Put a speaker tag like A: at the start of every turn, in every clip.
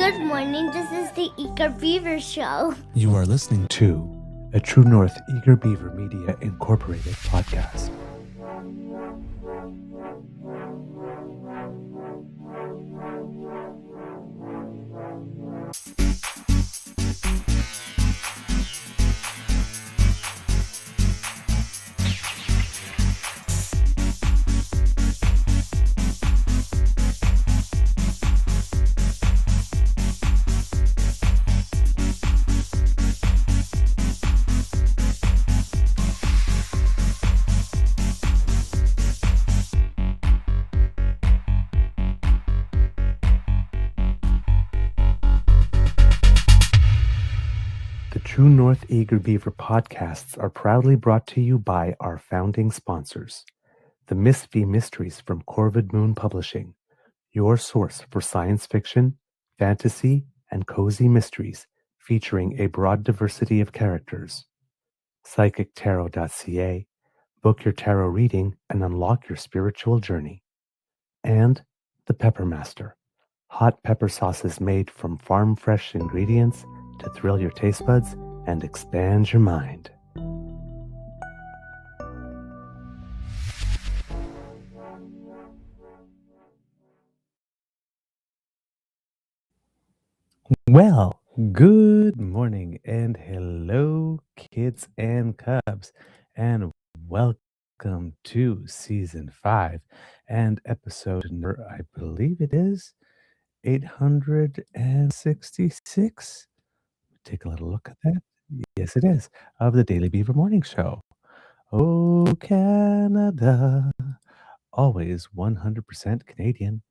A: Good morning. This is the Eager Beaver Show.
B: You are listening to a True North Eager Beaver Media Incorporated podcast. True North Eager Beaver podcasts are proudly brought to you by our founding sponsors, the Miss V Mysteries from Corvid Moon Publishing, your source for science fiction, fantasy, and cozy mysteries featuring a broad diversity of characters. PsychicTarot.ca, book your tarot reading and unlock your spiritual journey. And the Pepper Master, hot pepper sauces made from farm-fresh ingredients to thrill your taste buds and expand your mind. Well, good morning and hello, kids and cubs, and welcome to season 5 and episode number, I believe it is 866. Take a little look at that. Yes, it is, of the Daily Beaver Morning Show. Oh, Canada, always 100% Canadian.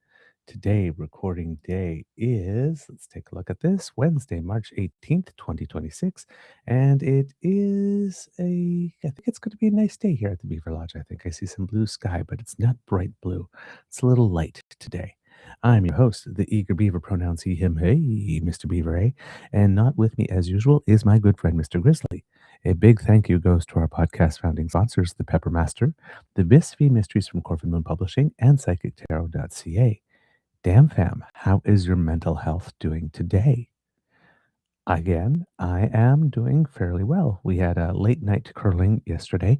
B: Today, recording day is, let's take a look at this, Wednesday, March 18th, 2026. And it is I think it's going to be a nice day here at the Beaver Lodge. I think I see some blue sky, but it's not bright blue. It's a little light today. I'm your host, the Eager Beaver, pronouns he, him, hey, Mr. Beaver, eh? And not with me, as usual, is my good friend, Mr. Grizzly. A big thank you goes to our podcast founding sponsors, the Pepper Master, the Miss V Mysteries from Corvid Moon Publishing, and PsychicTarot.ca. Damn fam, how is your mental health doing today? Again, I am doing fairly well. We had a late night curling yesterday,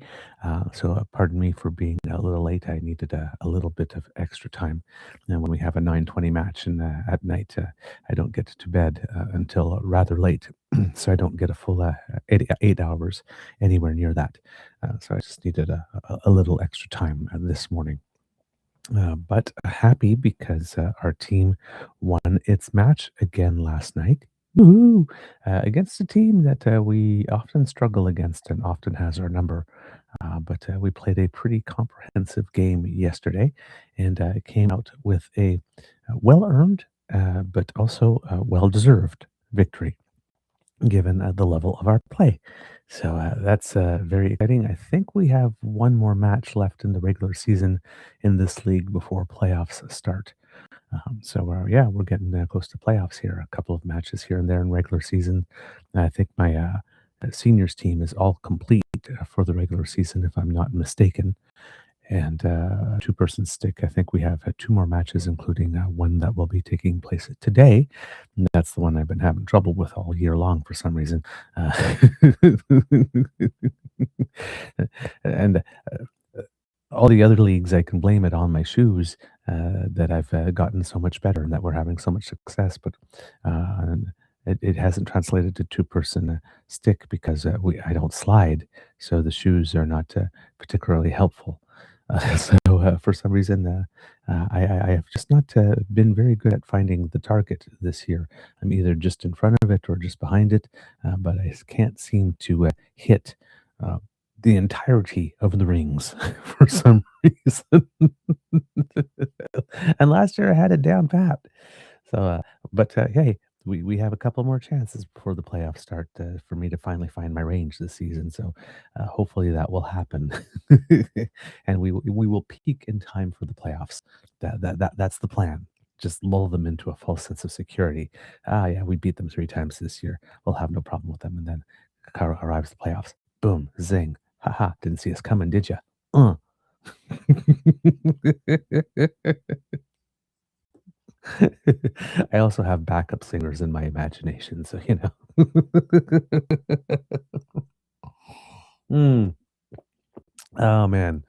B: so pardon me for being a little late. I needed a little bit of extra time. And when we have a 9:20 match and at night, I don't get to bed until rather late, so I don't get a full 8 hours anywhere near that. So I just needed a little extra time this morning. But happy because our team won its match again last night. Woo! Against a team that we often struggle against and often has our number. But we played a pretty comprehensive game yesterday and came out with a well-earned but also well-deserved victory, given the level of our play. So that's very exciting. I think we have one more match left in the regular season in this league before playoffs start. Yeah, we're getting close to playoffs here. A couple of matches here and there in regular season. I think my seniors team is all complete for the regular season, if I'm not mistaken. And two-person stick, I think we have 2 more matches, including one that will be taking place today. And that's the one I've been having trouble with all year long for some reason. And all the other leagues, I can blame it on my shoes that I've gotten so much better and that we're having so much success. But it hasn't translated to two-person stick because I don't slide, so the shoes are not particularly helpful. For some reason, I have just not been very good at finding the target this year. I'm either just in front of it or just behind it, but I can't seem to hit the entirety of the rings for some reason. And last year I had it down pat. But hey, we have a couple more chances before the playoffs start for me to finally find my range this season. So hopefully that will happen, and we will peak in time for the playoffs. That's the plan. Just lull them into a false sense of security. Yeah, we beat them 3 times this year. We'll have no problem with them. And then arrives the playoffs. Boom, zing, haha! Didn't see us coming, did you? I also have backup singers in my imagination, so, you know. Mm. Oh, man.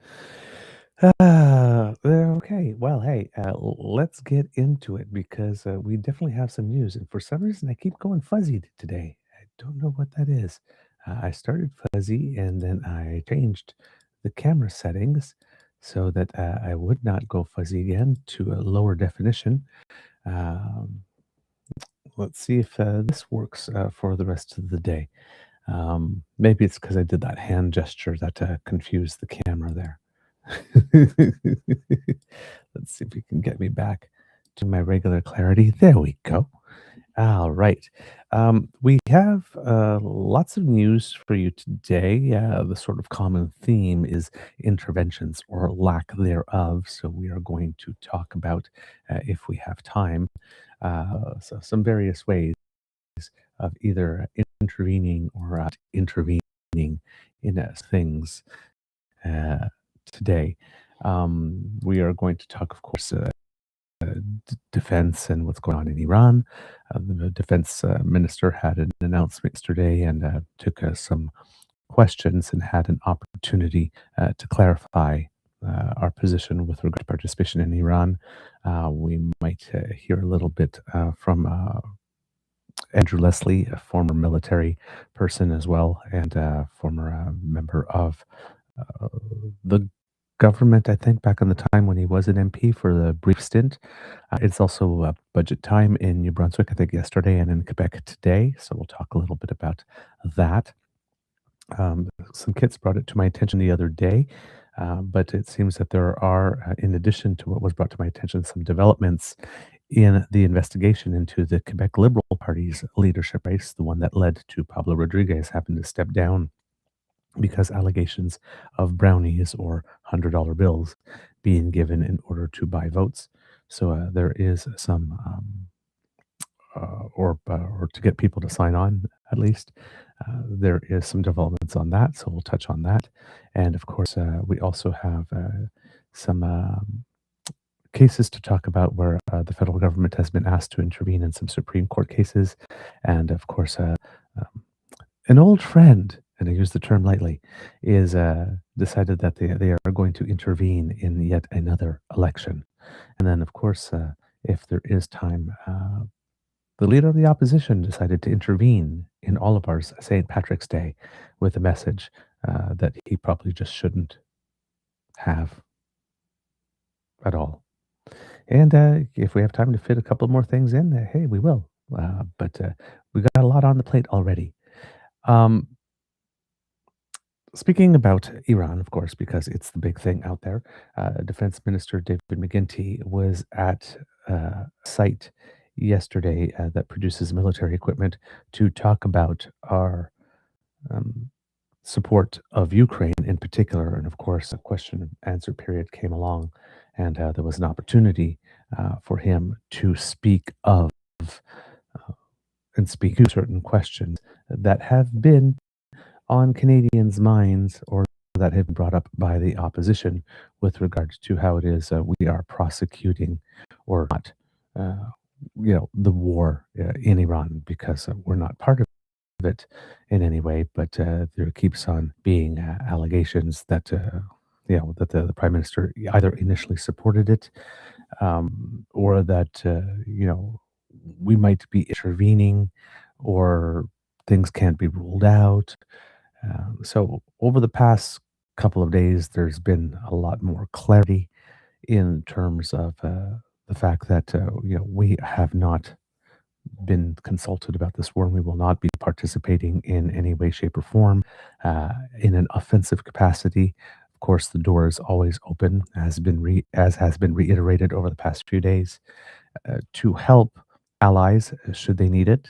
B: Okay. Well, hey, let's get into it because we definitely have some news. And for some reason, I keep going fuzzy today. I don't know what that is. I started fuzzy and then I changed the camera settings so that I would not go fuzzy again to a lower definition. Um, let's see if this works for the rest of the day. Maybe it's because I did that hand gesture that confused the camera there. Let's see if we can get me back to my regular clarity. There we go. All right. We have lots of news for you today. The sort of common theme is interventions or lack thereof. So we are going to talk about, if we have time, so some various ways of either intervening or intervening in things uh, today. We are going to talk, of course, defense and what's going on in Iran. The defense minister had an announcement yesterday and took some questions and had an opportunity to clarify our position with regard to participation in Iran. We might hear a little bit from Andrew Leslie, a former military person as well, and a former member of uh, the government, I think, back in the time when he was an MP for the brief stint. It's also budget time in New Brunswick, I think, yesterday, and in Quebec today. So we'll talk a little bit about that. Some kids brought it to my attention the other day, but it seems that there are, in addition to what was brought to my attention, some developments in the investigation into the Quebec Liberal Party's leadership race, the one that led to Pablo Rodriguez having to step down because allegations of brownies or $100 bills being given in order to buy votes. So there is some, or to get people to sign on at least. There is some developments on that, so we'll touch on that. And of course, we also have some cases to talk about where the federal government has been asked to intervene in some Supreme Court cases. And of course, um, an old friend, and I use the term lightly, is decided that they are going to intervene in yet another election. And then, of course, if there is time, the leader of the opposition decided to intervene in Oliver's St. Patrick's Day with a message that he probably just shouldn't have at all. And if we have time to fit a couple more things in, hey, we will. But we got a lot on the plate already. Um, Speaking about Iran, of course, because it's the big thing out there, Defense Minister David McGuinty was at a site yesterday that produces military equipment to talk about our um, support of Ukraine in particular. And of course, a question and answer period came along, and there was an opportunity for him to speak of and speak to certain questions that have been on Canadians' minds or that have been brought up by the opposition with regards to how it is we are prosecuting or not, uh, the war in Iran because we're not part of it in any way, but there keeps on being allegations that that the prime minister either initially supported it or that we might be intervening or things can't be ruled out. So over the past couple of days, there's been a lot more clarity in terms of the fact that we have not been consulted about this war, and we will not be participating in any way, shape, or form in an offensive capacity. Of course, the door is always open, as has been reiterated over the past few days, to help allies should they need it.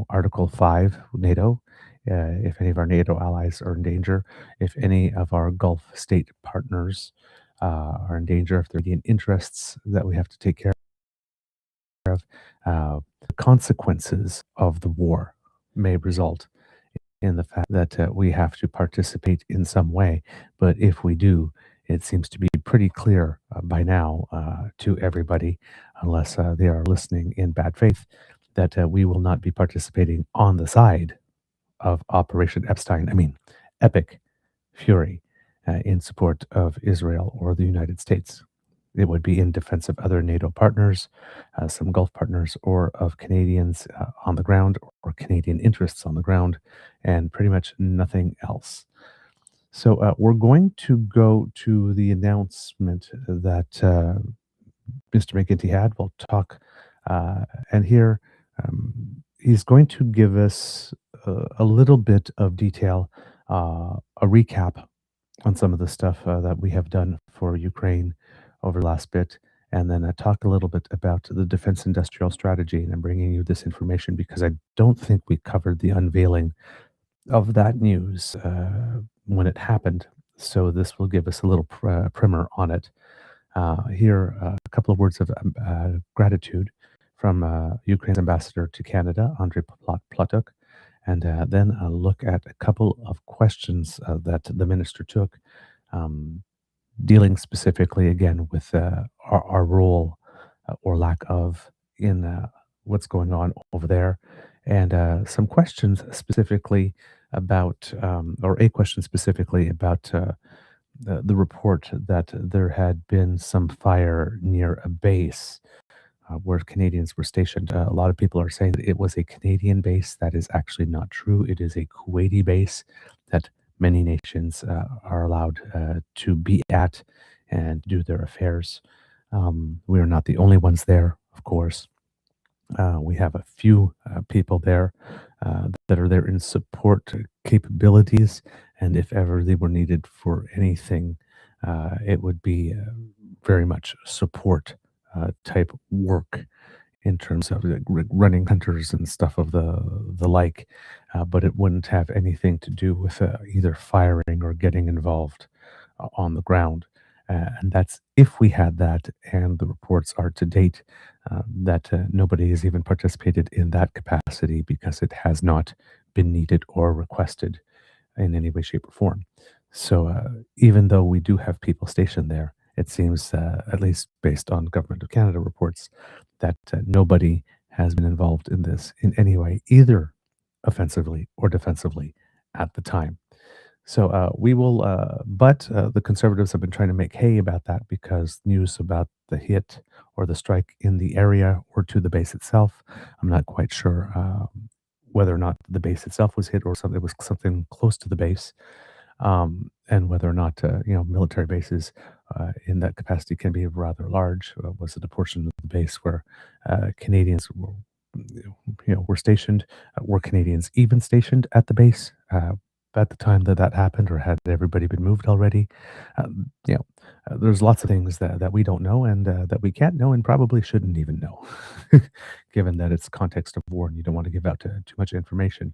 B: Article 5, NATO. If any of our NATO allies are in danger, if any of our Gulf state partners are in danger, if there are Indian interests that we have to take care of, the consequences of the war may result in the fact that we have to participate in some way. But if we do, it seems to be pretty clear by now, to everybody, unless they are listening in bad faith, that we will not be participating on the side of Operation Epstein. I mean, epic fury in support of Israel or the United States. It would be in defense of other NATO partners, some Gulf partners, or of Canadians on the ground or Canadian interests on the ground, and pretty much nothing else. So we're going to go to the announcement that Mr. McGuinty had. We'll talk, and here he's going to give us a little bit of detail, a recap on some of the stuff that we have done for Ukraine over the last bit, and then talk a little bit about the defense industrial strategy. And I'm bringing you this information because I don't think we covered the unveiling of that news when it happened. So this will give us a little primer on it. Here, a couple of words of gratitude from Ukraine's ambassador to Canada, Andrei Platuk, and then a look at a couple of questions that the minister took, dealing specifically again with our role or lack of in what's going on over there, and some questions specifically about, or a question specifically about the report that there had been some fire near a base where Canadians were stationed. A lot of people are saying that it was a Canadian base. That is actually not true. It is a Kuwaiti base that many nations are allowed to be at and do their affairs. We are not the only ones there, of course. We have a few people there that are there in support capabilities, and if ever they were needed for anything, it would be very much support type work in terms of running hunters and stuff of the like, but it wouldn't have anything to do with either firing or getting involved on the ground. And that's if we had that, and the reports are to date that nobody has even participated in that capacity because it has not been needed or requested in any way, shape, or form. So even though we do have people stationed there, it seems, at least based on Government of Canada reports, that nobody has been involved in this in any way, either offensively or defensively at the time. So we will, but the Conservatives have been trying to make hay about that because news about the hit or the strike in the area or to the base itself, I'm not quite sure whether or not the base itself was hit or something was something close to the base, and whether or not military bases in that capacity can be rather large. Was it a portion of the base where Canadians were stationed? Were Canadians even stationed at the base at the time that that happened, or had everybody been moved already? There's lots of things that we don't know and that we can't know and probably shouldn't even know, given that it's context of war and you don't want to give out too much information.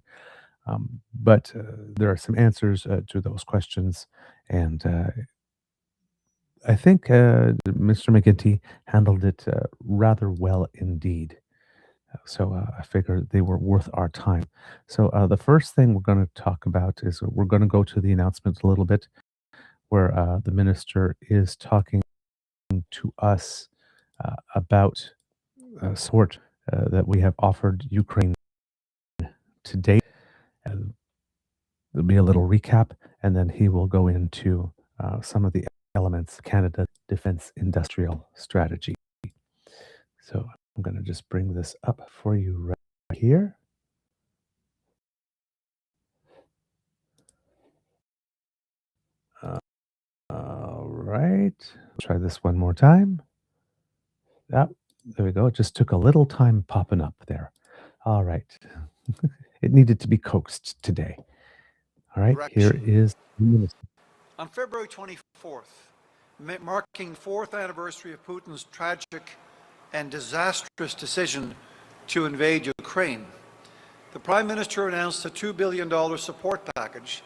B: But there are some answers to those questions, and I think Mr. McGuinty handled it rather well indeed. So I figured they were worth our time. So the first thing we're going to talk about is we're going to go to the announcement a little bit, where the minister is talking to us about support that we have offered Ukraine to date. There'll be a little recap, and then he will go into some of the elements of Canada Defence Industrial Strategy. So I'm going to just bring this up for you right here. All right. Try this one more time. There we go. It just took a little time popping up there. All right. It needed to be coaxed today. All right. Here is the minister.
C: On February 24th, marking the 4th anniversary of Putin's tragic and disastrous decision to invade Ukraine, the Prime Minister announced a $2 billion support package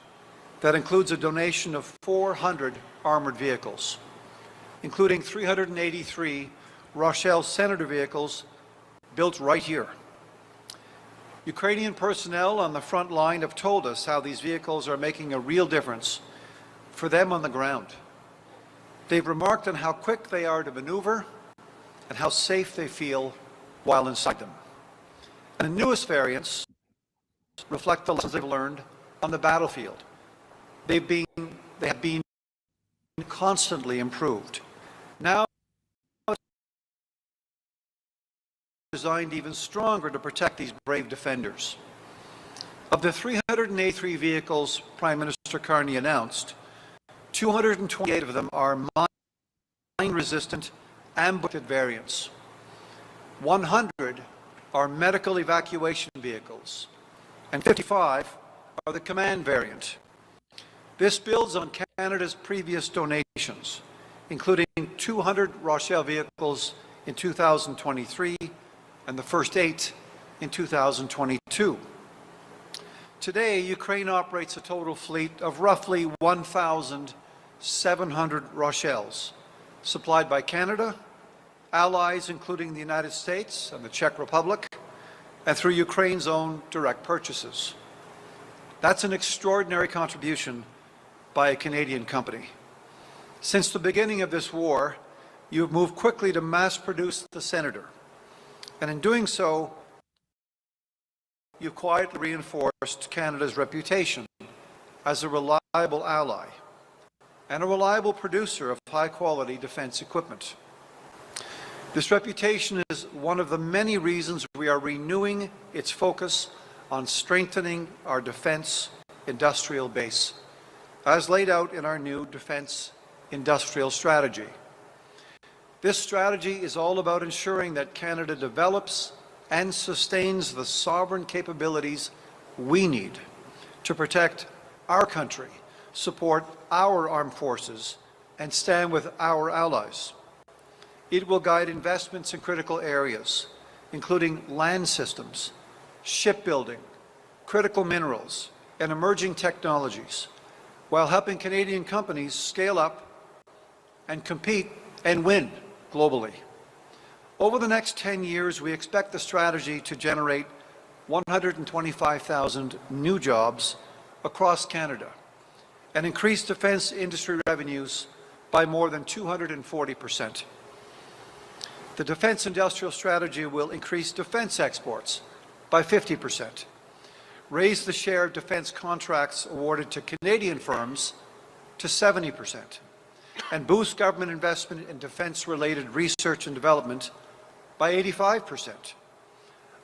C: that includes a donation of 400 armoured vehicles, including 383 Rochelle Senator vehicles built right here. Ukrainian personnel on the front line have told us how these vehicles are making a real difference for them on the ground. They've remarked on how quick they are to maneuver and how safe they feel while inside them. And the newest variants reflect the lessons they've learned on the battlefield. They have been constantly improved. Now it's designed even stronger to protect these brave defenders. Of the 383 vehicles Prime Minister Carney announced, 228 of them are mine-resistant ambush variants. 100 are medical evacuation vehicles, and 55 are the command variant. This builds on Canada's previous donations, including 200 Rochelle vehicles in 2023 and the first 8 in 2022. Today, Ukraine operates a total fleet of roughly 1,700 Rochelles, supplied by Canada, allies including the United States and the Czech Republic, and through Ukraine's own direct purchases. That's an extraordinary contribution by a Canadian company. Since the beginning of this war, you have moved quickly to mass-produce the Senator, and in doing so, you've quietly reinforced Canada's reputation as a reliable ally and a reliable producer of high-quality defence equipment. This reputation is one of the many reasons we are renewing its focus on strengthening our defence industrial base, as laid out in our new defence industrial strategy. This strategy is all about ensuring that Canada develops and sustains the sovereign capabilities we need to protect our country, support our armed forces, and stand with our allies. It will guide investments in critical areas, including land systems, shipbuilding, critical minerals, and emerging technologies, while helping Canadian companies scale up and compete and win globally. Over the next 10 years, we expect the strategy to generate 125,000 new jobs across Canada and increase defence industry revenues by more than 240%. The defence industrial strategy will increase defence exports by 50%, raise the share of defence contracts awarded to Canadian firms to 70%, and boost government investment in defence-related research and development by 85%,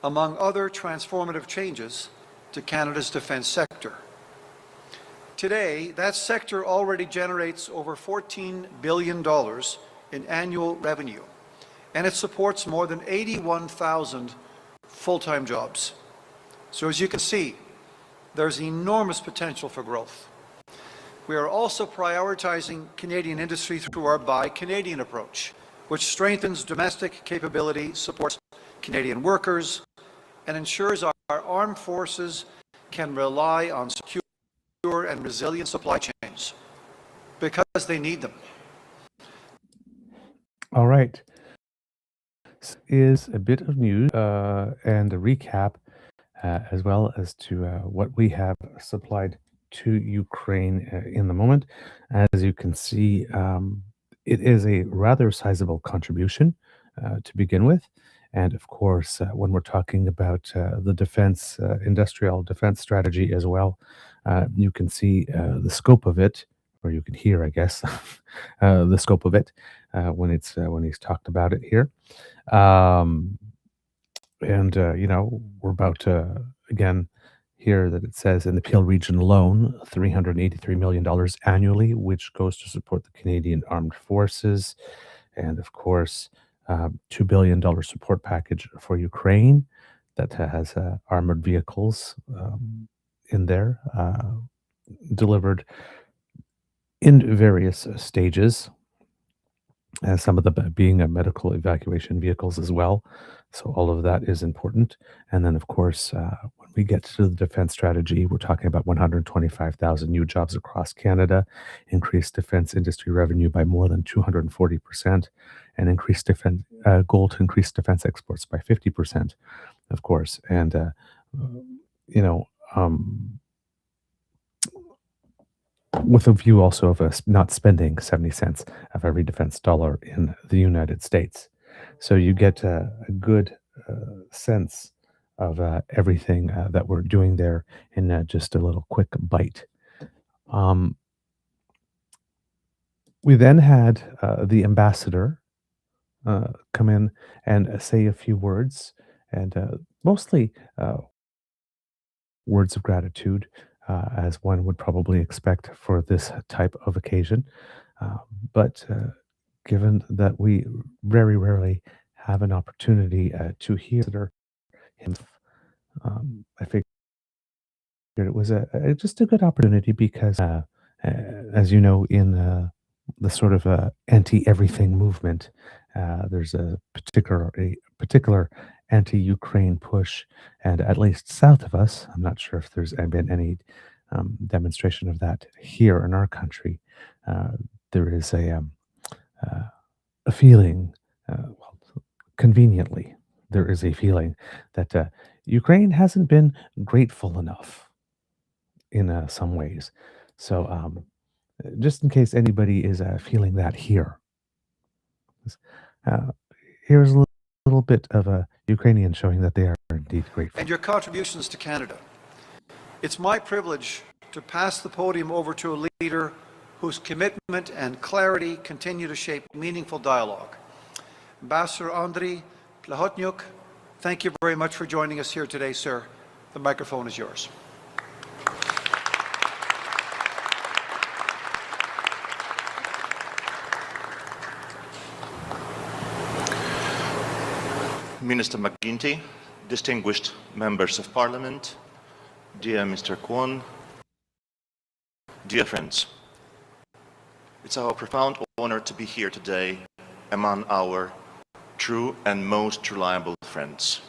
C: among other transformative changes to Canada's defence sector. Today, that sector already generates over $14 billion in annual revenue, and it supports more than 81,000 full-time jobs. So as you can see, there's enormous potential for growth. We are also prioritizing Canadian industry through our Buy Canadian approach, which strengthens domestic capability, supports Canadian workers, and ensures our armed forces can rely on secure and resilient supply chains because they need them.
B: All right. This is a bit of news and a recap, as well as to what we have supplied to Ukraine in the moment. As you can see, it is a rather sizable contribution to begin with. And of course, when we're talking about the defense, industrial defense strategy as well, you can see the scope of it, or you can hear, I guess, the scope of it when he's talked about it here. We're about to, again, hear that it says in the Peel region alone, $383 million annually, which goes to support the Canadian Armed Forces. And of course, $2 billion support package for Ukraine that has armored vehicles in there, delivered in various stages, and some of them being medical evacuation vehicles as well. So all of that is important. And then, of course, when we get to the defense strategy, we're talking about 125,000 new jobs across Canada, increased defense industry revenue by more than 240%, and increased goal to increase defense exports by 50%, of course. And, with a view also of us not spending 70 cents of every defense dollar in the United States. So you get a good sense of everything that we're doing there in just a little quick bite. Um, we then had the ambassador come in and say a few words, and mostly words of gratitude, as one would probably expect for this type of occasion. Uh, but given that we very rarely have an opportunity to hear him, I figured it was just a good opportunity because, as you know, in the sort of anti-everything movement, there's a particular anti-Ukraine push, and at least south of us, I'm not sure if there's been any demonstration of that here in our country. Uh, there is uh, a feeling, well, conveniently, there is a feeling that Ukraine hasn't been grateful enough in some ways. So, just in case anybody is feeling that here, uh, here's a little bit of a Ukrainian showing that they are indeed grateful.
C: And your contributions to Canada. It's my privilege to pass the podium over to a leader whose commitment and clarity continue to shape meaningful dialogue. Ambassador Andriy Plahotniuk, thank you very much for joining us here today, sir. The microphone is yours.
D: Minister McGuinty, distinguished members of Parliament, dear Mr. Kwon, dear friends. It's our profound honor to be here today among our true and most reliable friends.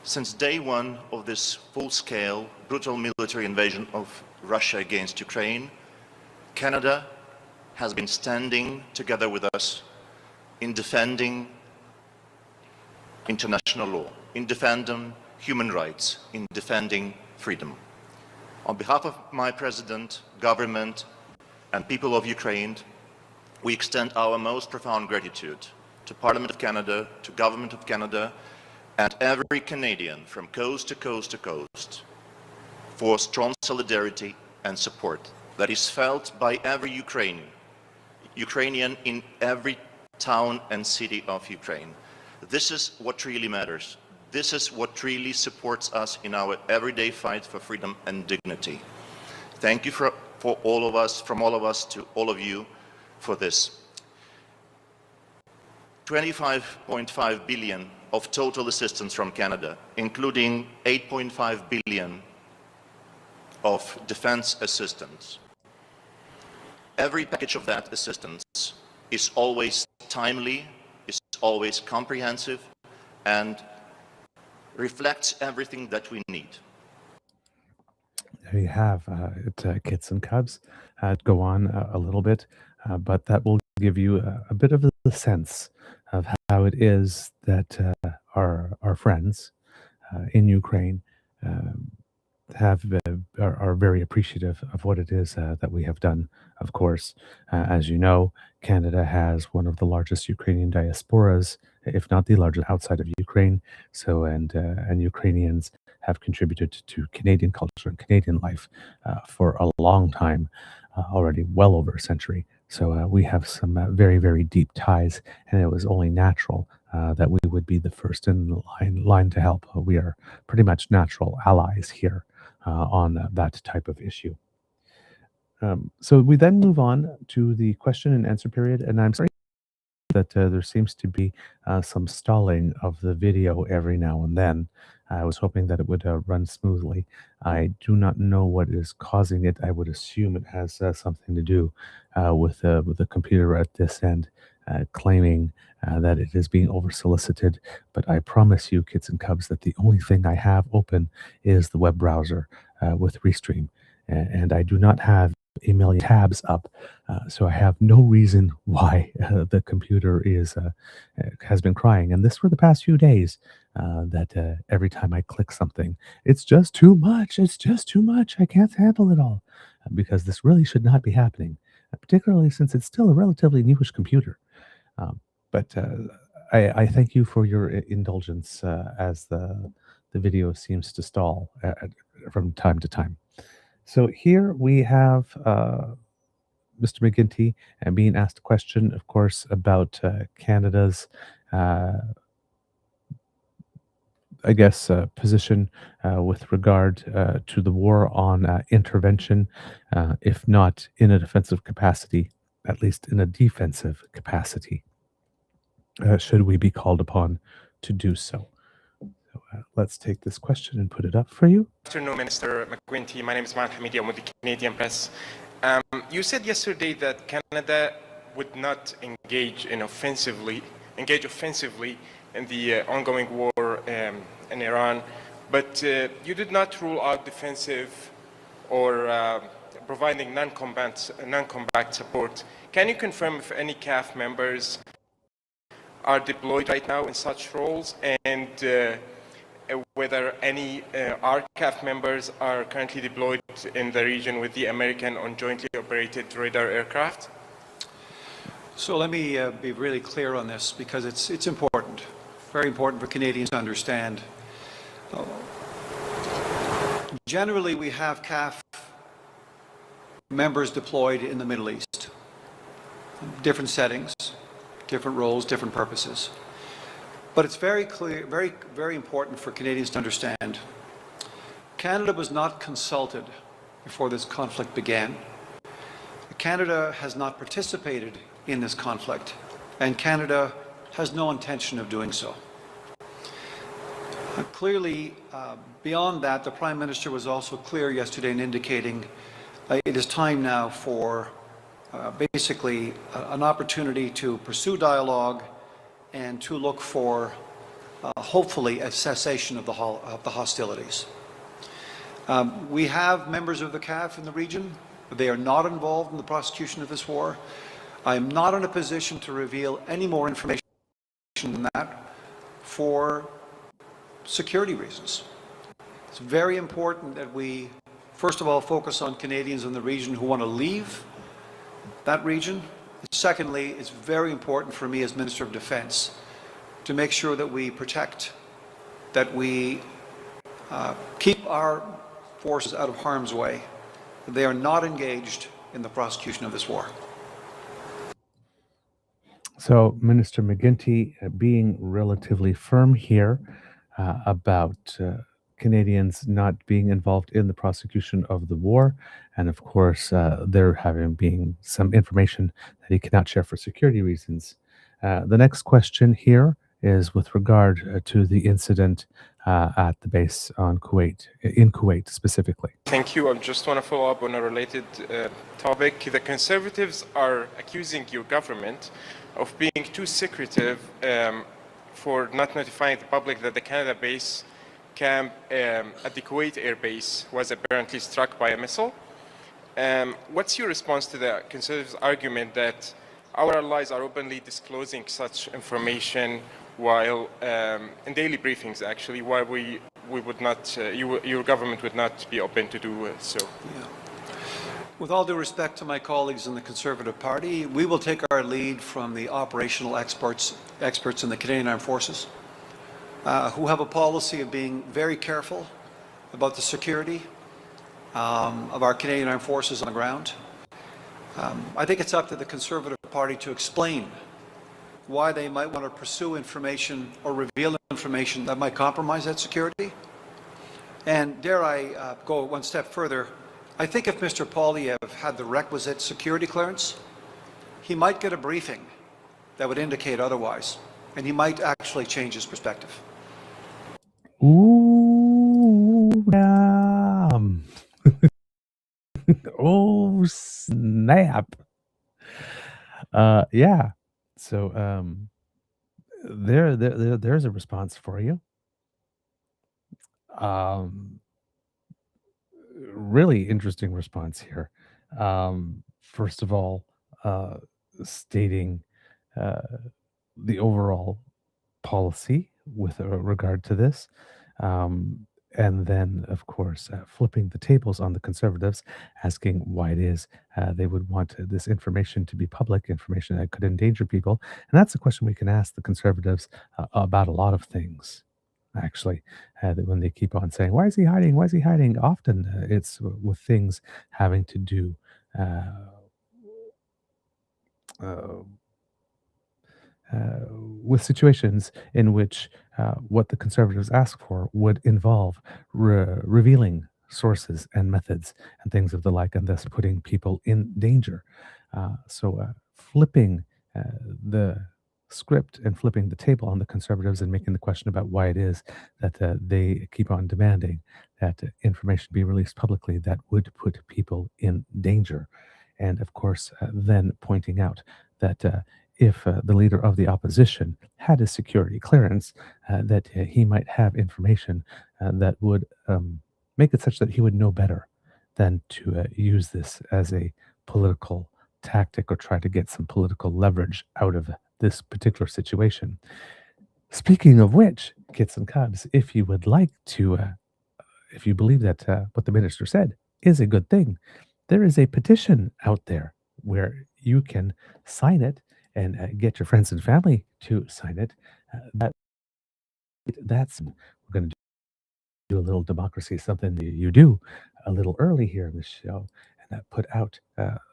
D: Since day one of this full-scale, brutal military invasion of Russia against Ukraine, Canada has been standing together with us in defending international law, in defending human rights, in defending freedom. On behalf of my President, government, and people of Ukraine, we extend our most profound gratitude to Parliament of Canada, to Government of Canada, and every Canadian from coast to coast to coast for strong solidarity and support that is felt by every Ukrainian in every town and city of Ukraine. This is what really matters. This is what really supports us in our everyday fight for freedom and dignity. Thank you for all of us, from all of us to all of you, for this. 25.5 billion of total assistance from Canada, including 8.5 billion of defense assistance. Every package of that assistance is always timely, is always comprehensive, and reflects everything that we need.
B: There you have it, Kits and Cubs. Go on a little bit, but that will give you a bit of the sense of how it is that our friends in Ukraine have are very appreciative of what it is that we have done. Of course, as you know, Canada has one of the largest Ukrainian diasporas, if not the largest, outside of Ukraine. So, and Ukrainians have contributed to Canadian culture and Canadian life for a long time, already well over a century. So we have some very, very deep ties, and it was only natural that we would be the first in line to help. We are pretty much natural allies here on that type of issue. So we then move on to the question and answer period, and I'm sorry that there seems to be some stalling of the video every now and then. I was hoping that it would run smoothly. I do not know what is causing it. I would assume it has something to do with the computer at this end claiming that it is being over-solicited. But I promise you, Kids and Cubs, that the only thing I have open is the web browser with Restream. And I do not have a million tabs up, so I have no reason why the computer has been crying. And this for the past few days, that every time I click something, it's just too much. It's just too much. I can't handle it all, because this really should not be happening, particularly since it's still a relatively newish computer. But I thank you for your indulgence as the video seems to stall from time to time. So here we have Mr. McGuinty being asked a question, of course, about Canada's, I guess, position with regard to the war on intervention, if not in a defensive capacity, at least in a defensive capacity, should we be called upon to do so. So let's take this question and put it up for you.
E: Good afternoon, Minister McGuinty. My name is Matt Hamidi. I'm with the Canadian Press. You said yesterday that Canada would not engage offensively in the ongoing war in Iran, but you did not rule out defensive or providing non-combat support. Can you confirm if any CAF members are deployed right now in such roles, and whether any RCAF members are currently deployed in the region with the American on jointly operated radar aircraft?
C: So let me be really clear on this, because it's important, very important for Canadians to understand. Generally, we have CAF members deployed in the Middle East, different settings, different roles, different purposes. But it's very clear, very important for Canadians to understand. Canada was not consulted before this conflict began. Canada has not participated in this conflict, and Canada has no intention of doing so. Clearly, beyond that, the Prime Minister was also clear yesterday in indicating it is time now for basically an opportunity to pursue dialogue and to look for, hopefully, a cessation of the hostilities. We have members of the CAF in the region. They are not involved in the prosecution of this war. I am not in a position to reveal any more information than that for security reasons. It's very important that we, first of all, focus on Canadians in the region who want to leave that region. Secondly, it's very important for me as Minister of Defence to make sure that we protect, that we keep our forces out of harm's way. They are not engaged in the prosecution of this war.
B: So Minister McGuinty being relatively firm here about Canadians not being involved in the prosecution of the war, and of course there having been some information that he cannot share for security reasons. The next question here is with regard to the incident at the base in Kuwait specifically.
E: Thank you. I just want to follow up on a related topic. The Conservatives are accusing your government of being too secretive for not notifying the public that the Canada base camp at the Kuwait air base was apparently struck by a missile. What's your response to the Conservatives' argument that our allies are openly disclosing such information while in daily briefings, actually, while we would not, your government would not be open to do so?
C: Yeah. With all due respect to my colleagues in the Conservative Party, we will take our lead from the operational experts in the Canadian Armed Forces, who have a policy of being very careful about the security of our Canadian Armed Forces on the ground. I think it's up to the Conservative Party to explain why they might want to pursue information or reveal information that might compromise that security. And dare I go one step further, I think if Mr. Poilievre had the requisite security clearance, he might get a briefing that would indicate otherwise, and he might actually change his perspective.
B: Ooh, damn. Oh, snap. Yeah. So there's a response for you. Really interesting response here. First of all, stating the overall policy with regard to this, and then, of course, flipping the tables on the Conservatives, asking why it is they would want this information to be public, information that could endanger people. And that's a question we can ask the Conservatives about a lot of things, actually, when they keep on saying, why is he hiding? Why is he hiding? Often it's with things having to do uh, uh, with situations in which what the Conservatives ask for would involve revealing sources and methods and things of the like, and thus putting people in danger. So flipping the script and flipping the table on the Conservatives and making the question about why it is that they keep on demanding that information be released publicly that would put people in danger. And of course, then pointing out that if the leader of the opposition had a security clearance, that he might have information that would make it such that he would know better than to use this as a political tactic or try to get some political leverage out of this particular situation. Speaking of which, kits and cubs, if you would like to, if you believe that what the minister said is a good thing, there is a petition out there where you can sign it and get your friends and family to sign it. That's we're going to do a little democracy, something that you do a little early here in the show, and put out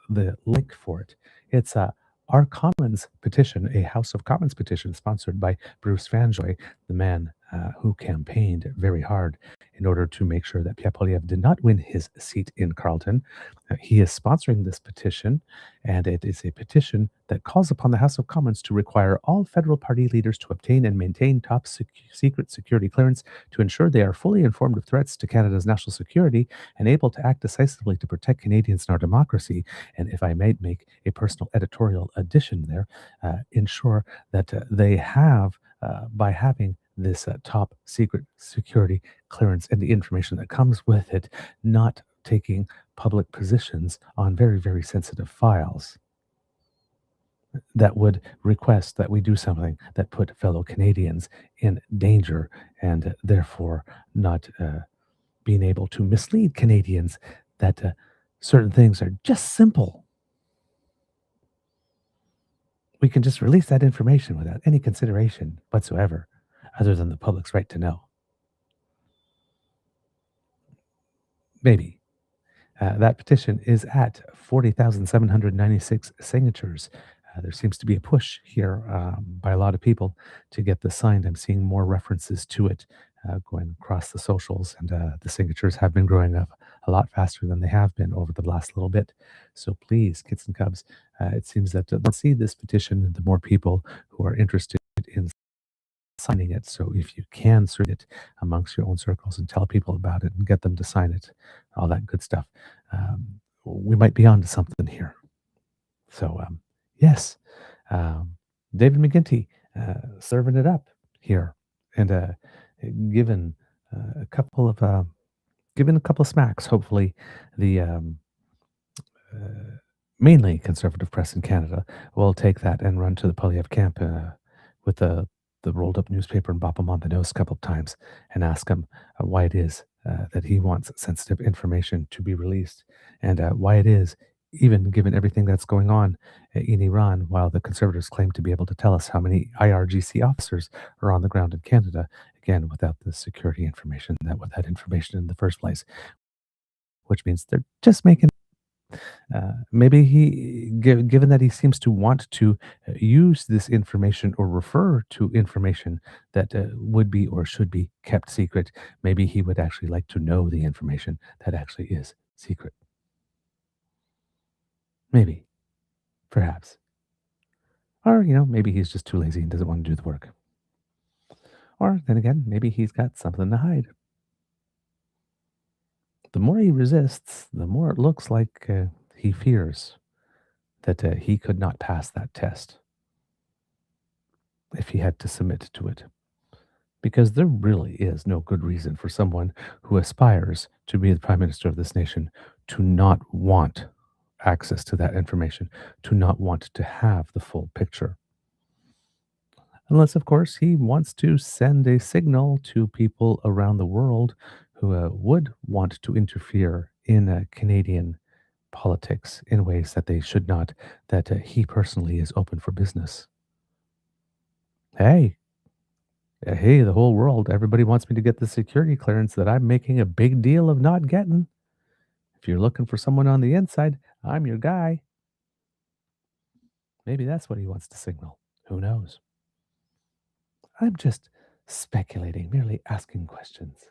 B: the link for it. It's Our Commons petition, a House of Commons petition sponsored by Bruce Fanjoy, the man who campaigned very hard in order to make sure that Pierre Poilievre did not win his seat in Carleton. He is sponsoring this petition, and it is a petition that calls upon the House of Commons to require all federal party leaders to obtain and maintain top secret security clearance to ensure they are fully informed of threats to Canada's national security and able to act decisively to protect Canadians and our democracy. And if I might make a personal editorial addition there, ensure that they have, by having this top secret security clearance and the information that comes with it, not taking public positions on very, very sensitive files that would request that we do something that put fellow Canadians in danger and therefore not being able to mislead Canadians that certain things are just simple. We can just release that information without any consideration whatsoever, other than the public's right to know. Maybe. That petition is at 40,796 signatures. There seems to be a push here by a lot of people to get this signed. I'm seeing more references to it going across the socials, and the signatures have been growing up a lot faster than they have been over the last little bit. So please, kids and cubs, it seems that let's see this petition, the more people who are interested in signing it. So if you can sort it amongst your own circles and tell people about it and get them to sign it, all that good stuff, we might be onto something here. So yes, David McGuinty serving it up here and given a couple of smacks. Hopefully, the mainly conservative press in Canada will take that and run to the Poilievre camp with the rolled up newspaper and bop him on the nose a couple of times and ask him why it is that he wants sensitive information to be released, and why it is, even given everything that's going on in Iran, while the Conservatives claim to be able to tell us how many IRGC officers are on the ground in Canada, again, without the security information, that information in the first place, which means they're just making maybe given that he seems to want to use this information or refer to information that would be or should be kept secret, maybe he would actually like to know the information that actually is secret. Maybe, perhaps. Or, maybe he's just too lazy and doesn't want to do the work. Or then again, maybe he's got something to hide. The more he resists, the more it looks like he fears that he could not pass that test if he had to submit to it. Because there really is no good reason for someone who aspires to be the Prime Minister of this nation to not want access to that information, to not want to have the full picture. Unless, of course, he wants to send a signal to people around the world who would want to interfere in Canadian politics in ways that they should not, that he personally is open for business. Hey, hey, the whole world, everybody wants me to get the security clearance that I'm making a big deal of not getting. If you're looking for someone on the inside, I'm your guy. Maybe that's what he wants to signal. Who knows? I'm just speculating, merely asking questions.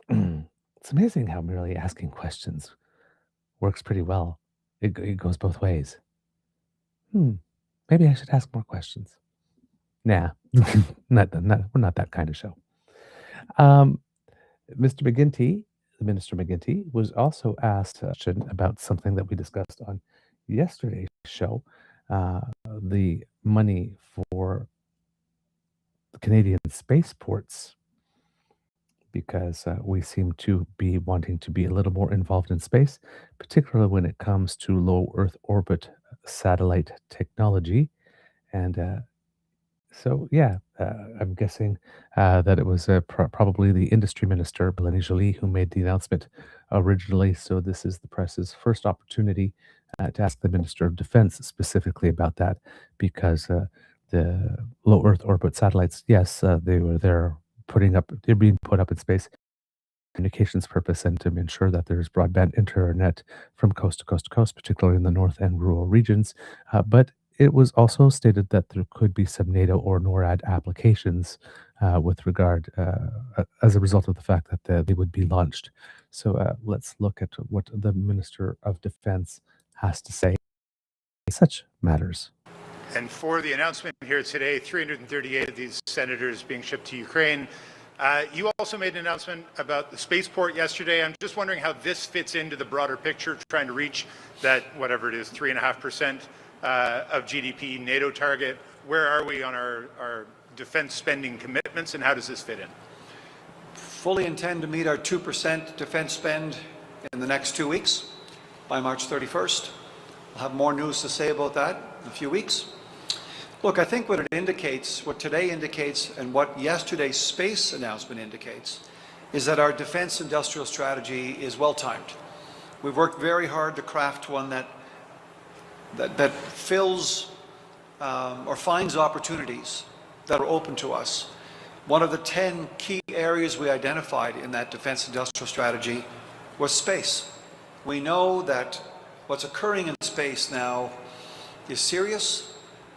B: It's amazing how merely asking questions works pretty well. It goes both ways. Maybe I should ask more questions. Nah, we're not that kind of show. Mr. McGuinty, the Minister McGuinty, was also asked a question about something that we discussed on yesterday's show, the money for the Canadian spaceports, because we seem to be wanting to be a little more involved in space, particularly when it comes to low Earth orbit satellite technology. And so, yeah, I'm guessing that it was probably the industry minister, Melanie Joly, who made the announcement originally. So this is the press's first opportunity to ask the Minister of Defense specifically about that, because the low Earth orbit satellites, yes, they're being put up in space communications purpose and to ensure that there's broadband internet from coast to coast to coast, particularly in the north and rural regions. But it was also stated that there could be some NATO or NORAD applications with regard as a result of the fact that they would be launched. So let's look at what the Minister of Defense has to say on such matters.
F: And for the announcement here today, 338 of these senators being shipped to Ukraine. You also made an announcement about the spaceport yesterday. I'm just wondering how this fits into the broader picture, trying to reach that, whatever it is, 3.5% of GDP NATO target. Where are we on our defense spending commitments, and how does this fit in?
C: Fully intend to meet our 2% defense spend in the next 2 weeks, by March 31st. I'll have more news to say about that in a few weeks. Look, I think what it indicates, what today indicates, and what yesterday's space announcement indicates, is that our defense industrial strategy is well-timed. We've worked very hard to craft one that fills or finds opportunities that are open to us. One of the 10 key areas we identified in that defense industrial strategy was space. We know that what's occurring in space now is serious.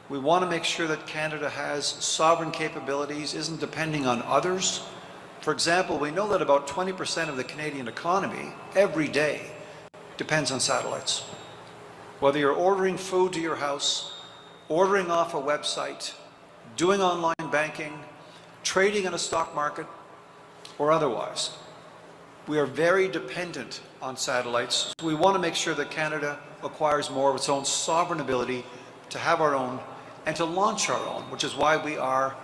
C: We want to make sure that Canada has sovereign capabilities, isn't depending on others. For example, we know that about 20% of the Canadian economy every day depends on satellites. Whether you're ordering food to your house, ordering off a website, doing online banking, trading in a stock market, or otherwise, we are very dependent on satellites. So we want to make sure that Canada acquires more of its own sovereign ability to have our own and to launch our own, which is why we are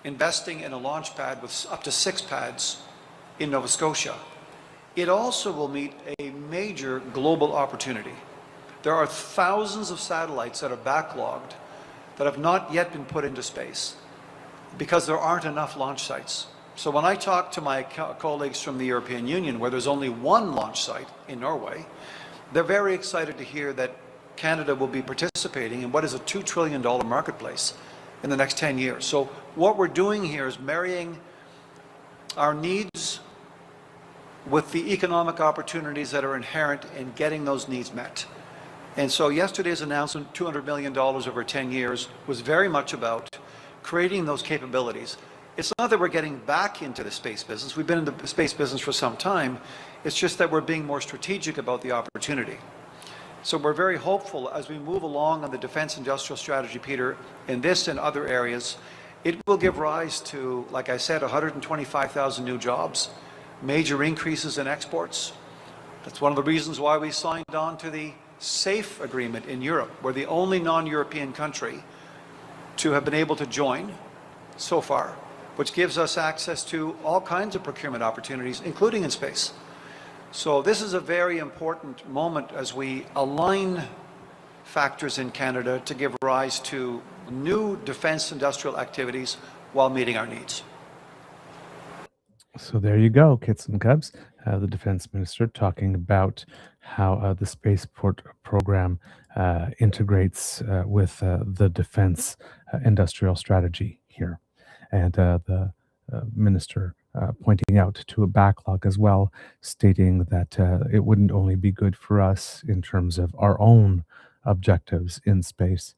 C: investing in a launch pad with up to 6 pads in Nova Scotia. It also will meet a major global opportunity. There are thousands of satellites that are backlogged that have not yet been put into space because there aren't enough launch sites. So when I talk to my colleagues from the European Union, where there's only one launch site in Norway, they're very excited to hear that Canada will be participating in what is a $2 trillion marketplace in the next 10 years. So what we're doing here is marrying our needs with the economic opportunities that are inherent in getting those needs met. And so yesterday's announcement, $200 million over 10 years, was very much about creating those capabilities. It's not that we're getting back into the space business. We've been in the space business for some time. It's just that we're being more strategic about the opportunity. So we're very hopeful as we move along on the defense industrial strategy, Peter, in this and other areas, it will give rise to, like I said, 125,000 new jobs, major increases in exports. That's one of the reasons why we signed on to the SAFE agreement in Europe. We're the only non-European country to have been able to join so far, which gives us access to all kinds of procurement opportunities, including in space. So this is a very important moment as we align factors in Canada to give rise to new defense industrial activities while meeting our needs.
B: So there you go, kits and cubs. The defense minister talking about how the spaceport program integrates with the defense industrial strategy here. And the minister pointing out to a backlog as well, stating that it wouldn't only be good for us in terms of our own objectives in space,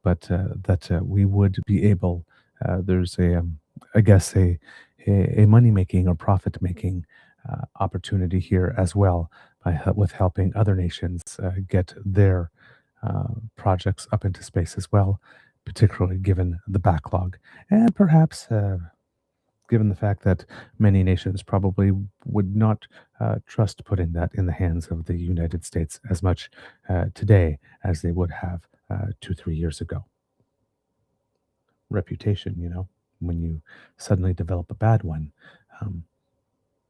B: but that we would be able, there's I guess, a money making or profit making opportunity here as well with helping other nations get their projects up into space as well, particularly given the backlog and perhaps given the fact that many nations probably would not trust putting that in the hands of the United States as much today as they would have 2, 3 years ago. Reputation, when you suddenly develop a bad one, um,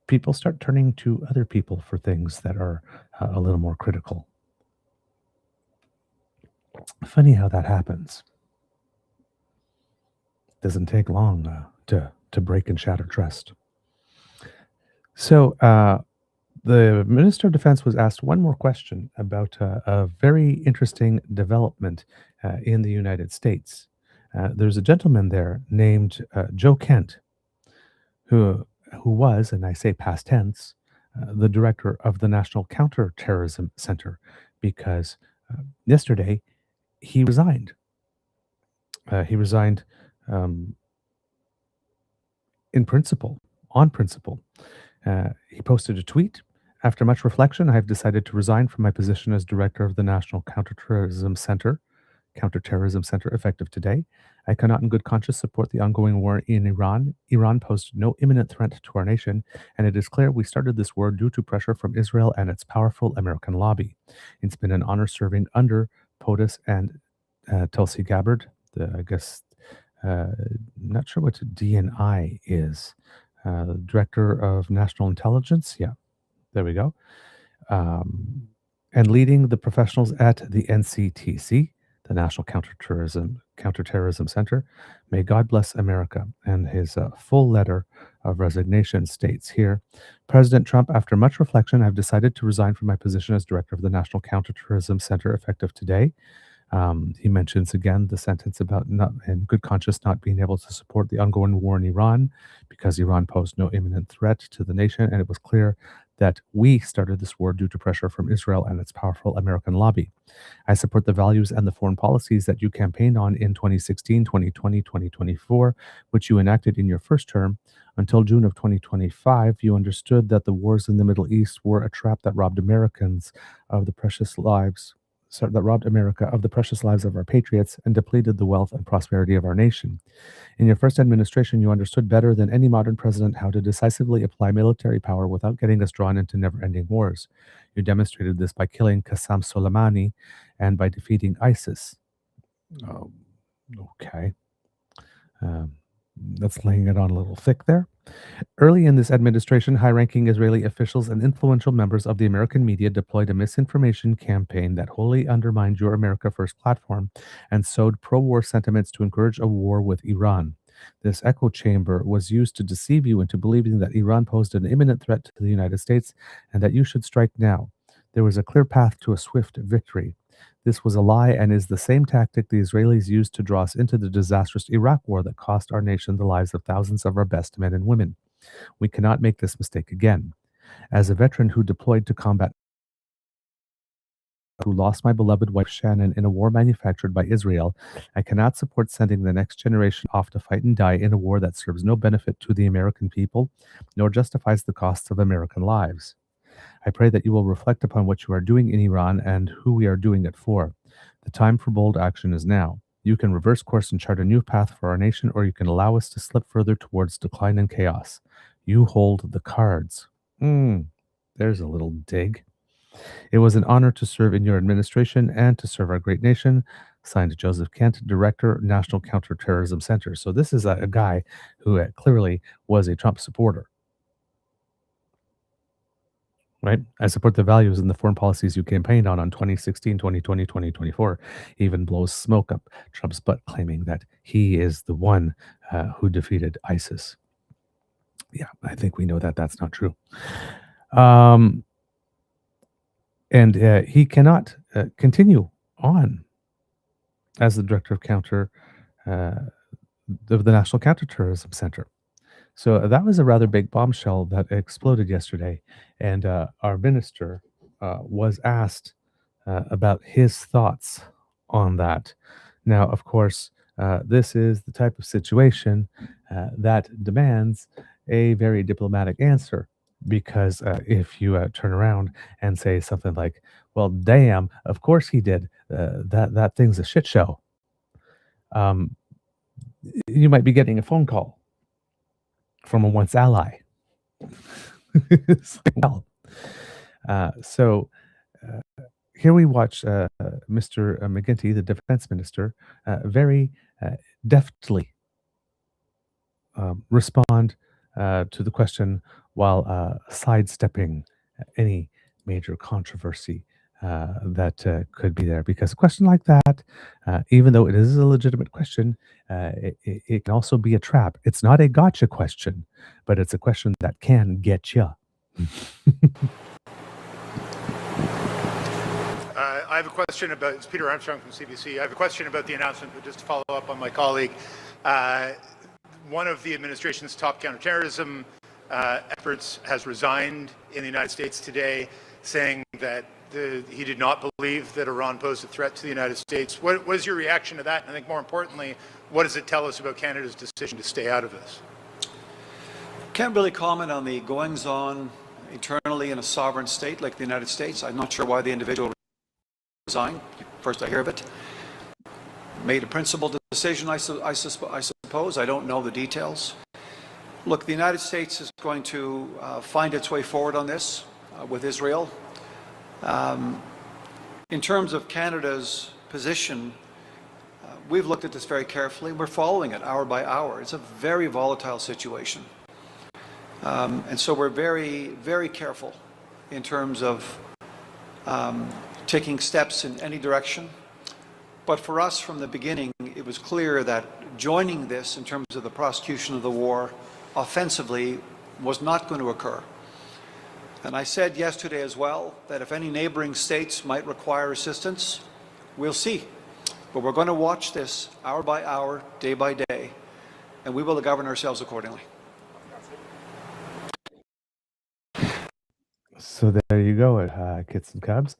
B: people start turning to other people for things that are a little more critical. Funny how that happens. Doesn't take long to break and shatter trust. So the Minister of Defense was asked one more question about a very interesting development in the United States. There's a gentleman there named Joe Kent, who was, and I say past tense, the director of the National Counterterrorism Center, because yesterday he resigned. He resigned in principle, on principle. He posted a tweet. After much reflection, I have decided to resign from my position as director of the National Counterterrorism Center, effective today. I cannot in good conscience support the ongoing war in Iran. Iran posed no imminent threat to our nation, and it is clear we started this war due to pressure from Israel and its powerful American lobby. It's been an honor serving under POTUS and Tulsi Gabbard, not sure what DNI is, Director of National Intelligence. Yeah, there we go. And leading the professionals at the NCTC, the National Counterterrorism Center. May God bless America. And his full letter of resignation states here, President Trump, after much reflection, I've decided to resign from my position as director of the National Counterterrorism Center effective today. He mentions again the sentence about not, in good conscience, not being able to support the ongoing war in Iran because Iran posed no imminent threat to the nation, and it was clear that we started this war due to pressure from Israel and its powerful American lobby. I support the values and the foreign policies that you campaigned on in 2016, 2020, 2024, which you enacted in your first term. Until June of 2025, you understood that the wars in the Middle East were a trap that robbed Americans of the precious lives of our patriots and depleted the wealth and prosperity of our nation. In your first administration, you understood better than any modern president how to decisively apply military power without getting us drawn into never-ending wars. You demonstrated this by killing Qasem Soleimani and by defeating ISIS. Oh, okay. That's laying it on a little thick there. Early in this administration, high-ranking Israeli officials and influential members of the American media deployed a misinformation campaign that wholly undermined your America First platform and sowed pro-war sentiments to encourage a war with Iran. This echo chamber was used to deceive you into believing that Iran posed an imminent threat to the United States and that you should strike now. There was a clear path to a swift victory. This was a lie and is the same tactic the Israelis used to draw us into the disastrous Iraq war that cost our nation the lives of thousands of our best men and women. We cannot make this mistake again. As a veteran who deployed to combat, who lost my beloved wife Shannon in a war manufactured by Israel, I cannot support sending the next generation off to fight and die in a war that serves no benefit to the American people, nor justifies the costs of American lives. I pray that you will reflect upon what you are doing in Iran and who we are doing it for. The time for bold action is now. You can reverse course and chart a new path for our nation, or you can allow us to slip further towards decline and chaos. You hold the cards. There's a little dig. It was an honor to serve in your administration and to serve our great nation. Signed, Joseph Kent, Director, National Counterterrorism Center. So this is a guy who clearly was a Trump supporter. Right? I support the values and the foreign policies you campaigned on 2016, 2020, 2024. Even blows smoke up Trump's butt, claiming that he is the one who defeated ISIS. Yeah, I think we know that that's not true. And he cannot continue on as the director of the National Counterterrorism Center. So that was a rather big bombshell that exploded yesterday, and our minister was asked about his thoughts on that. Now, of course, this is the type of situation that demands a very diplomatic answer. Because if you turn around and say something like, "Well, damn, of course he did. That thing's a shit show," um, you might be getting a phone call from a once ally. Well, so here we watch Mr. McGuinty, the defense minister, very deftly respond to the question while sidestepping any major controversy that could be there. Because a question like that, even though it is a legitimate question, it can also be a trap. It's not a gotcha question, but it's a question that can get you.
F: I have a question about, it's Peter Armstrong from CBC. I have a question about the announcement, but just to follow up on my colleague. One of the administration's top counterterrorism experts has resigned in the United States today, saying that he did not believe that Iran posed a threat to the United States. What is your reaction to that? And I think more importantly, what does it tell us about Canada's decision to stay out of this?
C: Can't really comment on the goings-on internally in a sovereign state like the United States. I'm not sure why the individual resigned. First I hear of it. Made a principled decision, I suppose. I don't know the details. Look, the United States is going to find its way forward on this with Israel. In terms of Canada's position, we've looked at this very carefully. We're following it hour by hour. It's a very volatile situation. And so we're very, very careful in terms of taking steps in any direction. But for us, from the beginning, it was clear that joining this in terms of the prosecution of the war offensively was not going to occur. And I said yesterday as well that if any neighboring states might require assistance, we'll see. But we're going to watch this hour by hour, day by day, and we will govern ourselves accordingly.
B: So there you go, Kits and Cubs.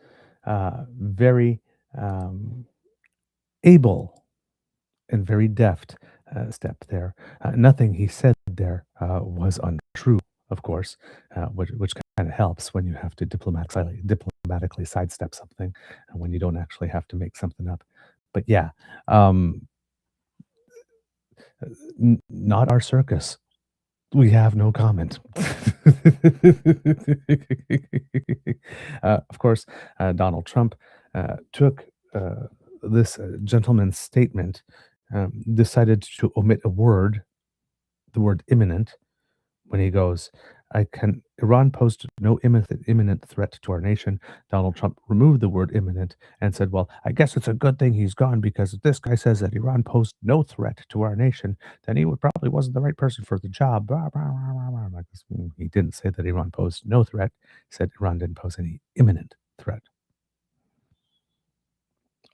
B: Very able and very deft step there. Nothing he said there was untrue, of course, which kind of helps when you have to diplomatically sidestep something and when you don't actually have to make something up. But yeah, not our circus. We have no comment. Of course, Donald Trump took this gentleman's statement, decided to omit a word, the word imminent, when he goes, Iran posed no imminent threat to our nation. Donald Trump removed the word imminent and said, well, I guess it's a good thing he's gone because if this guy says that Iran posed no threat to our nation, then he probably wasn't the right person for the job. He didn't say that Iran posed no threat. He said Iran didn't pose any imminent threat.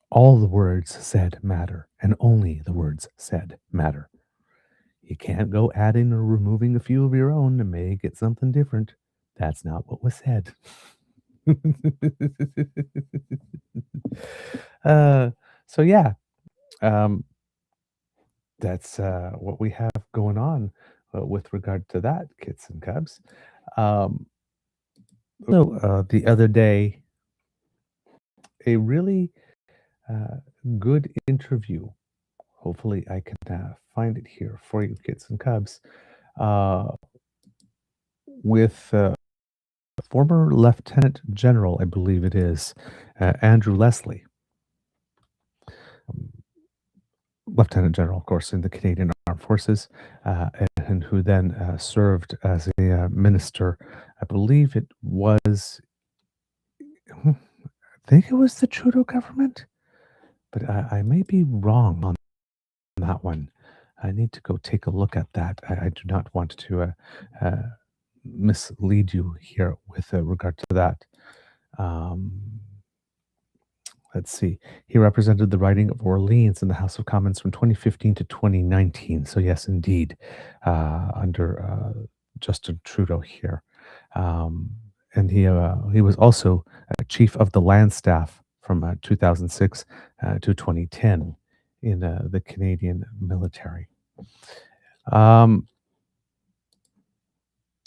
B: All the words said matter, and only the words said matter. You can't go adding or removing a few of your own to make it something different. That's not what was said. So yeah, that's what we have going on with regard to that, Kits and Cubs. The other day, a really good interview. Hopefully I can find it here for you, Kits and Cubs, with former Lieutenant General, I believe it is, Andrew Leslie. Lieutenant General, of course, in the Canadian Armed Forces, and who then served as a minister. I believe it was, I think it was the Trudeau government, but I may be wrong on that one. I need to go take a look at that. I do not want to mislead you here with regard to that. Um, let's see. He represented the riding of Orleans in the House of Commons from 2015 to 2019. So yes, indeed, under Justin Trudeau here. And he was also chief of the land staff from 2006 to 2010 in the Canadian military.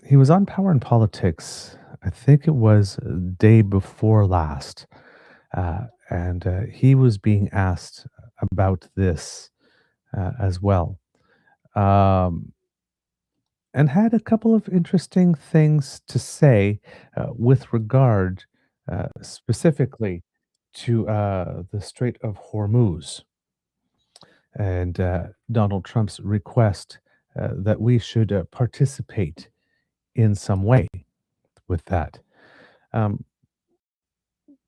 B: He was on Power and Politics, I think it was day before last, and he was being asked about this as well, and had a couple of interesting things to say with regard specifically to the Strait of Hormuz and Donald Trump's request that we should participate in some way with that.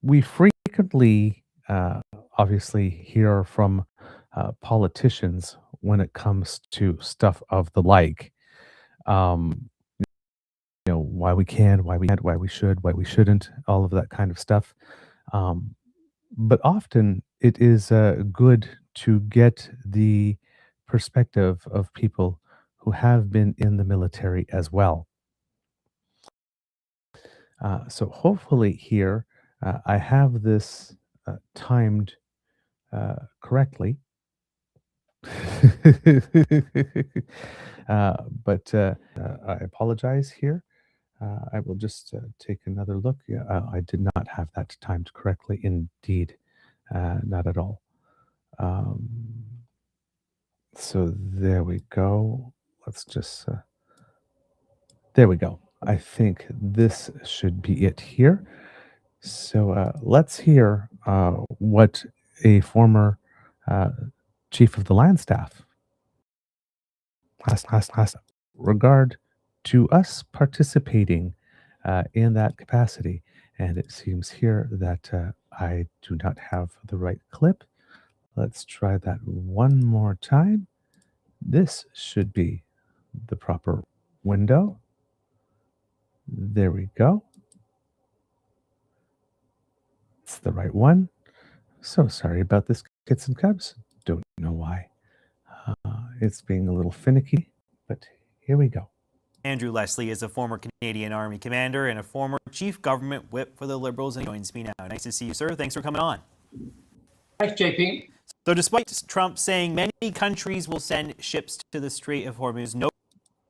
B: We frequently, obviously, hear from politicians when it comes to stuff of the like. Why we can, why we can't, why we should, why we shouldn't, all of that kind of stuff. But often it is good to get the perspective of people who have been in the military as well. So hopefully here I have this timed correctly. But I apologize here. I will just take another look. Yeah, I did not have that timed correctly. Indeed, not at all. So there we go. Let's just, there we go. I think this should be it here. So let's hear what a former chief of the land staff has regard to us participating in that capacity. And it seems here that I do not have the right clip. Let's try that one more time. This should be the proper window. There we go. It's the right one. So sorry about this, kits and cubs. Don't know why. It's being a little finicky, but here we go.
G: Andrew Leslie is a former Canadian Army commander and a former chief government whip for the Liberals, and he joins me now. Nice to see you, sir. Thanks for coming on.
H: Thanks, JP.
G: So despite Trump saying many countries will send ships to the Strait of Hormuz, no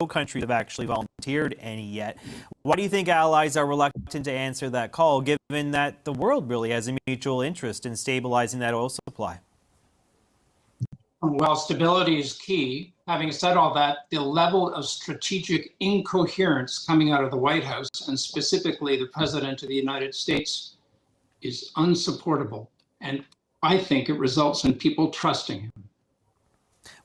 G: countries have actually volunteered any yet. Why do you think allies are reluctant to answer that call, given that the world really has a mutual interest in stabilizing that oil supply?
H: Well, stability is key. Having said all that, the level of strategic incoherence coming out of the White House, and specifically the President of the United States, is unsupportable. And I think it results in people trusting him.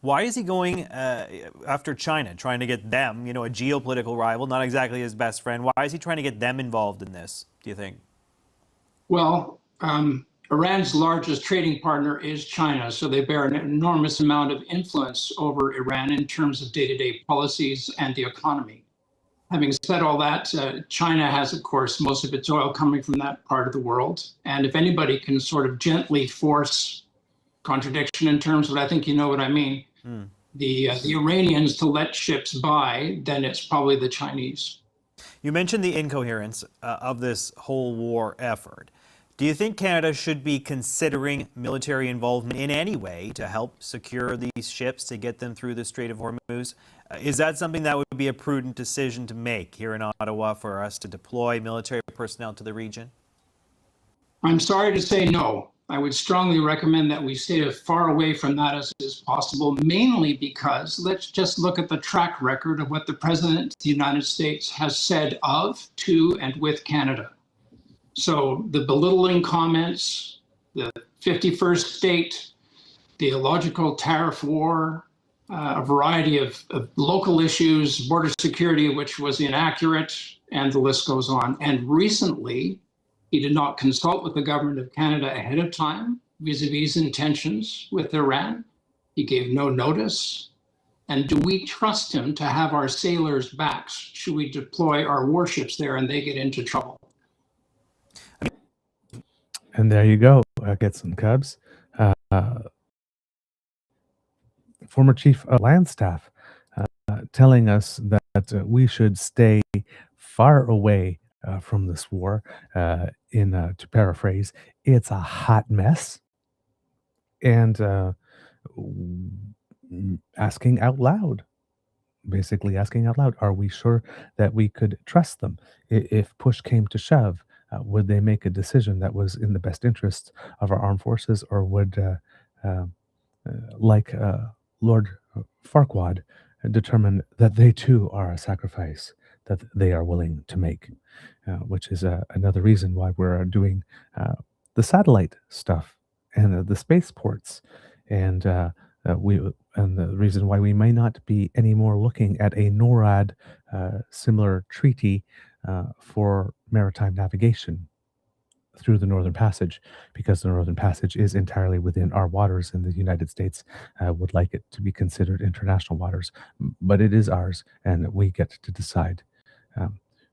G: Why is he going after China, trying to get them, a geopolitical rival, not exactly his best friend? Why is he trying to get them involved in this, do you think?
H: Well, Iran's largest trading partner is China, so they bear an enormous amount of influence over Iran in terms of day-to-day policies and the economy. Having said all that, China has, of course, most of its oil coming from that part of the world. And if anybody can sort of gently force contradiction in terms of, I think you know what I mean, the Iranians to let ships by, then it's probably the Chinese.
G: You mentioned the incoherence of this whole war effort. Do you think Canada should be considering military involvement in any way to help secure these ships to get them through the Strait of Hormuz? Is that something that would be a prudent decision to make here in Ottawa for us to deploy military personnel to the region?
H: I'm sorry to say no. I would strongly recommend that we stay as far away from that as is possible, mainly because let's just look at the track record of what the President of the United States has said of, to, and with Canada. So the belittling comments, the 51st state, the illogical tariff war, a variety of local issues, border security, which was inaccurate, and the list goes on. And recently, he did not consult with the government of Canada ahead of time vis-a-vis intentions with Iran. He gave no notice. And do we trust him to have our sailors' backs? Should we deploy our warships there and they get into trouble?
B: And there you go, Gets and Cubs. Former Chief of Land Staff telling us that we should stay far away from this war. To paraphrase, it's a hot mess. And asking out loud, basically asking out loud, are we sure that we could trust them? If push came to shove, would they make a decision that was in the best interests of our armed forces, or would, like Lord Farquaad, determine that they too are a sacrifice that they are willing to make, which is another reason why we're doing the satellite stuff and the spaceports, and the reason why we may not be anymore looking at a NORAD similar treaty for maritime navigation through the Northern Passage, because the Northern Passage is entirely within our waters, and the United States would like it to be considered international waters, but it is ours, and we get to decide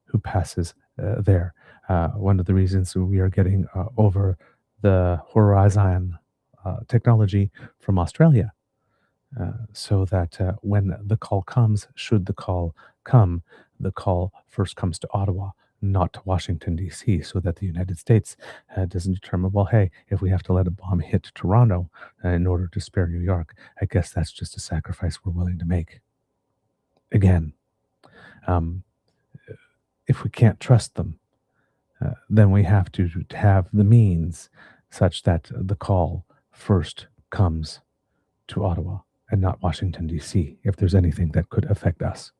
B: who passes there. One of the reasons we are getting over the Horizon technology from Australia, so that when the call comes, should the call come, the call first comes to Ottawa, not to Washington, D.C., so that the United States doesn't determine, well, hey, if we have to let a bomb hit Toronto in order to spare New York, I guess that's just a sacrifice we're willing to make. Again, if we can't trust them, then we have to have the means such that the call first comes to Ottawa and not Washington, D.C., if there's anything that could affect us.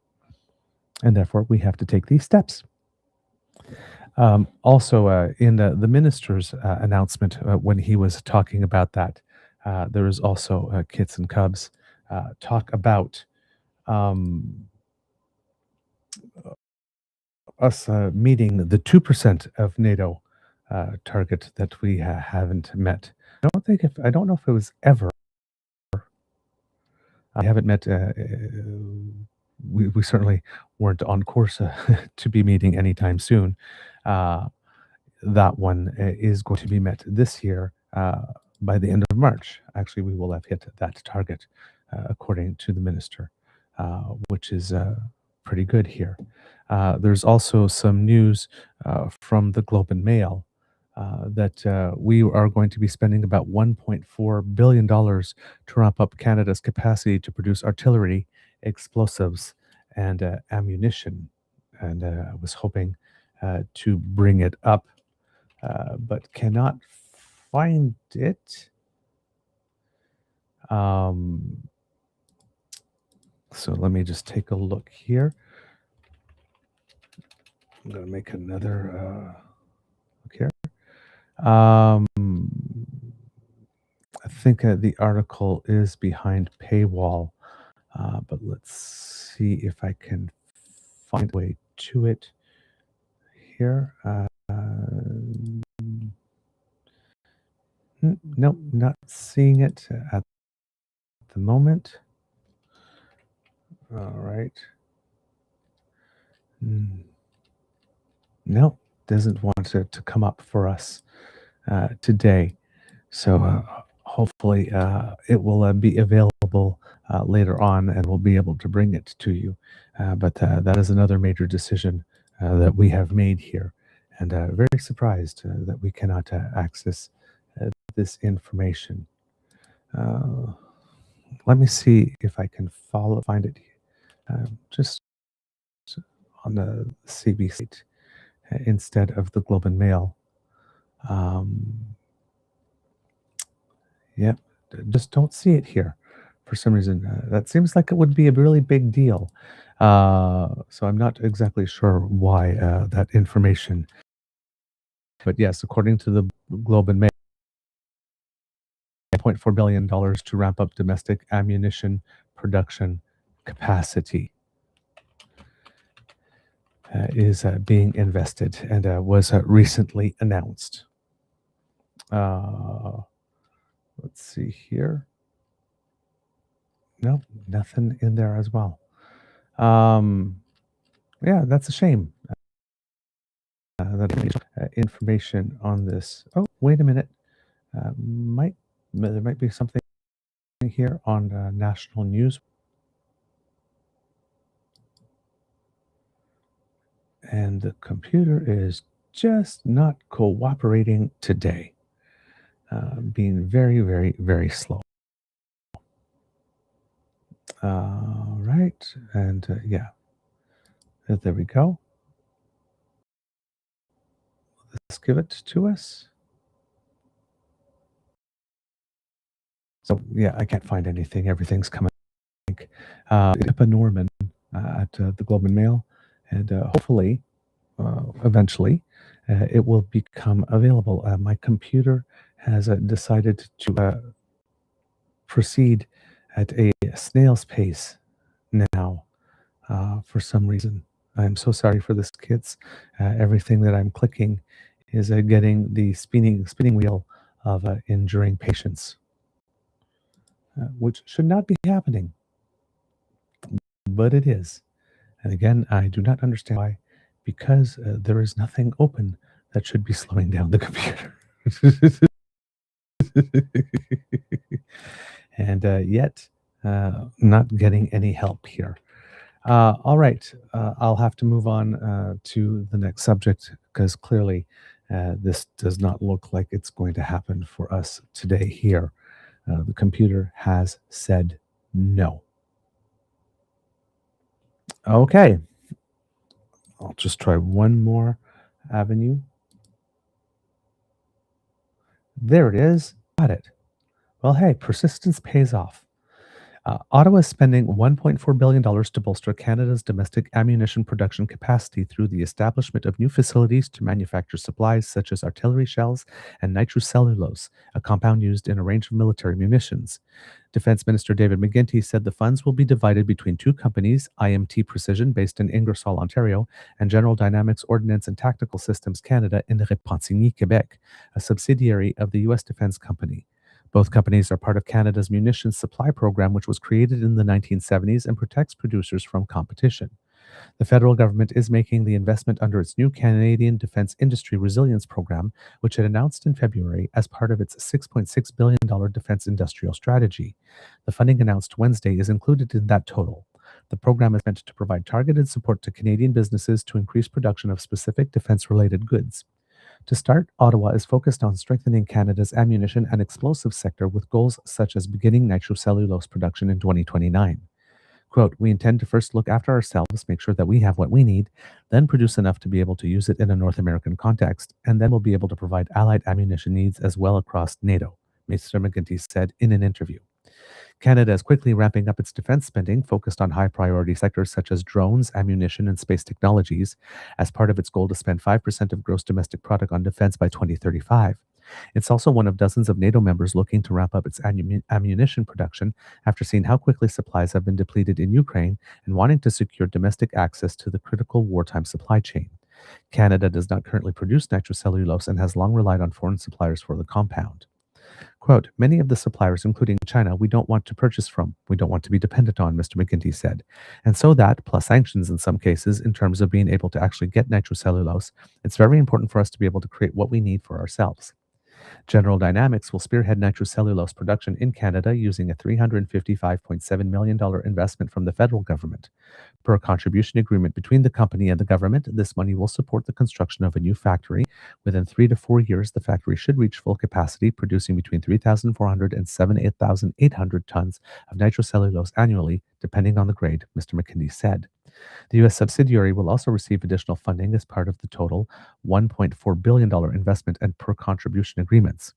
B: And therefore, we have to take these steps. Also, in the minister's announcement, when he was talking about that, there was also Kits and Cubs talk about us meeting the 2% of NATO target that we haven't met. I don't know if it was ever. I haven't met. We certainly weren't on course to be meeting anytime soon. That one is going to be met this year by the end of March. Actually, we will have hit that target, according to the minister, which is pretty good here. There's also some news from the Globe and Mail that we are going to be spending about $1.4 billion to ramp up Canada's capacity to produce artillery, explosives, and ammunition. And I was hoping to bring it up, but cannot find it. So let me just take a look here. I'm going to make another look here. I think the article is behind paywall, but let's see if I can find a way to it here. Nope, not seeing it at the moment. All right. Nope, doesn't want it to come up for us today. So hopefully it will be available later on, and we'll be able to bring it to you. But that is another major decision that we have made here, and very surprised that we cannot access this information. Let me see if I can find it just on the CBC instead of the Globe and Mail. Yep, just don't see it here for some reason. That seems like it would be a really big deal. So I'm not exactly sure why that information. But yes, according to the Globe and Mail, $1.4 billion to ramp up domestic ammunition production capacity is being invested, and was recently announced. Let's see here. No, nothing in there as well. Yeah, that's a shame. That information on this. Oh, wait a minute. There might be something here on national news, and the computer is just not cooperating today. Being very, very, very slow. Right, and yeah, there we go. Let's give it to us. So yeah, I can't find anything. Everything's coming. Pippa Norman at the Globe and Mail, and hopefully, eventually, it will become available. My computer has decided to proceed at a snail's pace now for some reason. I'm so sorry for this, kids. Everything that I'm clicking is getting the spinning wheel of enduring patience, which should not be happening, but it is. And again, I do not understand why, because there is nothing open that should be slowing down the computer. And yet, not getting any help here. All right, I'll have to move on to the next subject because clearly this does not look like it's going to happen for us today here. The computer has said no. Okay, I'll just try one more avenue. There it is. Got it. Well, hey, persistence pays off. Ottawa is spending $1.4 billion to bolster Canada's domestic ammunition production capacity through the establishment of new facilities to manufacture supplies such as artillery shells and nitrocellulose, a compound used in a range of military munitions. Defence Minister David McGuinty said the funds will be divided between two companies, IMT Precision, based in Ingersoll, Ontario, and General Dynamics Ordnance and Tactical Systems Canada in Repentigny, Quebec, a subsidiary of the U.S. Defense Company. Both companies are part of Canada's munitions supply program, which was created in the 1970s and protects producers from competition. The federal government is making the investment under its new Canadian Defence Industry Resilience Program, which it announced in February as part of its $6.6 billion defence industrial strategy. The funding announced Wednesday is included in that total. The program is meant to provide targeted support to Canadian businesses to increase production of specific defence-related goods. To start, Ottawa is focused on strengthening Canada's ammunition and explosives sector with goals such as beginning nitrocellulose production in 2029. Quote, we intend to first look after ourselves, make sure that we have what we need, then produce enough to be able to use it in a North American context, and then we'll be able to provide allied ammunition needs as well across NATO, Mr. McGuinty said in an interview. Canada is quickly ramping up its defense spending, focused on high-priority sectors such as drones, ammunition, and space technologies, as part of its goal to spend 5% of gross domestic product on defense by 2035. It's also one of dozens of NATO members looking to ramp up its ammunition production after seeing how quickly supplies have been depleted in Ukraine and wanting to secure domestic access to the critical wartime supply chain. Canada does not currently produce nitrocellulose and has long relied on foreign suppliers for the compound. Quote, many of the suppliers, including China, we don't want to purchase from. We don't want to be dependent on, Mr. McGuinty said. And so that, plus sanctions in some cases, in terms of being able to actually get nitrocellulose, it's very important for us to be able to create what we need for ourselves. General Dynamics will spearhead nitrocellulose production in Canada using a $355.7 million investment from the federal government. Per a contribution agreement between the company and the government, this money will support the construction of a new factory. Within 3 to 4 years, the factory should reach full capacity, producing between 3,400 and 8,800 tons of nitrocellulose annually, depending on the grade, Mr. McKinney said. The U.S. subsidiary will also receive additional funding as part of the total $1.4 billion investment and per contribution agreements.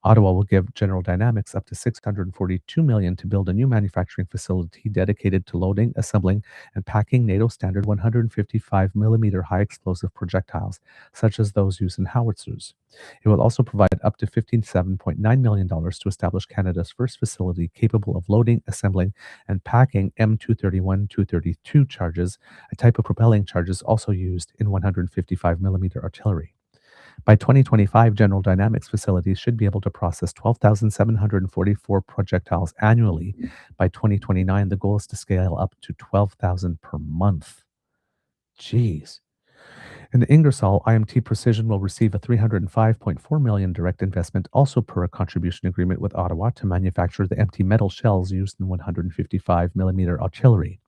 B: Ottawa will give General Dynamics up to $642 million to build a new manufacturing facility dedicated to loading, assembling, and packing NATO standard 155mm high explosive projectiles, such as those used in howitzers. It will also provide up to $57.9 million to establish Canada's first facility capable of loading, assembling, and packing M231-232 charges, a type of propelling charges also used in 155mm artillery. By 2025, General Dynamics facilities should be able to process 12,744 projectiles annually. By 2029, the goal is to scale up to 12,000 per month. Jeez. In Ingersoll, IMT Precision will receive a $305.4 million direct investment, also per a contribution agreement with Ottawa, to manufacture the empty metal shells used in 155mm artillery.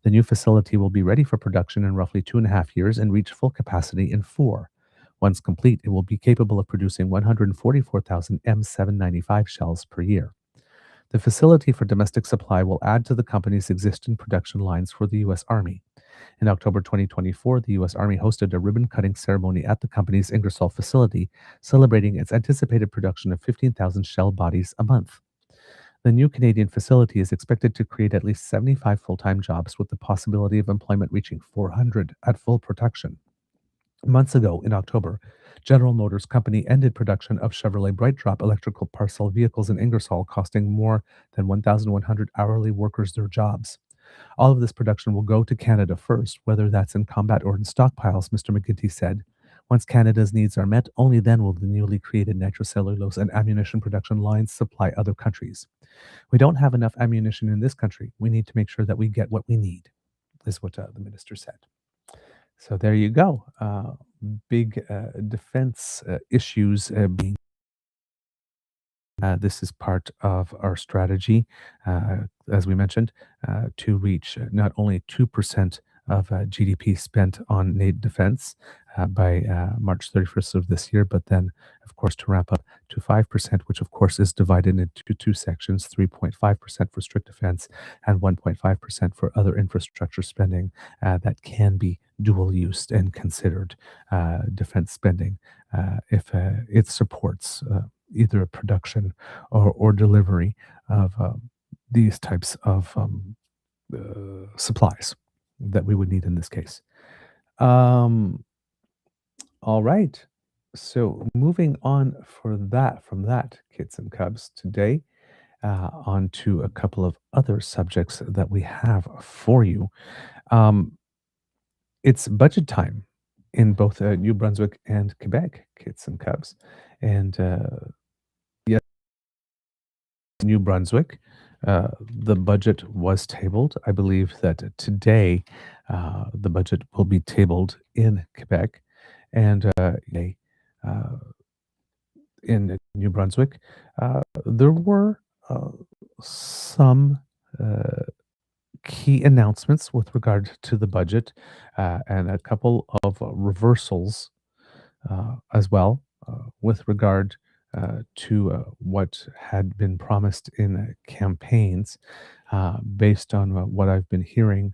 B: The new facility will be ready for production in roughly 2.5 years and reach full capacity in 4. Once complete, it will be capable of producing 144,000 M795 shells per year. The facility for domestic supply will add to the company's existing production lines for the U.S. Army. In October 2024, the U.S. Army hosted a ribbon-cutting ceremony at the company's Ingersoll facility, celebrating its anticipated production of 15,000 shell bodies a month. The new Canadian facility is expected to create at least 75 full-time jobs, with the possibility of employment reaching 400 at full production. Months ago, in October, General Motors Company ended production of Chevrolet BrightDrop electrical parcel vehicles in Ingersoll, costing more than 1,100 hourly workers their jobs. All of this production will go to Canada first, whether that's in combat or in stockpiles, Mr. McGuinty said. Once Canada's needs are met, only then will the newly created nitrocellulose and ammunition production lines supply other countries. We don't have enough ammunition in this country. We need to make sure that we get what we need, is what the minister said. So there you go. Big defense issues being. This is part of our strategy, as we mentioned, to reach not only 2% of GDP spent on defense by March 31st of this year, but then, of course, to ramp up to 5%, which, of course, is divided into two sections, 3.5% for strict defense and 1.5% for other infrastructure spending that can be dual used and considered defense spending if it supports either a production or delivery of these types of supplies that we would need in this case. All right. So moving on from that, kids and cubs, today on to a couple of other subjects that we have for you. It's budget time in both New Brunswick and Quebec, kids and cubs. And yes, New Brunswick, the budget was tabled. I believe that today the budget will be tabled in Quebec, and in New Brunswick, there were some key announcements with regard to the budget and a couple of reversals as well with regard to what had been promised in campaigns based on what I've been hearing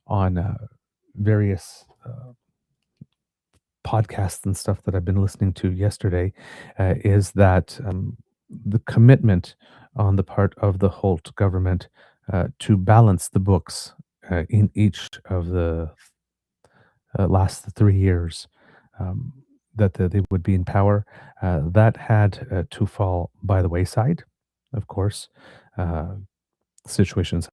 B: on various podcasts and stuff that I've been listening to yesterday, is that the commitment on the part of the Holt government to balance the books in each of the last 3 years that they would be in power, that had to fall by the wayside. Of course, situations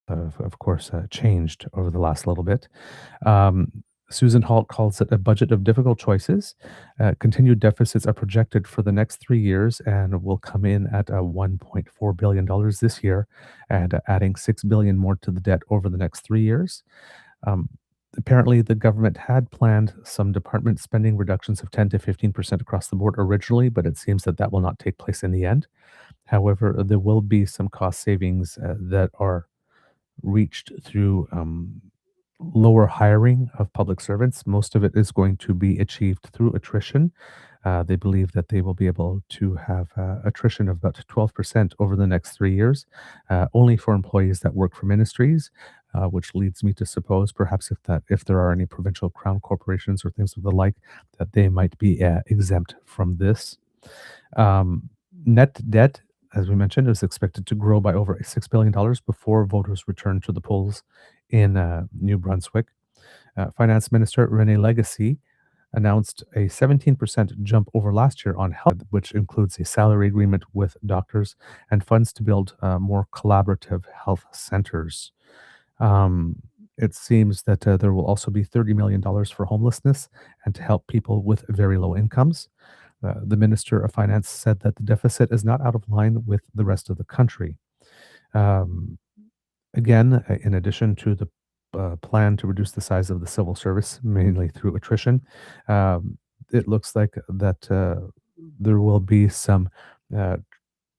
B: have, of course, changed over the last little bit. Susan Holt calls it a budget of difficult choices. Continued deficits are projected for the next 3 years and will come in at $1.4 billion this year, and adding $6 billion more to the debt over the next 3 years. Apparently, the government had planned some department spending reductions of 10 to 15% across the board originally, but it seems that that will not take place in the end. However, there will be some cost savings that are reached through lower hiring of public servants. Most of it is going to be achieved through attrition. They believe that they will be able to have attrition of about 12% over the next 3 years, only for employees that work for ministries, which leads me to suppose perhaps if there are any provincial crown corporations or things of the like, that they might be exempt from this. Net debt, as we mentioned, is expected to grow by over $6 billion before voters return to the polls in New Brunswick. Finance Minister René Legacy announced a 17% jump over last year on health, which includes a salary agreement with doctors and funds to build more collaborative health centers. it seems that there will also be $30 million for homelessness and to help people with very low incomes. The Minister of Finance said that the deficit is not out of line with the rest of the country. Um, Again, in addition to the plan to reduce the size of the civil service, mainly through attrition, it looks like that there will be some uh,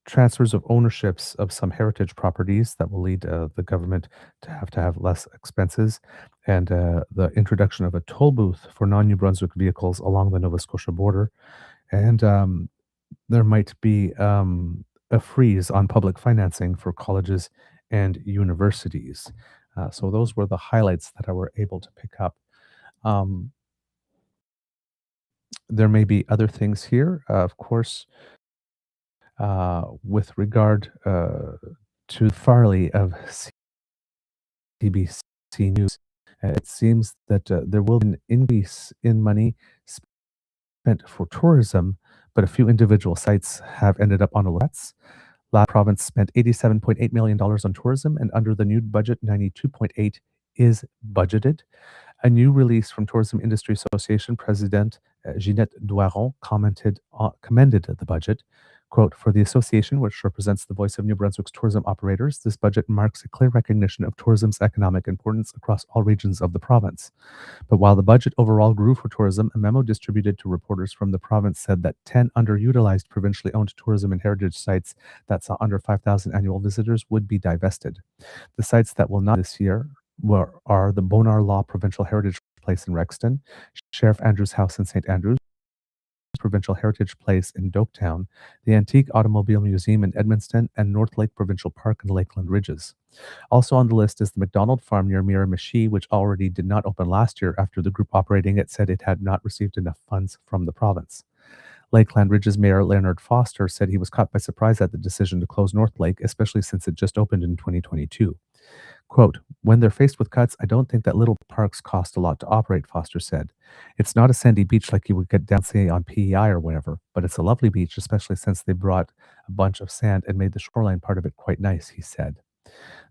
B: transfers of ownerships of some heritage properties that will lead the government to have less expenses, and the introduction of a toll booth for non-New Brunswick vehicles along the Nova Scotia border, and there might be a freeze on public financing for colleges and universities. So those were the highlights that I were able to pick up. Um, there may be other things here, of course, with regard to Farley of CBC News. It seems that there will be an increase in money spent for tourism, but a few individual sites have ended up on a list. La province spent $87.8 million on tourism, and under the new budget, 92.8 is budgeted. A new release from Tourism Industry Association President Ginette Doiron commended the budget. Quote, for the association, which represents the voice of New Brunswick's tourism operators, this budget marks a clear recognition of tourism's economic importance across all regions of the province. But while the budget overall grew for tourism, a memo distributed to reporters from the province said that 10 underutilized provincially owned tourism and heritage sites that saw under 5,000 annual visitors would be divested. The sites that will not this year are the Bonar Law Provincial Heritage Place in Rexton, Sheriff Andrews House in St. Andrews, Provincial Heritage Place in Doketown, the Antique Automobile Museum in Edmundston, and North Lake Provincial Park in Lakeland Ridges. Also on the list is the McDonald Farm near Miramichi, which already did not open last year after the group operating it said it had not received enough funds from the province. Lakeland Ridges Mayor Leonard Foster said he was caught by surprise at the decision to close North Lake, especially since it just opened in 2022. Quote, when they're faced with cuts, I don't think that little parks cost a lot to operate, Foster said. It's not a sandy beach like you would get down, say, on PEI or whatever, but it's a lovely beach, especially since they brought a bunch of sand and made the shoreline part of it quite nice, he said.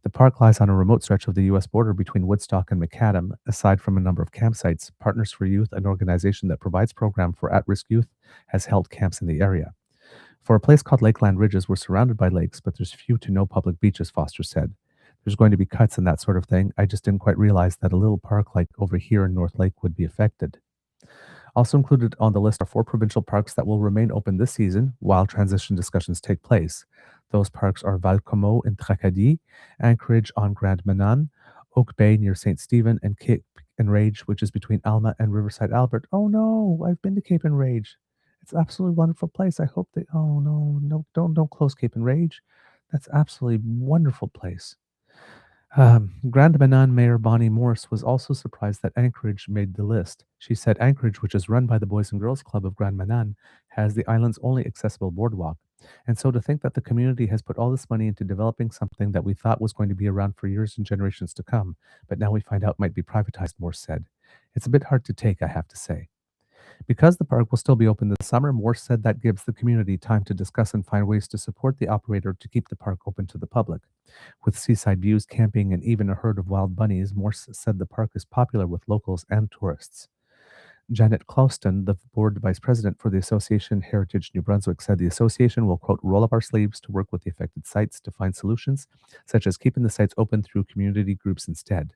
B: The park lies on a remote stretch of the U.S. border between Woodstock and Macadam. Aside from a number of campsites, Partners for Youth, an organization that provides programs for at-risk youth, has held camps in the area. For a place called Lakeland Ridges, we're surrounded by lakes, but there's few to no public beaches, Foster said. There's going to be cuts and that sort of thing. I just didn't quite realize that a little park like over here in North Lake would be affected. Also included on the list are 4 provincial parks that will remain open this season while transition discussions take place. Those parks are Val-Comeau in Tracadie, Anchorage on Grand Manan, Oak Bay near St. Stephen, and Cape Enrage, which is between Alma and Riverside Albert. Oh no, I've been to Cape Enrage. It's an absolutely wonderful place. I hope they, oh no, don't close Cape Enrage. That's absolutely wonderful place. Grand Manan Mayor Bonnie Morris was also surprised that Anchorage made the list. She said Anchorage, which is run by the Boys and Girls Club of Grand Manan, has the island's only accessible boardwalk. And so to think that the community has put all this money into developing something that we thought was going to be around for years and generations to come, but now we find out might be privatized, Morse said. It's a bit hard to take, I have to say. Because the park will still be open this summer, Morse said that gives the community time to discuss and find ways to support the operator to keep the park open to the public. With seaside views, camping, and even a herd of wild bunnies, Morse said the park is popular with locals and tourists. Janet Clouston, the board vice president for the Association Heritage New Brunswick, said the association will, quote, roll up our sleeves to work with the affected sites to find solutions, such as keeping the sites open through community groups instead.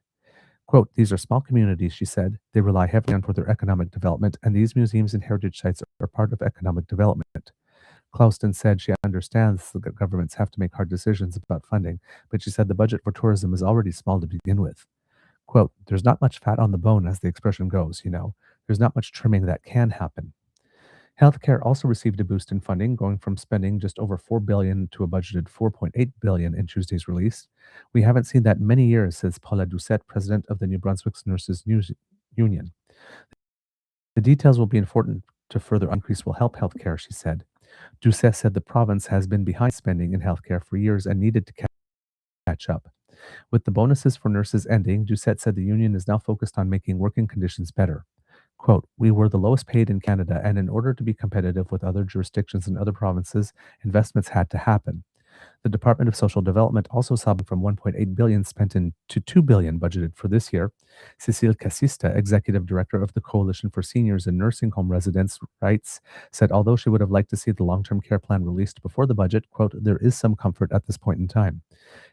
B: Quote, these are small communities, she said. They rely heavily on for their economic development, and these museums and heritage sites are part of economic development. Clouston said she understands that governments have to make hard decisions about funding, but she said the budget for tourism is already small to begin with. Quote, there's not much fat on the bone, as the expression goes, you know. There's not much trimming that can happen. Healthcare also received a boost in funding, going from spending just over $4 billion to a budgeted $4.8 billion in Tuesday's release. We haven't seen that in many years, says Paula Doucette, president of the New Brunswick's Nurses Union. The details will be important to further increase will help healthcare, she said. Doucette said the province has been behind spending in healthcare for years and needed to catch up. With the bonuses for nurses ending, Doucette said the union is now focused on making working conditions better. Quote, we were the lowest paid in Canada, and in order to be competitive with other jurisdictions and other provinces, investments had to happen. The Department of Social Development also saw from 1.8 billion spent to 2 billion budgeted for this year. Cecile Casista, executive director of the Coalition for Seniors and Nursing Home Residents' Rights, said although she would have liked to see the long-term care plan released before the budget, quote, there is some comfort at this point in time.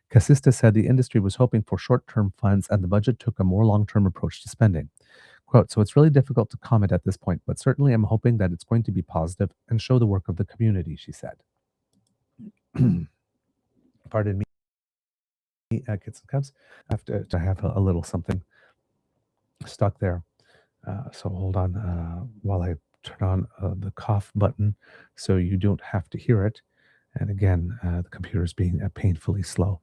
B: Casista said the industry was hoping for short-term funds and the budget took a more long-term approach to spending. Quote, so it's really difficult to comment at this point, but certainly I'm hoping that it's going to be positive and show the work of the community, she said. Pardon me, kids and cubs. I have to have a little something stuck there. So hold on while I turn on the cough button so you don't have to hear it. And again, the computer is being painfully slow.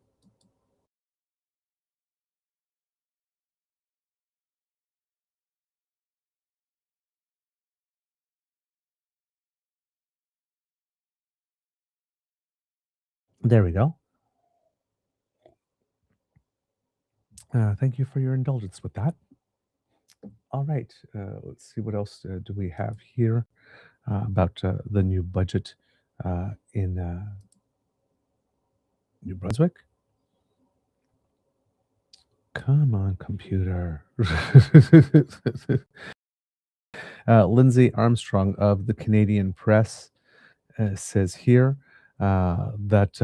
B: There we go. Thank you for your indulgence with that. All right, let's see what else do we have here about the new budget in New Brunswick. Come on, computer. Lindsay Armstrong of the Canadian Press says here that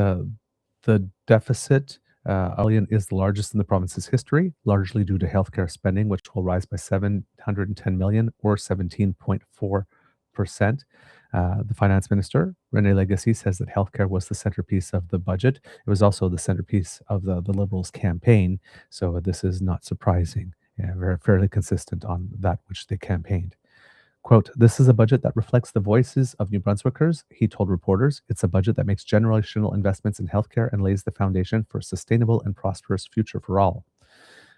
B: the deficit is the largest in the province's history, largely due to healthcare spending, which will rise by 710 million or 17.4%. The finance minister, René Legacy, says that healthcare was the centerpiece of the budget. It was also the centerpiece of the Liberals' campaign, so this is not surprising. Very fairly consistent on that which they campaigned. Quote, this is a budget that reflects the voices of New Brunswickers, he told reporters. It's a budget that makes generational investments in healthcare and lays the foundation for a sustainable and prosperous future for all.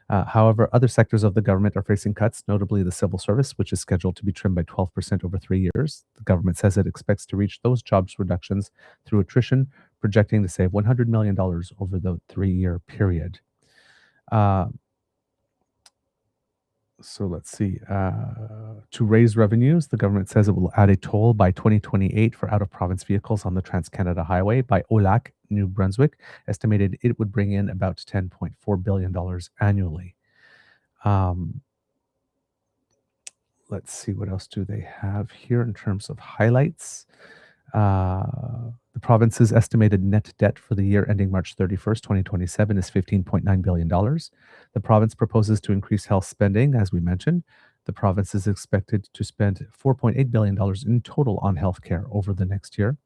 B: However, other sectors of the government are facing cuts, notably the civil service, which is scheduled to be trimmed by 12% over 3 years. The government says it expects to reach those jobs reductions through attrition, projecting to save $100 million over the 3-year period. So let's see. To raise revenues, the government says it will add a toll by 2028 for out-of-province vehicles on the Trans-Canada Highway. By OLAC, New Brunswick estimated it would bring in about $10.4 billion annually. Let's see, what else do they have here in terms of highlights? The province's estimated net debt for the year ending March 31st, 2027 is $15.9 billion. The province proposes to increase health spending, as we mentioned. The province is expected to spend $4.8 billion in total on healthcare over the next year.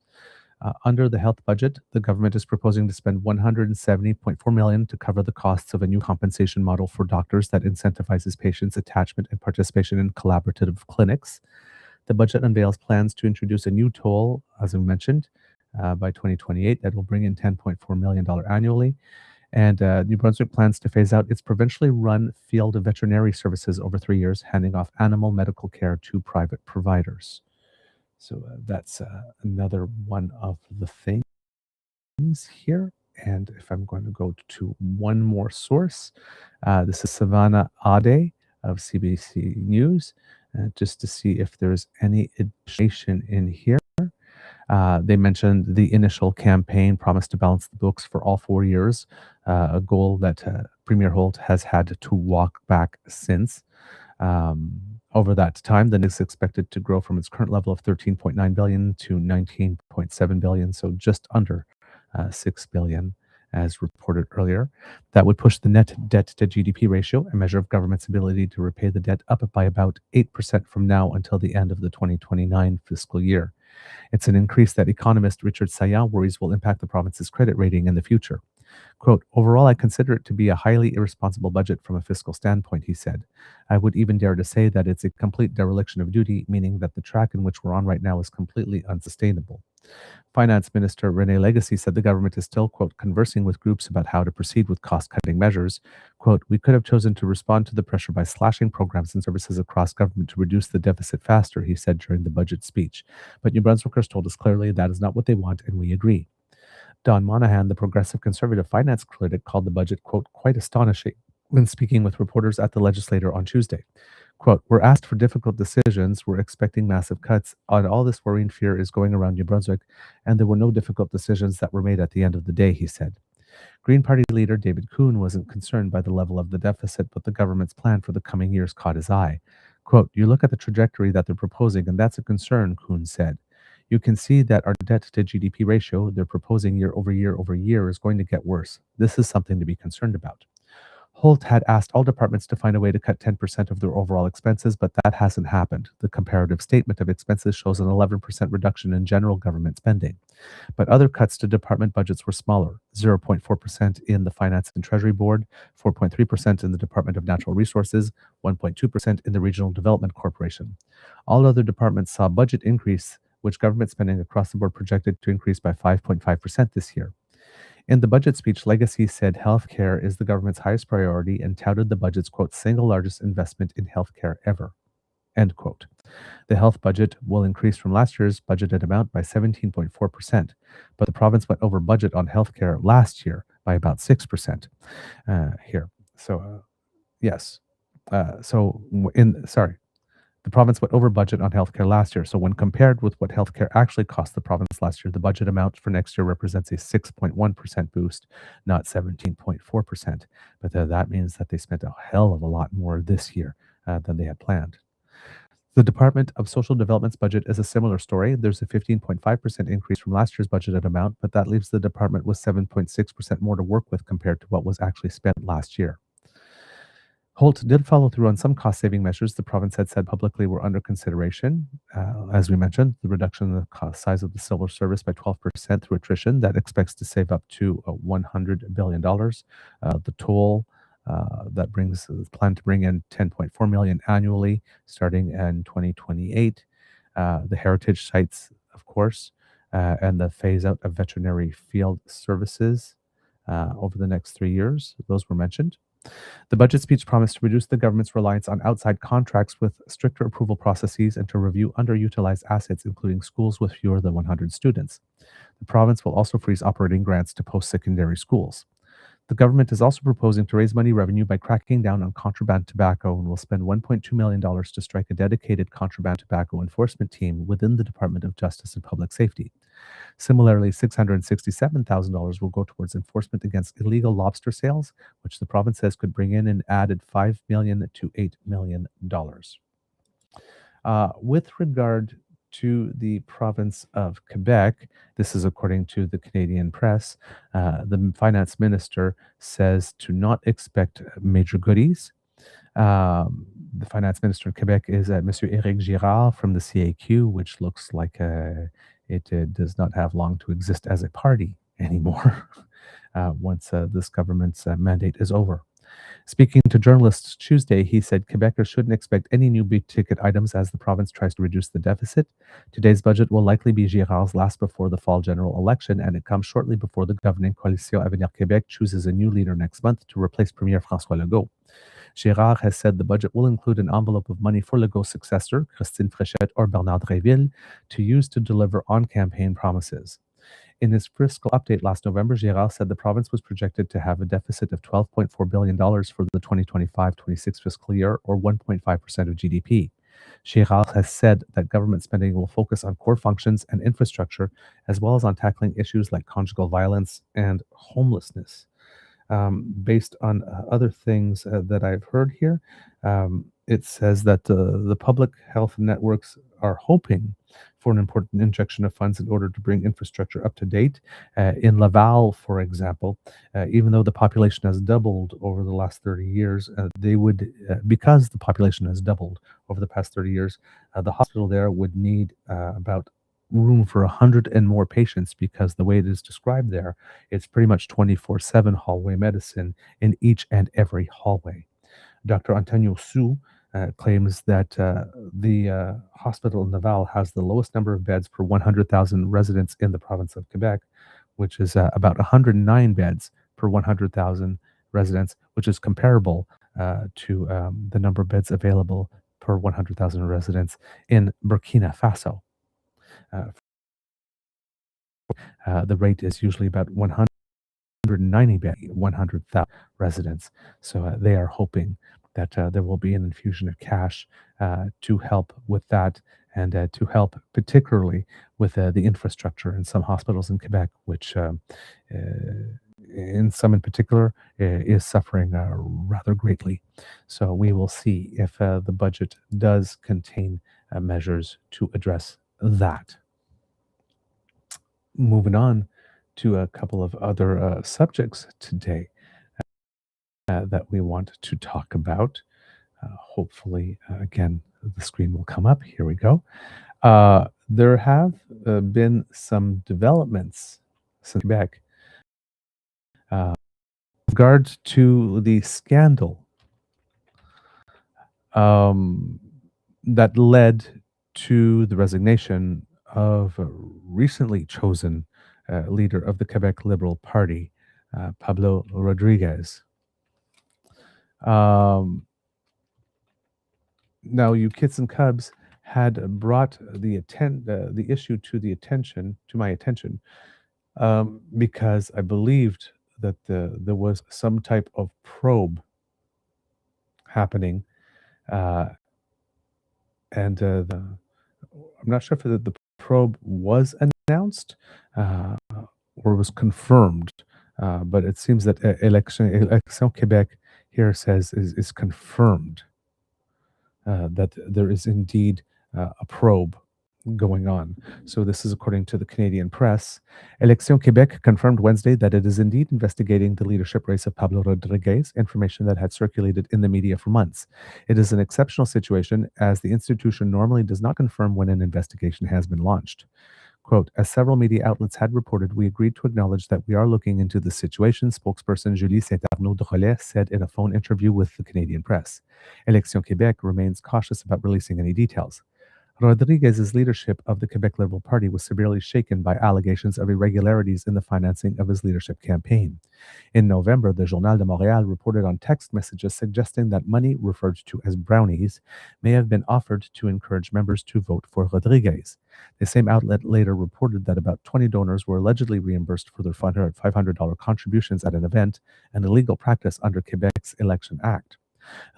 B: Under the health budget, the government is proposing to spend $170.4 million to cover the costs of a new compensation model for doctors that incentivizes patients' attachment and participation in collaborative clinics. The budget unveils plans to introduce a new toll, as we mentioned, by 2028 that will bring in $10.4 million annually. And New Brunswick plans to phase out its provincially run field of veterinary services over 3 years, handing off animal medical care to private providers. So that's another one of the things here. And if I'm going to go to one more source, this is Savannah Ade of CBC News, just to see if there's any information in here. They mentioned the initial campaign promised to balance the books for all 4 years, a goal that Premier Holt has had to walk back since. Over that time, the NIC is expected to grow from its current level of 13.9 billion to 19.7 billion, so just under 6 billion, as reported earlier. That would push the net debt to GDP ratio, a measure of government's ability to repay the debt, up by about 8% from now until the end of the 2029 fiscal year. It's an increase that economist Richard Saillant worries will impact the province's credit rating in the future. Quote, overall, I consider it to be a highly irresponsible budget from a fiscal standpoint, he said. I would even dare to say that it's a complete dereliction of duty, meaning that the track in which we're on right now is completely unsustainable. Finance Minister René Legacy said the government is still, quote, conversing with groups about how to proceed with cost-cutting measures. Quote, we could have chosen to respond to the pressure by slashing programs and services across government to reduce the deficit faster, he said during the budget speech. But New Brunswickers told us clearly that is not what they want, and we agree. Don Monahan, the progressive conservative finance critic, called the budget, quote, quite astonishing when speaking with reporters at the legislature on Tuesday. Quote, we're asked for difficult decisions. We're expecting massive cuts. And all this worry and fear is going around New Brunswick, and there were no difficult decisions that were made at the end of the day, he said. Green Party leader David Kuhn wasn't concerned by the level of the deficit, but the government's plan for the coming years caught his eye. Quote, you look at the trajectory that they're proposing, and that's a concern, Kuhn said. You can see that our debt to GDP ratio they're proposing year over year is going to get worse. This is something to be concerned about. Holt had asked all departments to find a way to cut 10% of their overall expenses, but that hasn't happened. The comparative statement of expenses shows an 11% reduction in general government spending. But other cuts to department budgets were smaller, 0.4% in the Finance and Treasury Board, 4.3% in the Department of Natural Resources, 1.2% in the Regional Development Corporation. All other departments saw budget increase, which government spending across the board projected to increase by 5.5% this year. In the budget speech, Legacy said healthcare is the government's highest priority and touted the budget's, quote, single largest investment in healthcare ever, end quote. The health budget will increase from last year's budgeted amount by 17.4%, but the province went over budget on healthcare last year by about 6% here. So, yes. The province went over budget on healthcare last year. So when compared with what healthcare actually cost the province last year, the budget amount for next year represents a 6.1% boost, not 17.4%. But that means that they spent a hell of a lot more this year than they had planned. The Department of Social Development's budget is a similar story. There's a 15.5% increase from last year's budgeted amount, but that leaves the department with 7.6% more to work with compared to what was actually spent last year. Holt did follow through on some cost-saving measures the province had said publicly were under consideration. As we mentioned, the reduction in the cost size of the civil service by 12% through attrition that expects to save up to $100 billion. The toll that is planned to bring in $10.4 million annually starting in 2028. The heritage sites, of course, and the phase out of veterinary field services over the next 3 years. Those were mentioned. The budget speech promised to reduce the government's reliance on outside contracts with stricter approval processes and to review underutilized assets, including schools with fewer than 100 students. The province will also freeze operating grants to post-secondary schools. The government is also proposing to raise money revenue by cracking down on contraband tobacco and will spend $1.2 million to strike a dedicated contraband tobacco enforcement team within the Department of Justice and Public Safety. Similarly, $667,000 will go towards enforcement against illegal lobster sales, which the province says could bring in an added $5 million to $8 million. With regard to the province of Quebec, this is according to the Canadian press, the finance minister says to not expect major goodies. The finance minister in Quebec is Monsieur Éric Girard from the CAQ, which looks like it does not have long to exist as a party anymore once this government's mandate is over. Speaking to journalists Tuesday, he said Quebecers shouldn't expect any new big-ticket items as the province tries to reduce the deficit. Today's budget will likely be Girard's last before the fall general election, and it comes shortly before the governing Coalition Avenir Québec chooses a new leader next month to replace Premier François Legault. Girard has said the budget will include an envelope of money for Legault's successor, Christine Fréchette or Bernard Dréville, to use to deliver on-campaign promises. In his fiscal update last November, Girard said the province was projected to have a deficit of $12.4 billion for the 2025-26 fiscal year, or 1.5% of GDP. Girard has said that government spending will focus on core functions and infrastructure, as well as on tackling issues like conjugal violence and homelessness. Based on other things that I've heard here, it says that the public health networks are hoping for an important injection of funds in order to bring infrastructure up to date. In Laval, for example, even though the population has doubled over the last 30 years, they would, because the population has doubled over the past 30 years, the hospital there would need about room for 100 and more patients, because the way it is described there, it's pretty much 24/7 hallway medicine in each and every hallway. Dr. Antonio Su claims that the hospital in Laval has the lowest number of beds per 100,000 residents in the province of Quebec, which is about 109 beds per 100,000 residents, which is comparable to the number of beds available per 100,000 residents in Burkina Faso. The rate is usually about 190 beds, 100,000 residents. So they are hoping that there will be an infusion of cash to help with that, and to help particularly with the infrastructure in some hospitals in Quebec, which in some in particular is suffering rather greatly. So we will see if the budget does contain measures to address that. Moving on to a couple of other subjects today that we want to talk about. Hopefully, again, the screen will come up. Here we go. There have been some developments since Quebec with regard to the scandal that led to the resignation of a recently chosen leader of the Quebec Liberal Party, Pablo Rodriguez. Now, you kids and cubs had brought the issue to my attention, because I believed that there was some type of probe happening, and I'm not sure if the probe was announced or was confirmed, but it seems that Election Québec here says is confirmed that there is indeed a probe going on. So this is according to the Canadian press. Election Québec confirmed Wednesday that it is indeed investigating the leadership race of Pablo Rodriguez, information that had circulated in the media for months. It is an exceptional situation, as the institution normally does not confirm when an investigation has been launched. Quote, as several media outlets had reported, we agreed to acknowledge that we are looking into the situation, spokesperson Julie Saint-Arnaud de Rollet said in a phone interview with the Canadian press. Election Québec remains cautious about releasing any details. Rodriguez's leadership of the Quebec Liberal Party was severely shaken by allegations of irregularities in the financing of his leadership campaign. In November, the Journal de Montréal reported on text messages suggesting that money referred to as Brownies may have been offered to encourage members to vote for Rodriguez. The same outlet later reported that about 20 donors were allegedly reimbursed for their $500 contributions at an event, an illegal practice under Quebec's Election Act.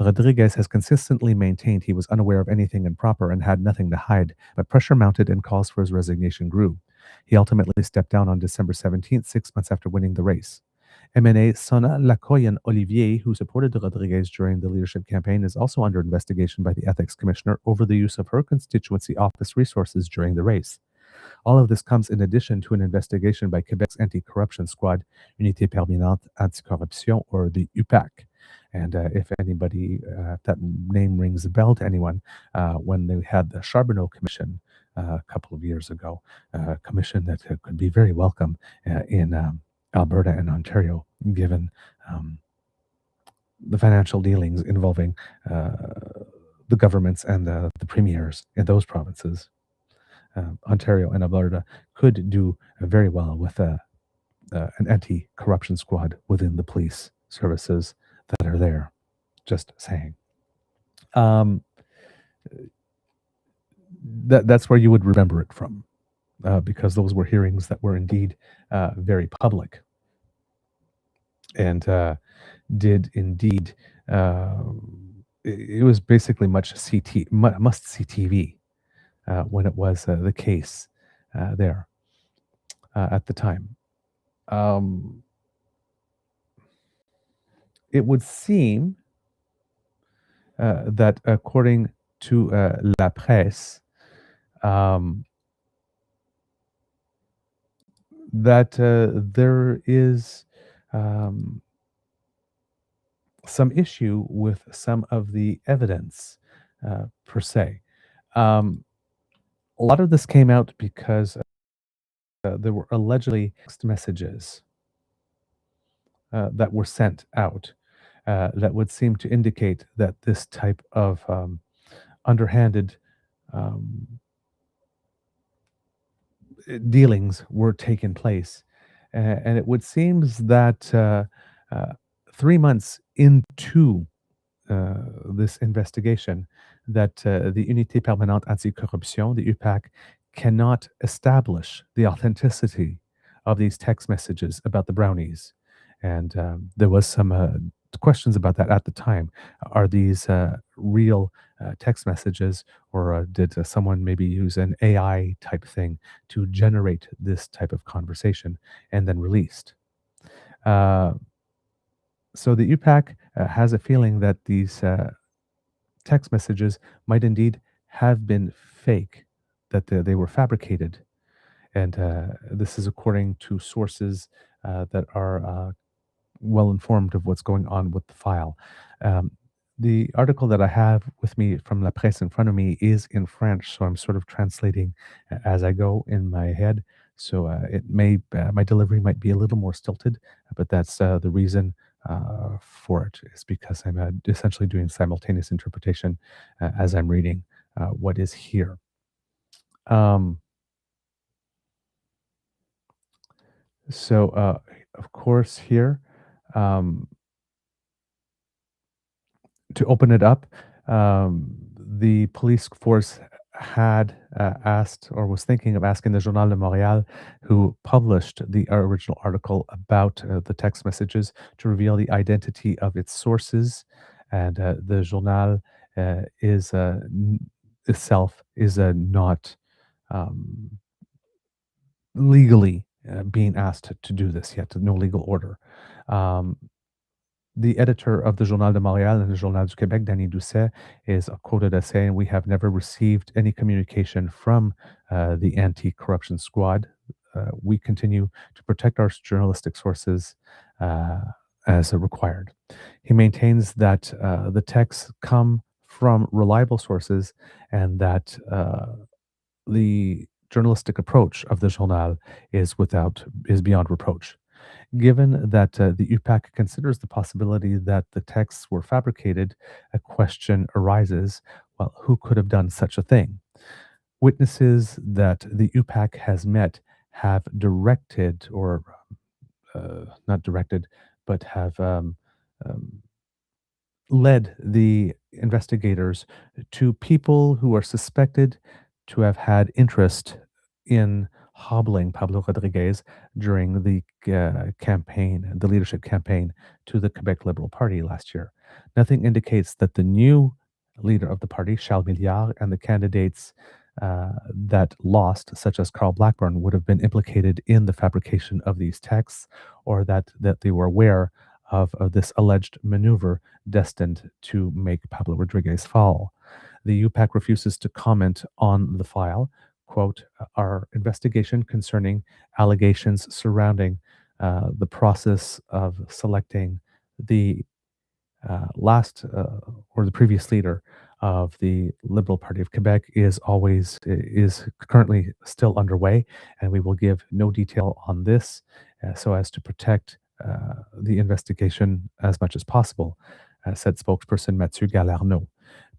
B: Rodriguez has consistently maintained he was unaware of anything improper and had nothing to hide, but pressure mounted and calls for his resignation grew. He ultimately stepped down on December 17th, 6 months after winning the race. MNA Sona Lacoyan Olivier, who supported Rodriguez during the leadership campaign, is also under investigation by the Ethics Commissioner over the use of her constituency office resources during the race. All of this comes in addition to an investigation by Quebec's anti-corruption squad, Unité Permanente Anticorruption, or the UPAC. And if anybody, if that name rings a bell to anyone, when they had the Charbonneau Commission a couple of years ago, a commission that could be very welcome in Alberta and Ontario, given the financial dealings involving the governments and the premiers in those provinces. Ontario and Alberta could do very well with an anti-corruption squad within the police services that are there. Just saying. That's where you would remember it from, because those were hearings that were indeed very public, and did indeed. It was basically must see TV when it was the case there at the time. It would seem that according to La Presse, that there is some issue with some of the evidence per se. A lot of this came out because there were allegedly text messages that were sent out that would seem to indicate that this type of underhanded dealings were taking place. And it would seem that 3 months into this investigation, that the Unité Permanente Anticorruption, the UPAC, cannot establish the authenticity of these text messages about the Brownies. And there was some questions about that at the time. Are these real text messages, or did someone maybe use an AI type thing to generate this type of conversation and then released? So the UPAC has a feeling that these text messages might indeed have been fake, that they were fabricated. And this is according to sources that are well informed of what's going on with the file. Um, the article that I have with me from La Presse in front of me is in French, so I'm sort of translating as I go in my head. So it may my delivery might be a little more stilted, but that's the reason for it, is because I'm essentially doing simultaneous interpretation as I'm reading what is here. Um, of course, here, um, to open it up, the police force had asked, or was thinking of asking, the Journal de Montréal, who published the original article about the text messages, to reveal the identity of its sources. And the Journal is itself is not um, legally being asked to do this yet, no legal order. Um, the editor of the Journal de Montréal and the Journal du Québec, Danny Doucet, is quoted as saying, "We have never received any communication from the anti-corruption squad. We continue to protect our journalistic sources as required." He maintains that the texts come from reliable sources, and that the journalistic approach of the Journal is beyond reproach. Given that the UPAC considers the possibility that the texts were fabricated, a question arises: well, who could have done such a thing? Witnesses that the UPAC has met have directed, or not directed, but have led the investigators to people who are suspected to have had interest in hobbling Pablo Rodriguez during the campaign, the leadership campaign to the Quebec Liberal Party last year. Nothing indicates that the new leader of the party, Charles Milliard, and the candidates that lost, such as Carl Blackburn, would have been implicated in the fabrication of these texts, or that they were aware of this alleged maneuver destined to make Pablo Rodriguez fall. The UPAC refuses to comment on the file. Quote, "Our investigation concerning allegations surrounding the process of selecting the last or the previous leader of the Liberal Party of Quebec is currently still underway, and we will give no detail on this so as to protect the investigation as much as possible," said spokesperson Mathieu Galarneau.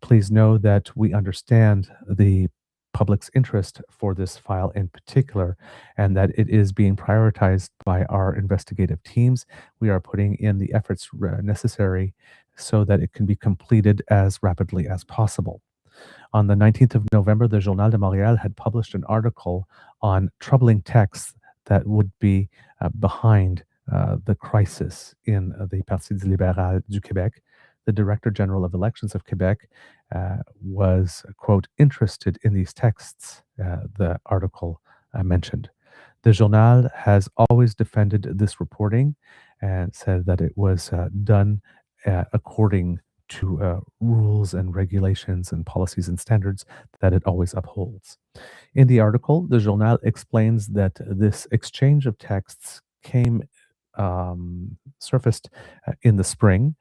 B: "Please know that we understand the public's interest for this file in particular, and that it is being prioritized by our investigative teams. We are putting in the efforts necessary so that it can be completed as rapidly as possible." On the 19th of November, the Journal de Montréal had published an article on troubling texts that would be behind the crisis in the Parti libéral du Québec. The Director General of Elections of Quebec was, quote, "interested in these texts," the article mentioned. The Journal has always defended this reporting and said that it was done according to rules and regulations and policies and standards that it always upholds. In the article, the Journal explains that this exchange of texts surfaced in the spring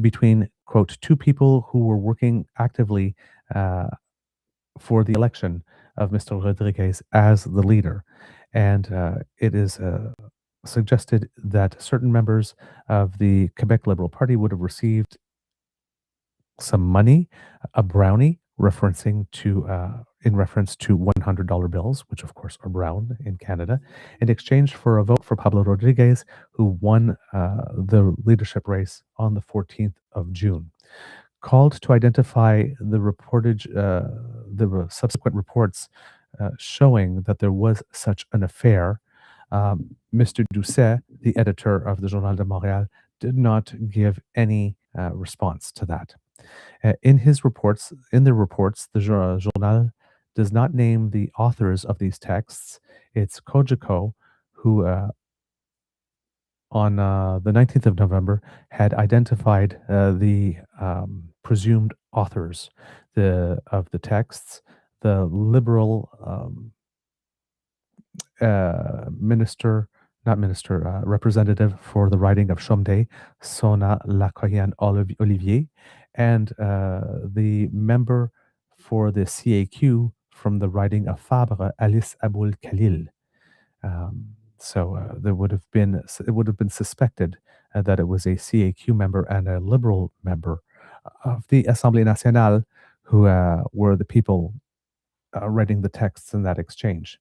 B: between, quote, two people who were working actively for the election of Mr. Rodriguez as the leader. And it is suggested that certain members of the Quebec Liberal Party would have received some money, a brownie, in reference to $100 bills, which of course are brown in Canada, in exchange for a vote for Pablo Rodriguez, who won the leadership race on the 14th of June. Called to identify the subsequent reports showing that there was such an affair, Mr. Doucet, the editor of the Journal de Montréal, did not give any response to that. In the reports, the Journal does not name the authors of these texts. It's Cogeco who, on the 19th of November, had identified the presumed authors of the texts. The Liberal representative for the riding of Chomedey, Sona Lacoyan Olivier, and the member for the CAQ from the riding of Fabre, Alice Aboul Khalil. It would have been suspected that it was a CAQ member and a Liberal member of the Assemblée Nationale who were the people writing the texts in that exchange.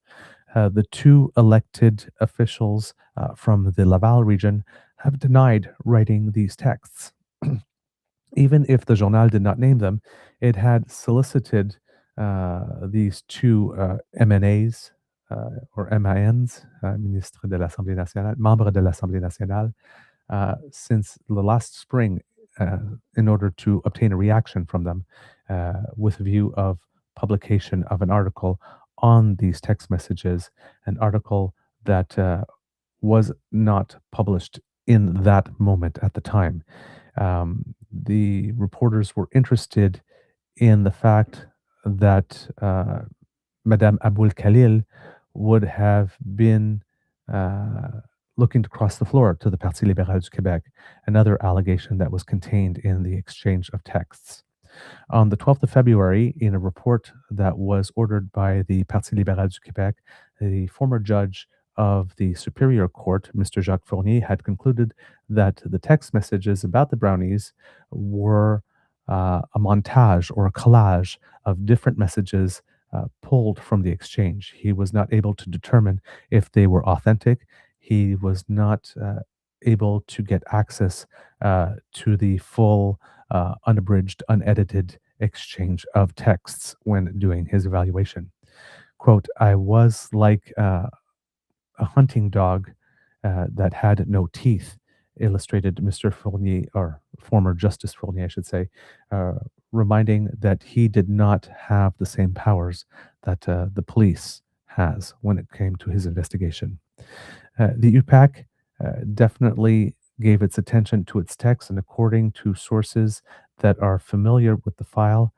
B: The two elected officials from the Laval region have denied writing these texts. Even if the Journal did not name them, it had solicited these two MNAs or MINs, Ministre de l'Assemblée nationale, Membre de l'Assemblée nationale, since the last spring in order to obtain a reaction from them with a view of publication of an article on these text messages, an article that was not published in that moment at the time. The reporters were interested in the fact that Madame Aboul Khalil would have been looking to cross the floor to the Parti Libéral du Québec, another allegation that was contained in the exchange of texts. On the 12th of February, in a report that was ordered by the Parti Libéral du Québec, the former judge of the Superior Court, Mr. Jacques Fournier, had concluded that the text messages about the Brownies were a montage or a collage of different messages pulled from the exchange. He was not able to determine if they were authentic. He was not able to get access to the full, unabridged, unedited exchange of texts when doing his evaluation. Quote, I was like a hunting dog that had no teeth, illustrated Mr. Fournier, or former Justice Fournier, I should say, reminding that he did not have the same powers that the police has when it came to his investigation. The UPAC definitely gave its attention to its text, and according to sources that are familiar with the file,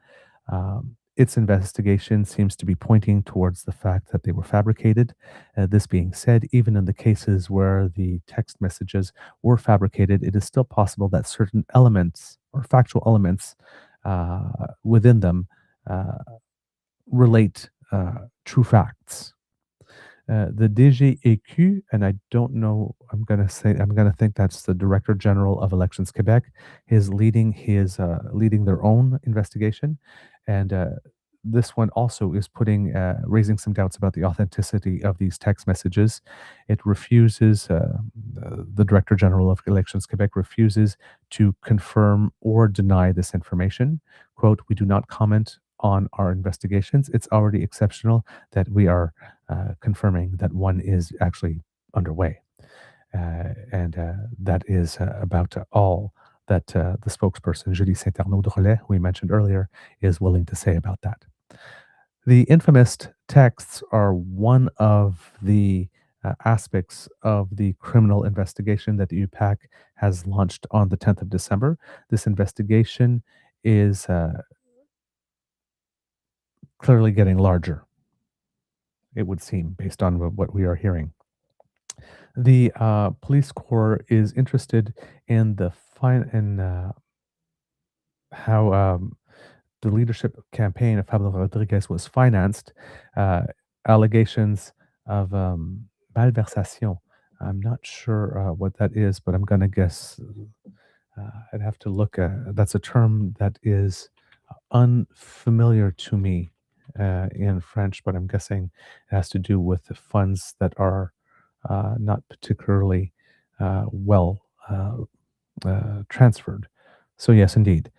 B: its investigation seems to be pointing towards the fact that they were fabricated. This being said, even in the cases where the text messages were fabricated, it is still possible that certain elements or factual elements within them relate true facts. The DGEQ, and I don't know, I'm going to think that's the Director General of Elections Quebec, is leading their own investigation. And this one also is raising some doubts about the authenticity of these text messages. It refuses, the Director General of Elections Quebec refuses to confirm or deny this information. Quote, we do not comment on our investigations. It's already exceptional that we are confirming that one is actually underway. And that is about all that the spokesperson, Julie Saint-Arnaud de Relais, who we mentioned earlier, is willing to say about that. The infamous texts are one of the aspects of the criminal investigation that the UPAC has launched on the 10th of December. This investigation is clearly getting larger, it would seem, based on what we are hearing. The police corps is interested in how the leadership campaign of Pablo Rodriguez was financed. Allegations of malversation. I'm not sure what that is, but I'm going to guess. I'd have to look at. That's a term that is unfamiliar to me in French, but I'm guessing it has to do with the funds that are not particularly well transferred. So yes, indeed,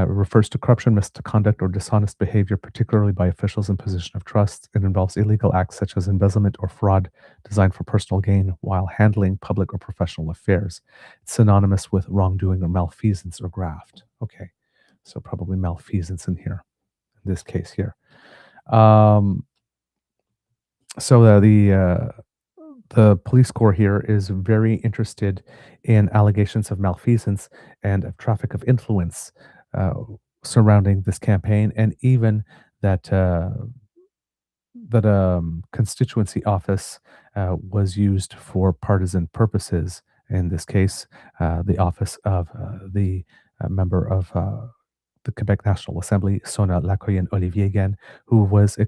B: refers to corruption, misconduct, or dishonest behavior, particularly by officials in position of trust. It involves illegal acts such as embezzlement or fraud designed for personal gain while handling public or professional affairs. It's synonymous with wrongdoing or malfeasance or graft. Okay, so probably malfeasance in here, in this case here. So the police corps here is very interested in allegations of malfeasance and of traffic of influence surrounding this campaign, and even that constituency office was used for partisan purposes. In this case, the office of the member of the Quebec National Assembly, Sona Lacoyen-Olivier again, who was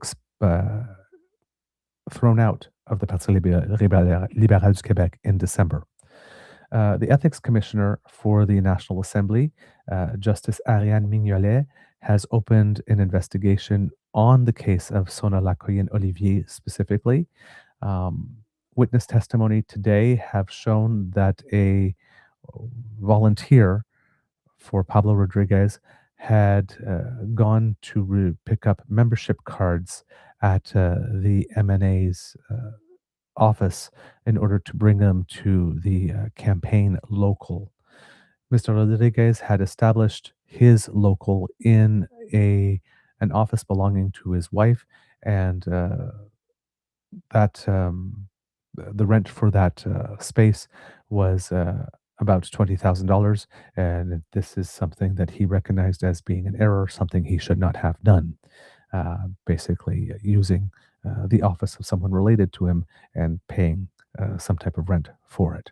B: thrown out of the Parti Libéral du Québec in December. The ethics commissioner for the National Assembly, Justice Ariane Mignolet, has opened an investigation on the case of Sona Lacoyen-Olivier specifically. Witness testimony today have shown that a volunteer for Pablo Rodriguez had gone to pick up membership cards at the MNA's office in order to bring them to the campaign local. Mr. Rodriguez had established his local in an office belonging to his wife, and that the rent for that space was about $20,000, and this is something that he recognized as being an error, something he should not have done. Basically, using the office of someone related to him and paying some type of rent for it.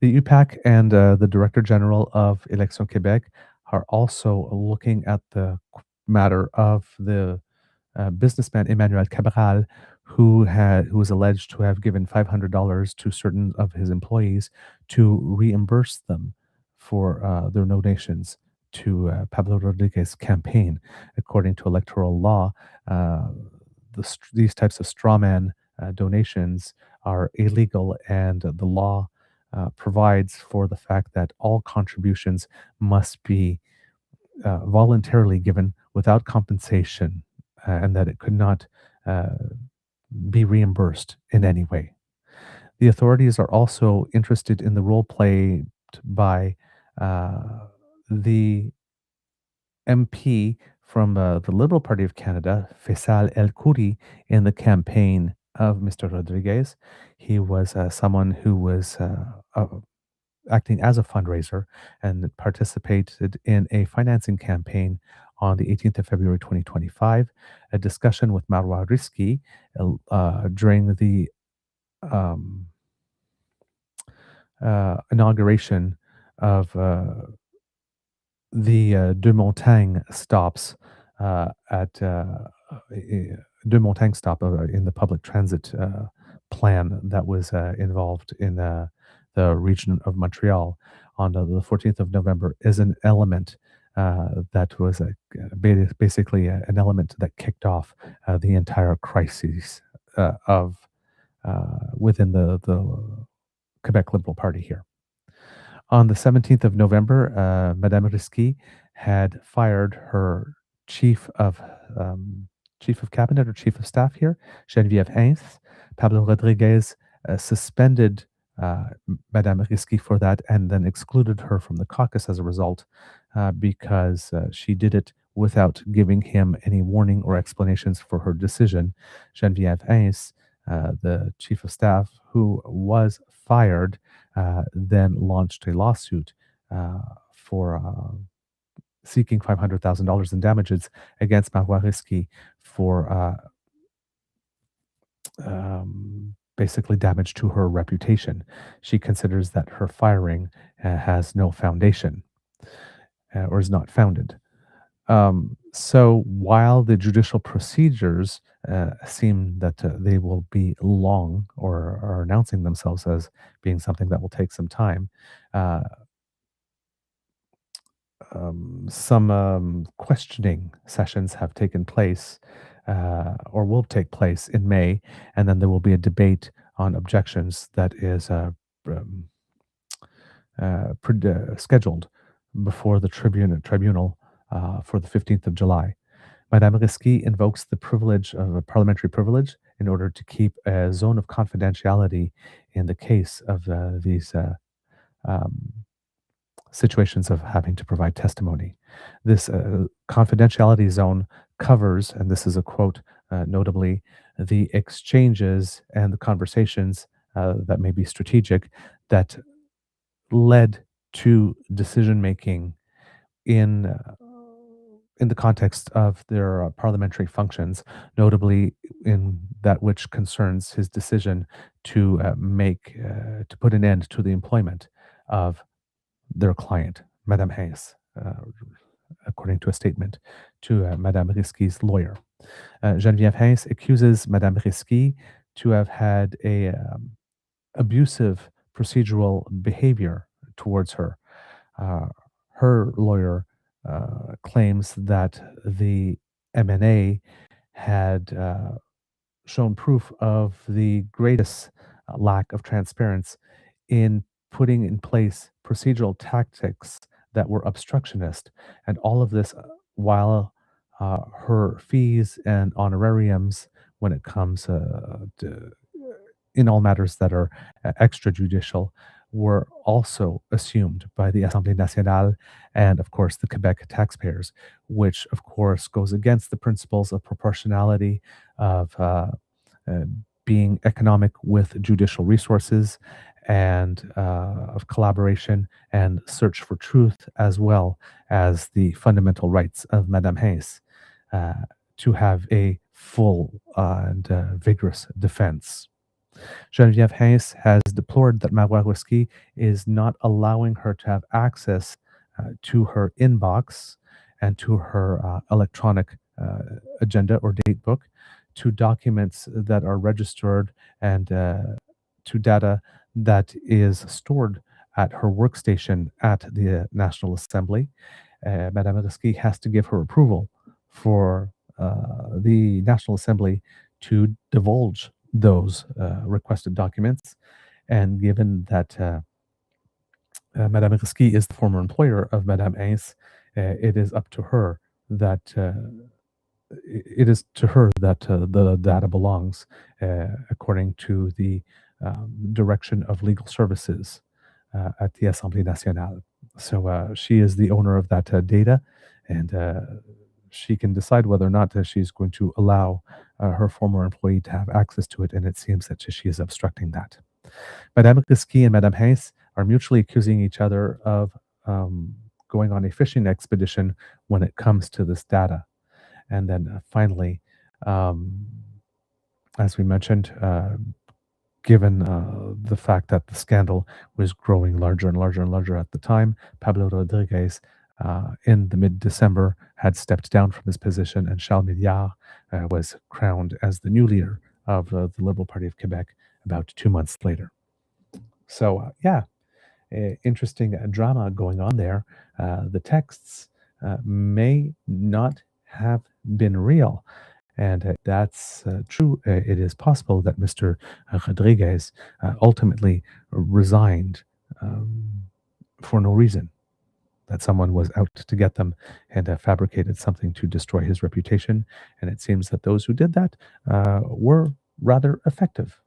B: The UPAC and the Director General of Electoral Québec are also looking at the matter of the businessman Emmanuel Cabral, who was alleged to have given $500 to certain of his employees to reimburse them for their donations to Pablo Rodriguez's campaign. According to electoral law, these types of strawman donations are illegal, and the law provides for the fact that all contributions must be voluntarily given without compensation, and that it could not be reimbursed in any way. The authorities are also interested in the role played by the MP from the Liberal Party of Canada, Faisal El Khoury, in the campaign of Mr. Rodriguez. He was someone who was acting as a fundraiser and participated in a financing campaign on the 18th of February 2025. A discussion with Marois Risky during the inauguration of the Deux Montagnes stops at Deux Montagnes stop in the public transit plan that was involved in the region of Montreal on the 14th of November is an element that was basically an element that kicked off the entire crisis of within the Quebec Liberal Party here. On the 17th of November, Madame Risky had fired her chief of cabinet or chief of staff here, Geneviève Hintz. Pablo Rodriguez suspended Madame Risky for that and then excluded her from the caucus as a result because she did it without giving him any warning or explanations for her decision. Geneviève Hintz, the chief of staff who was fired, then launched a lawsuit for seeking $500,000 in damages against Marois Risky for basically damage to her reputation. She considers that her firing has no foundation or is not founded. So while the judicial procedures seem that they will be long or are announcing themselves as being something that will take some time, some questioning sessions have taken place or will take place in May, and then there will be a debate on objections that is scheduled before the tribunal for the 15th of July. Madame Risky invokes the privilege of a parliamentary privilege in order to keep a zone of confidentiality in the case of these um, situations of having to provide testimony. This confidentiality zone covers, and this is a quote, notably, the exchanges and the conversations that may be strategic that led to decision making in in the context of their parliamentary functions, notably in that which concerns his decision to to put an end to the employment of their client, Madame Hayes, according to a statement to Madame Risky's lawyer. Geneviève Hayes accuses Madame Risky to have had a abusive procedural behavior towards her. Her lawyer claims that the MNA had shown proof of the greatest lack of transparency in putting in place procedural tactics that were obstructionist, and all of this while her fees and honorariums, when it comes to in all matters that are extrajudicial, were also assumed by the Assemblée nationale and, of course, the Quebec taxpayers, which, of course, goes against the principles of proportionality, of being economic with judicial resources, and of collaboration and search for truth, as well as the fundamental rights of Madame Hayes to have a full and vigorous defense. Geneviève Hayes has deplored that Marois Risky is not allowing her to have access to her inbox and to her electronic agenda or date book, to documents that are registered, and to data that is stored at her workstation at the National Assembly. Madame Risky has to give her approval for the National Assembly to divulge those requested documents. And given that Madame Risky is the former employer of Madame Hayes, it is up to her that it is to her that the data belongs, according to the direction of legal services at the Assemblée nationale. So she is the owner of that data, and she can decide whether or not she's going to allow her former employee to have access to it, and it seems that she is obstructing that. Madame Risky and Madame Hayes are mutually accusing each other of going on a fishing expedition when it comes to this data. And then finally, as we mentioned, given the fact that the scandal was growing larger and larger and larger at the time, Pablo Rodriguez, in the mid-December, had stepped down from his position, and Charles Milliard was crowned as the new leader of the Liberal Party of Quebec about 2 months later. So, interesting drama going on there. The texts may not have been real. And that's true. It is possible that Mr. Rodriguez ultimately resigned for no reason, that someone was out to get them and fabricated something to destroy his reputation. And it seems that those who did that were rather effective.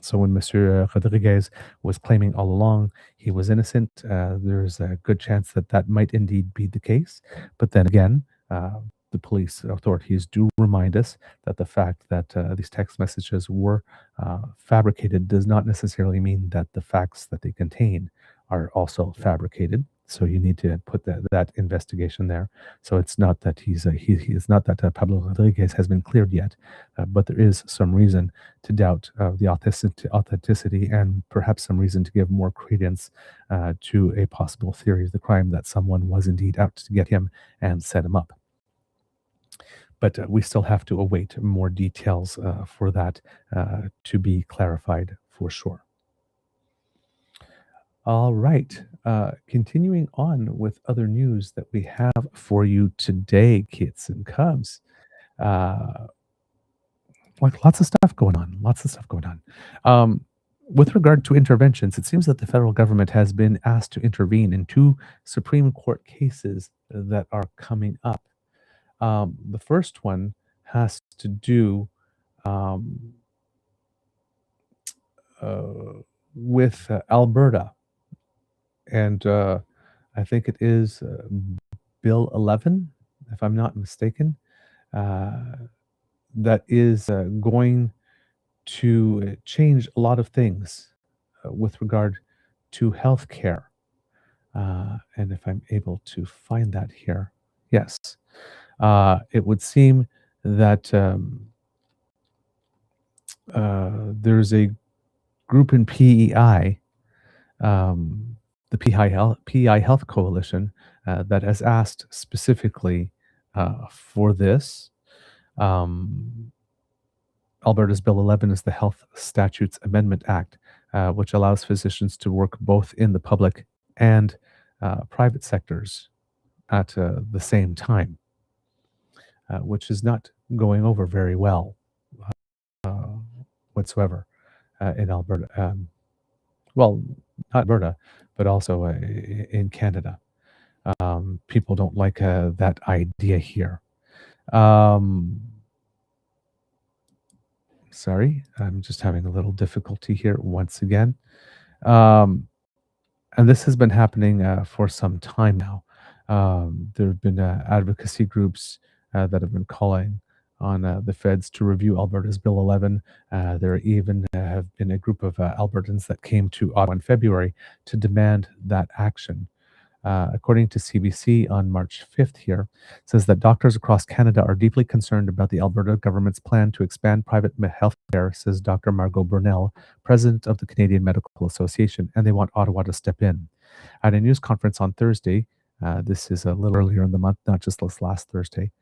B: So when Monsieur Rodriguez was claiming all along he was innocent, there's a good chance that that might indeed be the case. But then again, the police authorities do remind us that the fact that these text messages were fabricated does not necessarily mean that the facts that they contain are also fabricated. So you need to put that investigation there. So it's not that he's not that Pablo Rodriguez has been cleared yet, but there is some reason to doubt the authenticity, and perhaps some reason to give more credence to a possible theory of the crime, that someone was indeed out to get him and set him up. But we still have to await more details for that to be clarified for sure. All right. Continuing on with other news that we have for you today, kids and cubs. Like lots of stuff going on. with regard to interventions, it seems that the federal government has been asked to intervene in two Supreme Court cases that are coming up. The first one has to do um, with Alberta, and I think it is Bill 11, if I'm not mistaken, that is going to change a lot of things with regard to healthcare. And if I'm able to find that here, yes, it would seem that there's a group in PEI, the PEI Health Coalition, that has asked specifically for this. Alberta's Bill 11 is the Health Statutes Amendment Act, which allows physicians to work both in the public and private sectors at the same time, which is not going over very well whatsoever in Alberta. Well, not Alberta, but also in Canada. People don't like that idea here. Sorry, I'm just having a little difficulty here once again. And this has been happening for some time now. There have been advocacy groups that have been calling on the feds to review Alberta's Bill 11. There even have been a group of Albertans that came to Ottawa in February to demand that action. According to CBC on March 5th here, says that doctors across Canada are deeply concerned about the Alberta government's plan to expand private health care, says Dr. Margot Burnell, president of the Canadian Medical Association, and they want Ottawa to step in. At a news conference on Thursday, this is a little earlier in the month, not just this last Thursday,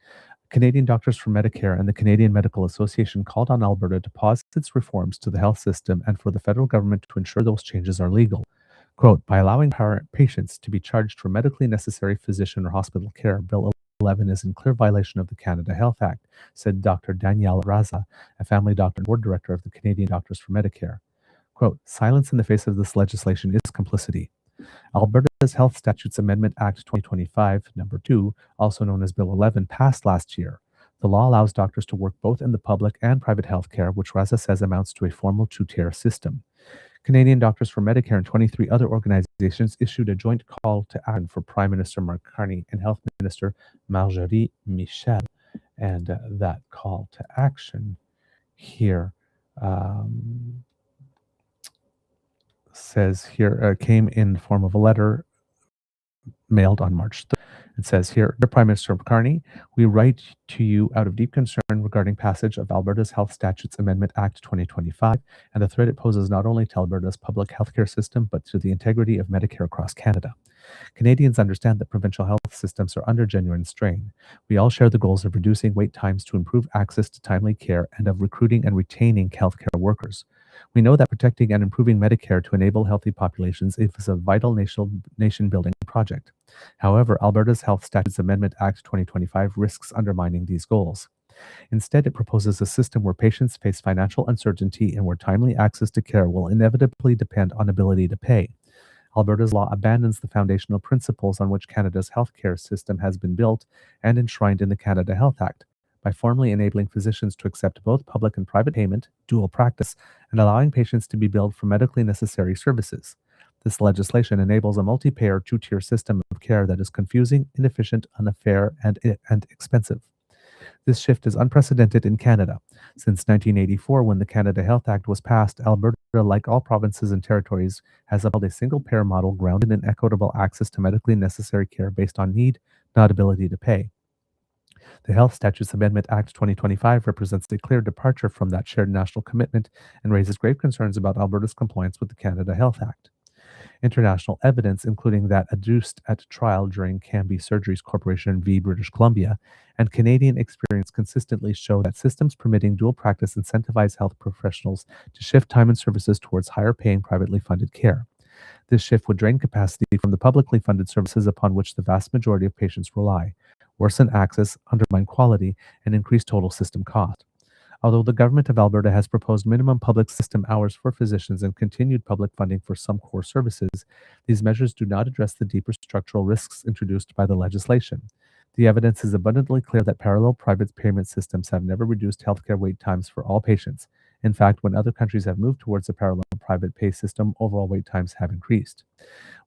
B: Canadian Doctors for Medicare and the Canadian Medical Association called on Alberta to pause its reforms to the health system and for the federal government to ensure those changes are legal. Quote, by allowing patients to be charged for medically necessary physician or hospital care, Bill 11 is in clear violation of the Canada Health Act, said Dr. Danielle Raza, a family doctor and board director of the Canadian Doctors for Medicare. Quote, silence in the face of this legislation is complicity. Alberta's Health Statutes Amendment Act 2025, number 2, also known as Bill 11, passed last year. The law allows doctors to work both in the public and private health care, which Raza says amounts to a formal two-tier system. Canadian Doctors for Medicare and 23 other organizations issued a joint call to action for Prime Minister Mark Carney and Health Minister Marjorie Michel. And that call to action here says here came in the form of a letter mailed on March 3rd. It says here, Dear Prime Minister Carney, we write to you out of deep concern regarding passage of Alberta's Health Statutes Amendment Act 2025 and the threat it poses not only to Alberta's public healthcare system, but to the integrity of Medicare across Canada. Canadians understand that provincial health systems are under genuine strain. We all share the goals of reducing wait times to improve access to timely care and of recruiting and retaining healthcare workers. We know that protecting and improving Medicare to enable healthy populations is a vital nation-building project. However, Alberta's Health Statutes Amendment Act 2025 risks undermining these goals. Instead, it proposes a system where patients face financial uncertainty and where timely access to care will inevitably depend on ability to pay. Alberta's law abandons the foundational principles on which Canada's healthcare system has been built and enshrined in the Canada Health Act, by formally enabling physicians to accept both public and private payment, dual practice, and allowing patients to be billed for medically necessary services. This legislation enables a multi-payer two-tier system of care that is confusing, inefficient, unfair, and expensive. This shift is unprecedented in Canada. Since 1984, when the Canada Health Act was passed, Alberta, like all provinces and territories, has upheld a single-payer model grounded in equitable access to medically necessary care based on need, not ability to pay. The Health Statutes Amendment Act 2025 represents a clear departure from that shared national commitment and raises grave concerns about Alberta's compliance with the Canada Health Act. International evidence, including that adduced at trial during Cambie Surgeries Corporation v. British Columbia, and Canadian experience consistently show that systems permitting dual practice incentivize health professionals to shift time and services towards higher paying privately funded care. This shift would drain capacity from the publicly funded services upon which the vast majority of patients rely, worsen access, undermine quality, and increase total system cost. Although the government of Alberta has proposed minimum public system hours for physicians and continued public funding for some core services, these measures do not address the deeper structural risks introduced by the legislation. The evidence is abundantly clear that parallel private payment systems have never reduced healthcare wait times for all patients. In fact, when other countries have moved towards a parallel private pay system, overall wait times have increased.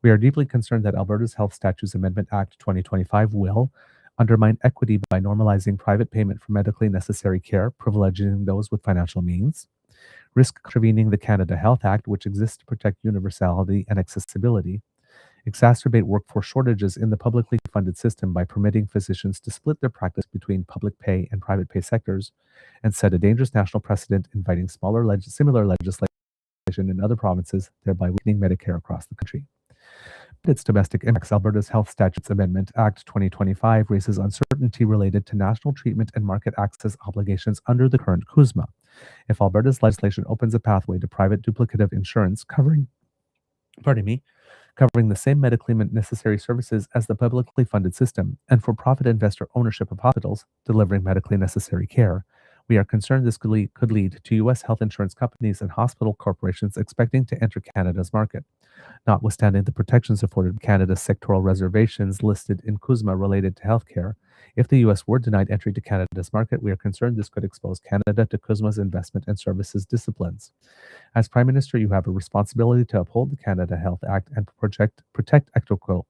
B: We are deeply concerned that Alberta's Health Statutes Amendment Act 2025 will undermine equity by normalizing private payment for medically necessary care, privileging those with financial means, risk contravening the Canada Health Act, which exists to protect universality and accessibility, exacerbate workforce shortages in the publicly funded system by permitting physicians to split their practice between public pay and private pay sectors, and set a dangerous national precedent inviting similar legislation in other provinces, thereby weakening Medicare across the country. Its domestic impacts, Alberta's Health Statutes Amendment Act 2025 raises uncertainty related to national treatment and market access obligations under the current CUSMA. If Alberta's legislation opens a pathway to private duplicative insurance covering the same medically necessary services as the publicly funded system, and for-profit investor ownership of hospitals delivering medically necessary care, we are concerned this could lead to U.S. health insurance companies and hospital corporations expecting to enter Canada's market. Notwithstanding the protections afforded Canada's sectoral reservations listed in CUSMA related to healthcare, if the U.S. were denied entry to Canada's market, we are concerned this could expose Canada to CUSMA's investment and services disciplines. As Prime Minister, you have a responsibility to uphold the Canada Health Act and protect equitable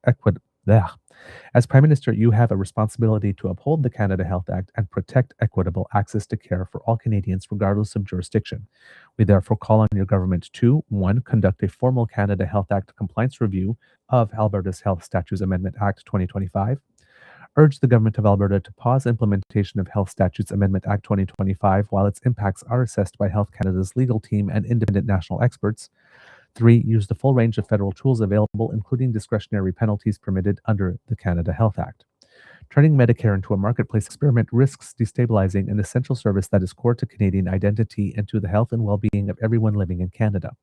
B: As Prime Minister, you have a responsibility to uphold the Canada Health Act and protect equitable access to care for all Canadians, regardless of jurisdiction. We therefore call on your government to, 1, conduct a formal Canada Health Act compliance review of Alberta's Health Statutes Amendment Act 2025, urge the government of Alberta to pause implementation of Health Statutes Amendment Act 2025 while its impacts are assessed by Health Canada's legal team and independent national experts. 3, use the full range of federal tools available, including discretionary penalties permitted under the Canada Health Act. Turning Medicare into a marketplace experiment risks destabilizing an essential service that is core to Canadian identity and to the health and well-being of everyone living in Canada.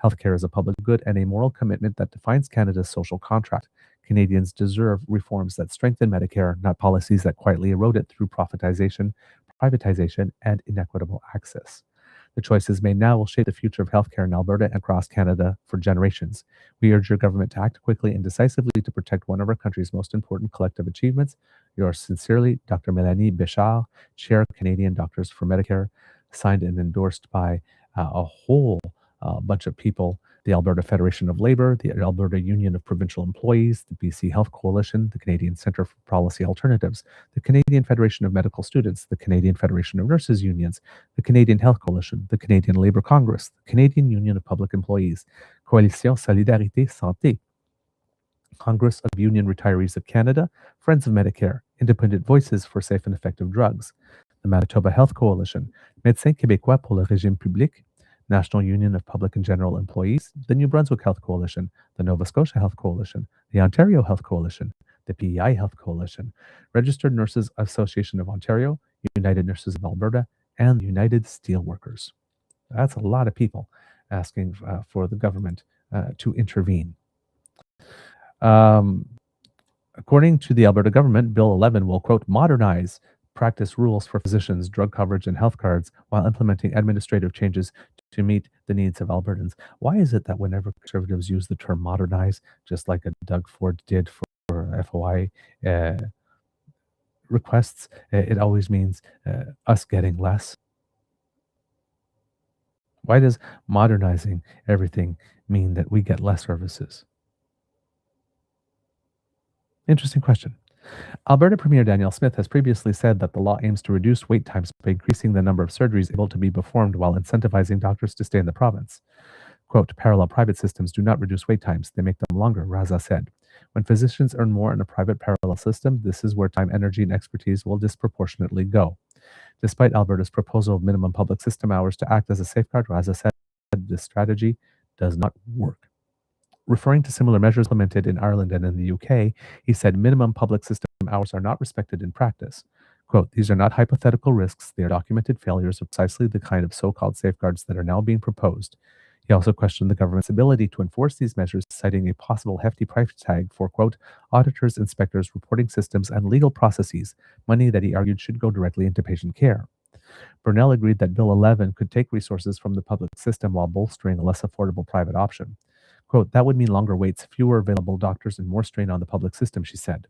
B: Healthcare is a public good and a moral commitment that defines Canada's social contract. Canadians deserve reforms that strengthen Medicare, not policies that quietly erode it through privatization, and inequitable access. The choices made now will shape the future of healthcare in Alberta and across Canada for generations. We urge your government to act quickly and decisively to protect one of our country's most important collective achievements. Yours sincerely, Dr. Mélanie Béchard, Chair of Canadian Doctors for Medicare, signed and endorsed by a whole bunch of people: the Alberta Federation of Labour, the Alberta Union of Provincial Employees, the BC Health Coalition, the Canadian Centre for Policy Alternatives, the Canadian Federation of Medical Students, the Canadian Federation of Nurses Unions, the Canadian Health Coalition, the Canadian Labour Congress, the Canadian Union of Public Employees, Coalition Solidarité Santé, Congress of Union Retirees of Canada, Friends of Medicare, Independent Voices for Safe and Effective Drugs, the Manitoba Health Coalition, Médecins Québécois pour le Régime Public, National Union of Public and General Employees, the New Brunswick Health Coalition, the Nova Scotia Health Coalition, the Ontario Health Coalition, the PEI Health Coalition, Registered Nurses Association of Ontario, United Nurses of Alberta, and United Steelworkers. That's a lot of people asking for the government to intervene. According to the Alberta government, Bill 11 will, quote, modernize practice rules for physicians, drug coverage, and health cards while implementing administrative changes to meet the needs of Albertans. Why is it that whenever conservatives use the term modernize, just like Doug Ford did for FOI requests, it always means us getting less? Why does modernizing everything mean that we get less services? Interesting question. Alberta Premier Danielle Smith has previously said that the law aims to reduce wait times by increasing the number of surgeries able to be performed while incentivizing doctors to stay in the province. Quote, parallel private systems do not reduce wait times, they make them longer, Raza said. When physicians earn more in a private parallel system, this is where time, energy, and expertise will disproportionately go. Despite Alberta's proposal of minimum public system hours to act as a safeguard, Raza said this strategy does not work. Referring to similar measures implemented in Ireland and in the UK, he said minimum public system hours are not respected in practice. Quote, these are not hypothetical risks, they are documented failures of precisely the kind of so-called safeguards that are now being proposed. He also questioned the government's ability to enforce these measures, citing a possible hefty price tag for, quote, auditors, inspectors, reporting systems, and legal processes, money that he argued should go directly into patient care. Burnell agreed that Bill 11 could take resources from the public system while bolstering a less affordable private option. Quote, that would mean longer waits, fewer available doctors, and more strain on the public system, she said.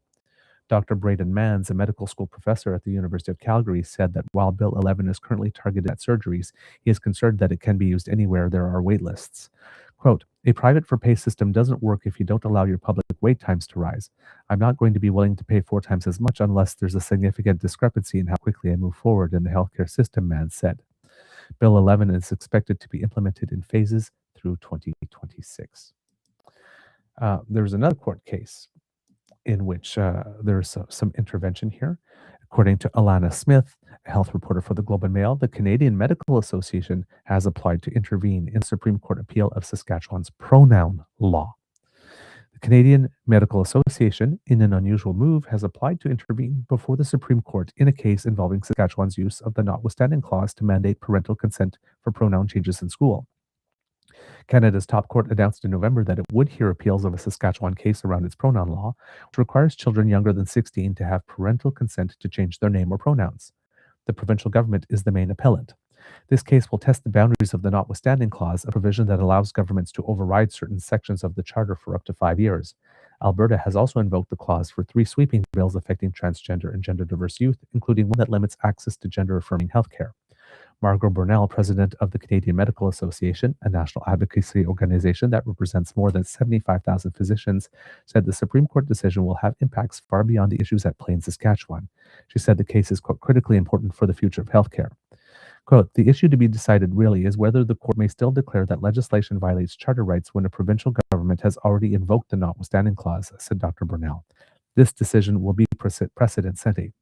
B: Dr. Braden Manns, a medical school professor at the University of Calgary, said that while Bill 11 is currently targeted at surgeries, he is concerned that it can be used anywhere there are wait lists. Quote, a private for pay system doesn't work if you don't allow your public wait times to rise. I'm not going to be willing to pay 4 times as much unless there's a significant discrepancy in how quickly I move forward in the healthcare system, Manns said. Bill 11 is expected to be implemented in phases through 2026. There's another court case in which there's some intervention here. According to Alana Smith, a health reporter for the Globe and Mail, the Canadian Medical Association has applied to intervene in Supreme Court appeal of Saskatchewan's pronoun law. The Canadian Medical Association, in an unusual move, has applied to intervene before the Supreme Court in a case involving Saskatchewan's use of the notwithstanding clause to mandate parental consent for pronoun changes in school. Canada's top court announced in November that it would hear appeals of a Saskatchewan case around its pronoun law, which requires children younger than 16 to have parental consent to change their name or pronouns. The provincial government is the main appellant. This case will test the boundaries of the notwithstanding clause, a provision that allows governments to override certain sections of the charter for up to 5 years. Alberta has also invoked the clause for 3 sweeping bills affecting transgender and gender-diverse youth, including one that limits access to gender-affirming healthcare. Margot Burnell, president of the Canadian Medical Association, a national advocacy organization that represents more than 75,000 physicians, said the Supreme Court decision will have impacts far beyond the issues at play in Saskatchewan. She said the case is, quote, critically important for the future of healthcare. Quote, the issue to be decided really is whether the court may still declare that legislation violates charter rights when a provincial government has already invoked the notwithstanding clause, said Dr. Burnell. This decision will be precedent-setting.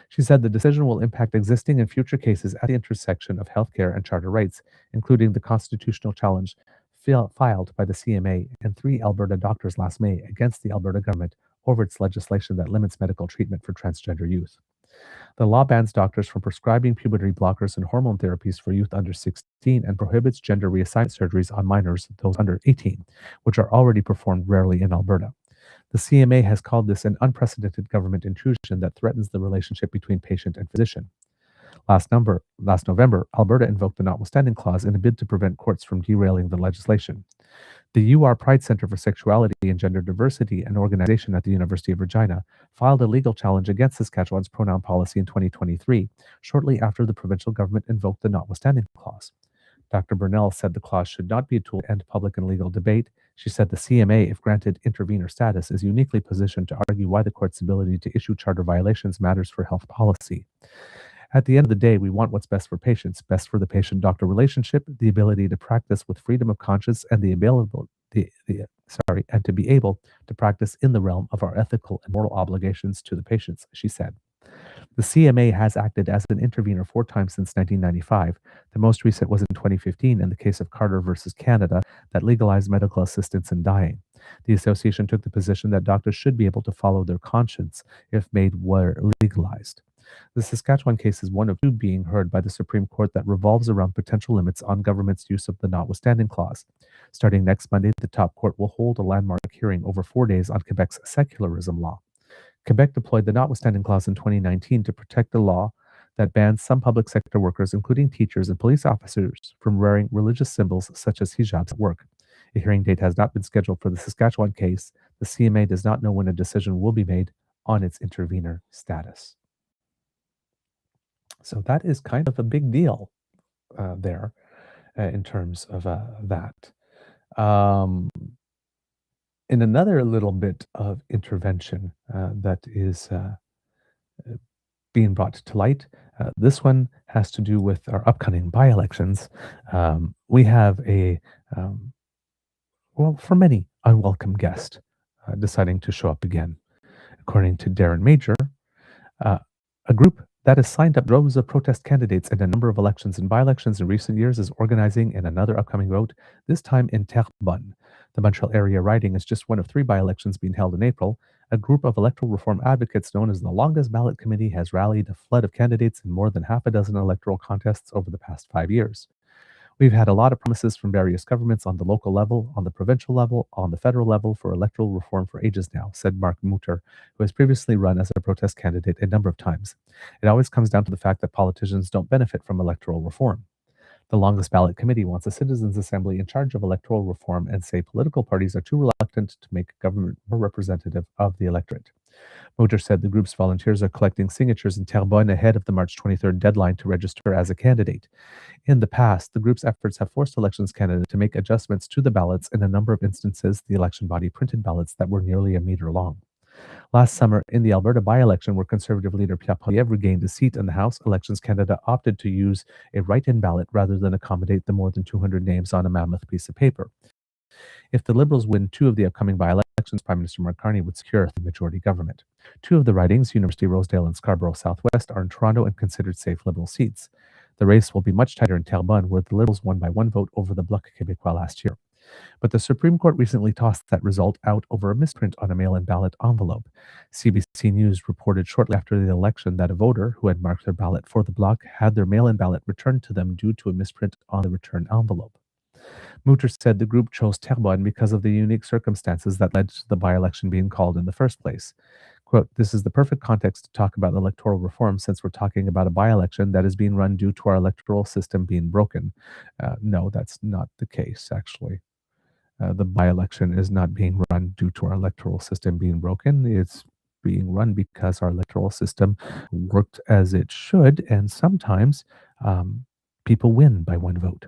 B: She said the decision will impact existing and future cases at the intersection of healthcare and charter rights, including the constitutional challenge filed by the CMA and 3 Alberta doctors last May against the Alberta government over its legislation that limits medical treatment for transgender youth. The law bans doctors from prescribing puberty blockers and hormone therapies for youth under 16 and prohibits gender reassignment surgeries on minors, those under 18, which are already performed rarely in Alberta. The CMA has called this an unprecedented government intrusion that threatens the relationship between patient and physician. Last November, Alberta invoked the notwithstanding clause in a bid to prevent courts from derailing the legislation. The UR Pride Center for Sexuality and Gender Diversity, an organization at the University of Regina, filed a legal challenge against Saskatchewan's pronoun policy in 2023, shortly after the provincial government invoked the notwithstanding clause. Dr. Burnell said the clause should not be a tool to end public and legal debate. She said the CMA, if granted intervener status, is uniquely positioned to argue why the court's ability to issue charter violations matters for health policy. At the end of the day, we want what's best for patients, best for the patient-doctor relationship, the ability to practice with freedom of conscience, and and to be able to practice in the realm of our ethical and moral obligations to the patients, she said. The CMA has acted as an intervener 4 times since 1995. The most recent was in 2015 in the case of Carter versus Canada that legalized medical assistance in dying. The association took the position that doctors should be able to follow their conscience if made were legalized. The Saskatchewan case is one of 2 being heard by the Supreme Court that revolves around potential limits on government's use of the notwithstanding clause. Starting next Monday, the top court will hold a landmark hearing over 4 days on Quebec's secularism law. Quebec deployed the notwithstanding clause in 2019 to protect the law that bans some public sector workers, including teachers and police officers, from wearing religious symbols such as hijabs at work. A hearing date has not been scheduled for the Saskatchewan case. The CMA does not know when a decision will be made on its intervener status. So that is kind of a big deal there in terms of that. In another little bit of intervention that is being brought to light, this one has to do with our upcoming by-elections. We have a, for many, unwelcome guest deciding to show up again. According to Darren Major, a group that has signed up droves of protest candidates in a number of elections and by-elections in recent years is organizing in another upcoming vote, this time in Terrebonne. The Montreal area riding is just one of 3 by-elections being held in April. A group of electoral reform advocates known as the Longest Ballot Committee has rallied a flood of candidates in more than half a dozen electoral contests over the past 5 years. We've had a lot of promises from various governments on the local level, on the provincial level, on the federal level for electoral reform for ages now, said Mark Mutter, who has previously run as a protest candidate a number of times. It always comes down to the fact that politicians don't benefit from electoral reform. The longest ballot committee wants a citizens' assembly in charge of electoral reform and say political parties are too reluctant to make government more representative of the electorate. Mutter said the group's volunteers are collecting signatures in Terrebonne ahead of the March 23rd deadline to register as a candidate. In the past, the group's efforts have forced Elections Canada to make adjustments to the ballots. In a number of instances, the election body printed ballots that were nearly a meter long. Last summer, in the Alberta by-election where Conservative leader Pierre Poilievre gained a seat in the House, Elections Canada opted to use a write-in ballot rather than accommodate the more than 200 names on a mammoth piece of paper. If the Liberals win 2 of the upcoming by-elections, Prime Minister Mark Carney would secure the majority government. 2 of the ridings, University Rosedale and Scarborough Southwest, are in Toronto and considered safe Liberal seats. The race will be much tighter in Terrebonne, where the Liberals won by 1 vote over the Bloc Québécois last year. But the Supreme Court recently tossed that result out over a misprint on a mail-in ballot envelope. CBC News reported shortly after the election that a voter who had marked their ballot for the Bloc had their mail-in ballot returned to them due to a misprint on the return envelope. Mutter said the group chose Terrebonne because of the unique circumstances that led to the by-election being called in the first place. Quote, "This is the perfect context to talk about electoral reform since we're talking about a by-election that is being run due to our electoral system being broken." No, that's not the case, actually. The by-election is not being run due to our electoral system being broken. It's being run because our electoral system worked as it should, and sometimes people win by 1 vote.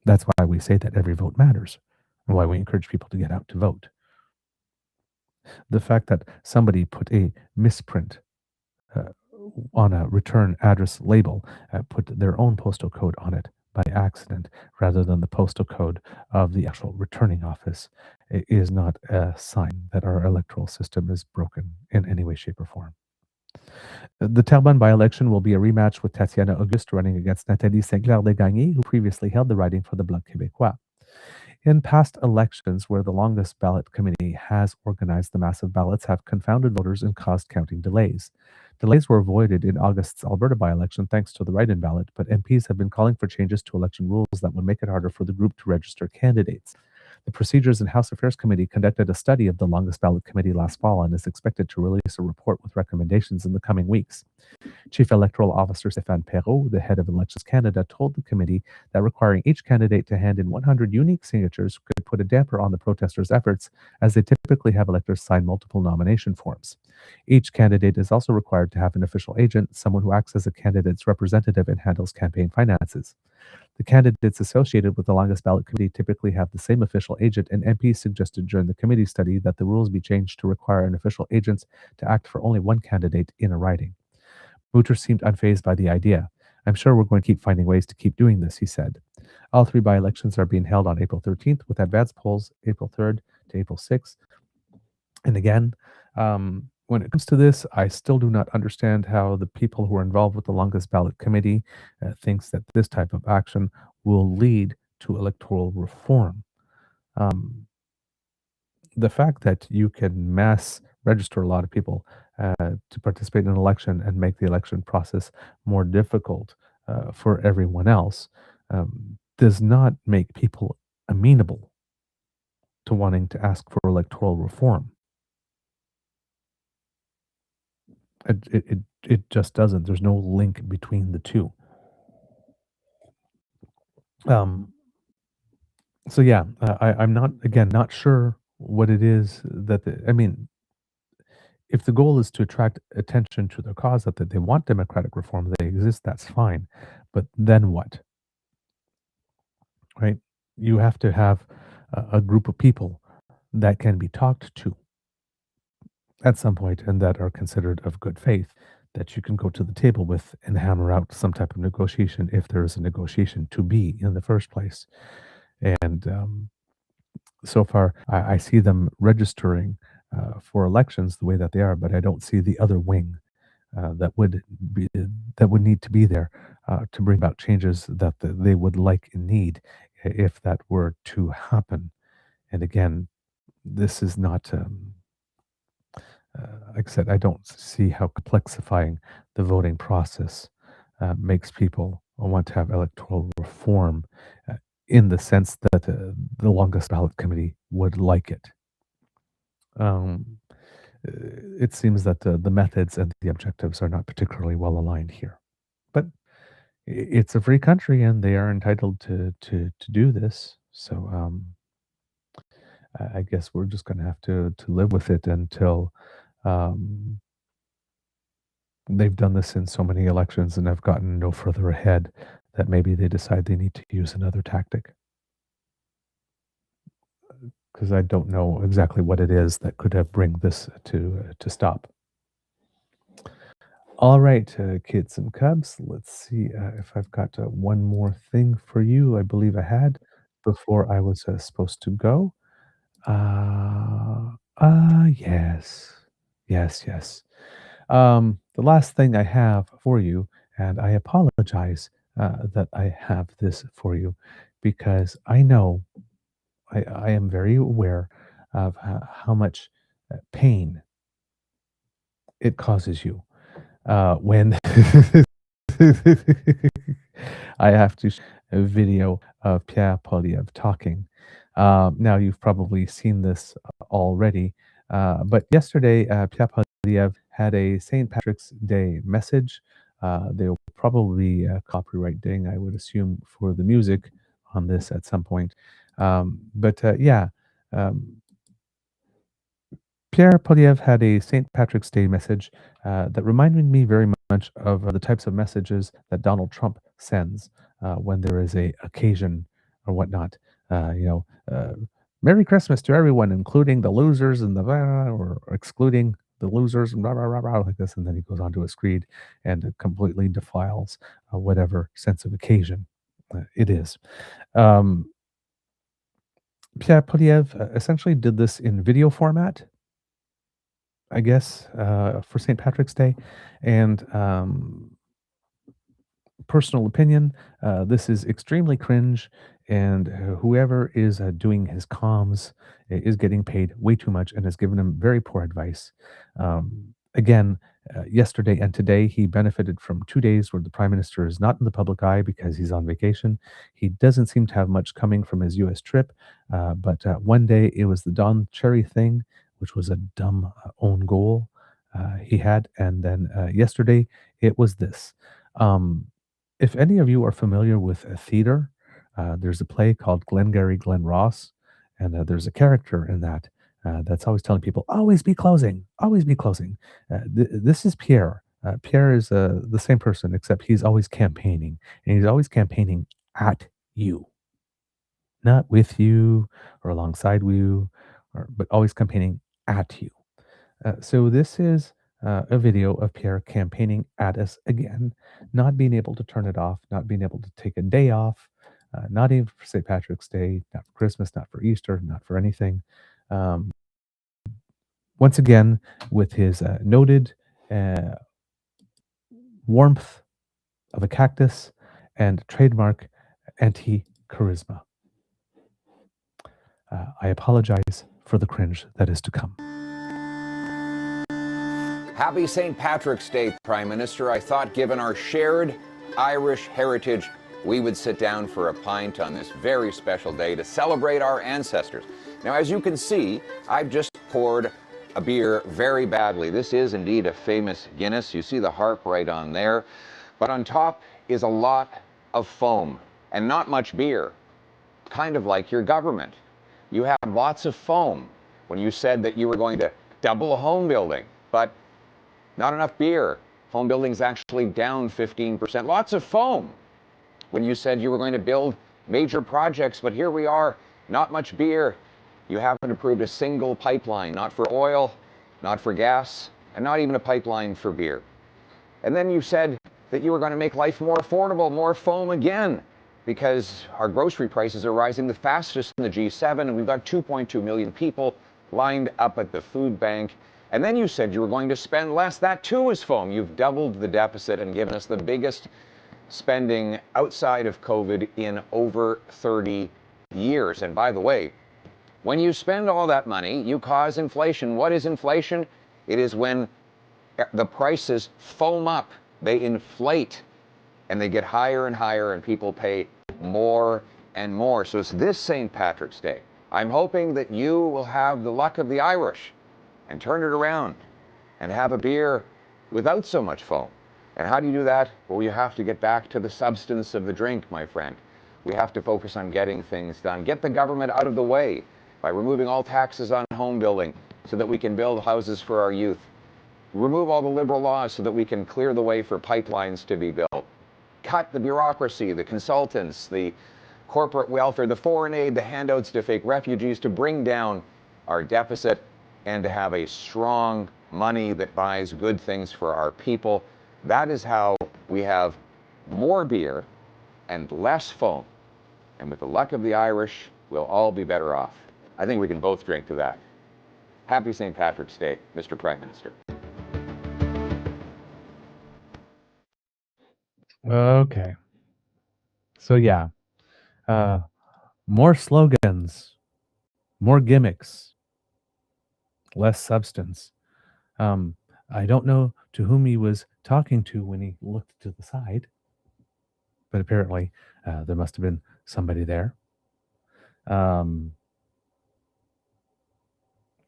B: That's why we say that every vote matters, and why we encourage people to get out to vote. The fact that somebody put a misprint on a return address label, put their own postal code on it by accident rather than the postal code of the actual returning office is not a sign that our electoral system is broken in any way, shape, or form. The Terrebonne by-election will be a rematch with Tatiana Auguste running against Nathalie Saint-Clair-Desgagnés, who previously held the riding for the Bloc Québécois. In past elections where the longest ballot committee has organized the massive ballots have confounded voters and caused counting delays. Delays were avoided in August's Alberta by-election thanks to the write-in ballot, but MPs have been calling for changes to election rules that would make it harder for the group to register candidates. The Procedures and House Affairs Committee conducted a study of the longest ballot committee last fall and is expected to release a report with recommendations in the coming weeks. Chief Electoral Officer Stéphane Perrault, the head of Elections Canada, told the committee that requiring each candidate to hand in 100 unique signatures could put a damper on the protesters' efforts, as they typically have electors sign multiple nomination forms. Each candidate is also required to have an official agent, someone who acts as a candidate's representative and handles campaign finances. The candidates associated with the longest ballot committee typically have the same official agent, and MPs suggested during the committee study that the rules be changed to require an official agent to act for only 1 candidate in a riding. Mutter seemed unfazed by the idea. "I'm sure we're going to keep finding ways to keep doing this," he said. All 3 by-elections are being held on April 13th, with advance polls April 3rd to April 6th. And again, when it comes to this, I still do not understand how the people who are involved with the longest ballot committee thinks that this type of action will lead to electoral reform. The fact that you can mass register a lot of people to participate in an election and make the election process more difficult for everyone else does not make people amenable to wanting to ask for electoral reform. It just doesn't. There's no link between the two. So yeah, I'm not sure what it is that if the goal is to attract attention to their cause, that they want democratic reform, they exist, that's fine. But then what? Right? You have to have a group of people that can be talked to at some point and that are considered of good faith, that you can go to the table with and hammer out some type of negotiation if there is a negotiation to be in the first place. And so far, I see them registering for elections the way that they are, but I don't see the other wing that would need to be there to bring about changes that they would like and need if that were to happen. And again, this is not, like I said, I don't see how complexifying the voting process makes people want to have electoral reform in the sense that the longest ballot committee would like it. It seems that the methods and the objectives are not particularly well aligned here. But it's a free country and they are entitled to do this. So I guess we're just going to have to live with it until they've done this in so many elections and have gotten no further ahead that maybe they decide they need to use another tactic. Because I don't know exactly what it is that could have bring this to stop. All right, kids and cubs, let's see if I've got one more thing for you. I believe I had before I was supposed to go. Yes. Yes, yes. The last thing I have for you, and I apologize that I have this for you, because I know I am very aware of how much pain it causes you when I have to show a video of Pierre Poilievre talking. Now, you've probably seen this already, but yesterday, Pierre Poilievre had a St. Patrick's Day message. They'll probably copyright ding, I would assume, for the music on this at some point. Yeah. Pierre Poilievre had a St. Patrick's Day message that reminded me very much of the types of messages that Donald Trump sends when there is a occasion or whatnot. Merry Christmas to everyone, including the losers and the or excluding the losers and like this, and then he goes on to a screed and it completely defiles whatever sense of occasion it is. Pierre Poilievre essentially did this in video format, I guess, for St. Patrick's Day. And personal opinion, this is extremely cringe, and whoever is doing his comms is getting paid way too much and has given him very poor advice. Again, yesterday and today, he benefited from 2 days where the Prime Minister is not in the public eye because he's on vacation. He doesn't seem to have much coming from his US trip, but one day it was the Don Cherry thing, which was a dumb own goal he had. And then yesterday, it was this. If any of you are familiar with theater, there's a play called Glengarry Glen Ross, and there's a character in that that's always telling people, always be closing, always be closing. This is Pierre. Pierre is the same person, except he's always campaigning, and he's always campaigning at you, not with you or alongside you, but always campaigning at you. So this is a video of Pierre campaigning at us again, not being able to turn it off, not being able to take a day off, not even for St. Patrick's Day, not for Christmas, not for Easter, not for anything. Once again, with his noted warmth of a cactus and trademark anti-charisma. I apologize for the cringe that is to come.
I: Happy St. Patrick's Day, Prime Minister. I thought, given our shared Irish heritage, we would sit down for a pint on this very special day to celebrate our ancestors. Now, as you can see, I've just poured a beer very badly. This is indeed a famous Guinness. You see the harp right on there. But on top is a lot of foam and not much beer, kind of like your government. You have lots of foam when you said that you were going to double a home building, but not enough beer. Home building's actually down 15%. Lots of foam when you said you were going to build major projects, but here we are, not much beer. You haven't approved a single pipeline, not for oil, not for gas, and not even a pipeline for beer. And then you said that you were going to make life more affordable, more foam again, because our grocery prices are rising the fastest in the G7, and we've got 2.2 million people lined up at the food bank. And then you said you were going to spend less. That too is foam. You've doubled the deficit and given us the biggest spending outside of COVID in over 30 years. And by the way, when you spend all that money, you cause inflation. What is inflation? It is when the prices foam up, they inflate. and they get higher and higher, and people pay more and more. So it's this St. Patrick's Day. I'm hoping that you will have the luck of the Irish and turn it around and have a beer without so much foam. And how do you do that? Well, you have to get back to the substance of the drink, my friend. We have to focus on getting things done. Get the government out of the way by removing all taxes on home building so that we can build houses for our youth. Remove all the liberal laws so that we can clear the way for pipelines to be built. Cut the bureaucracy, the consultants, the corporate welfare, the foreign aid, the handouts to fake refugees, to bring down our deficit and to have a strong money that buys good things for our people. That is how we have more beer and less foam. And with the luck of the Irish, we'll all be better off. I think we can both drink to that. Happy St. Patrick's Day, Mr. Prime Minister.
B: Okay. So yeah, more slogans, more gimmicks, less substance. I don't know to whom he was talking to when he looked to the side, but apparently there must have been somebody there.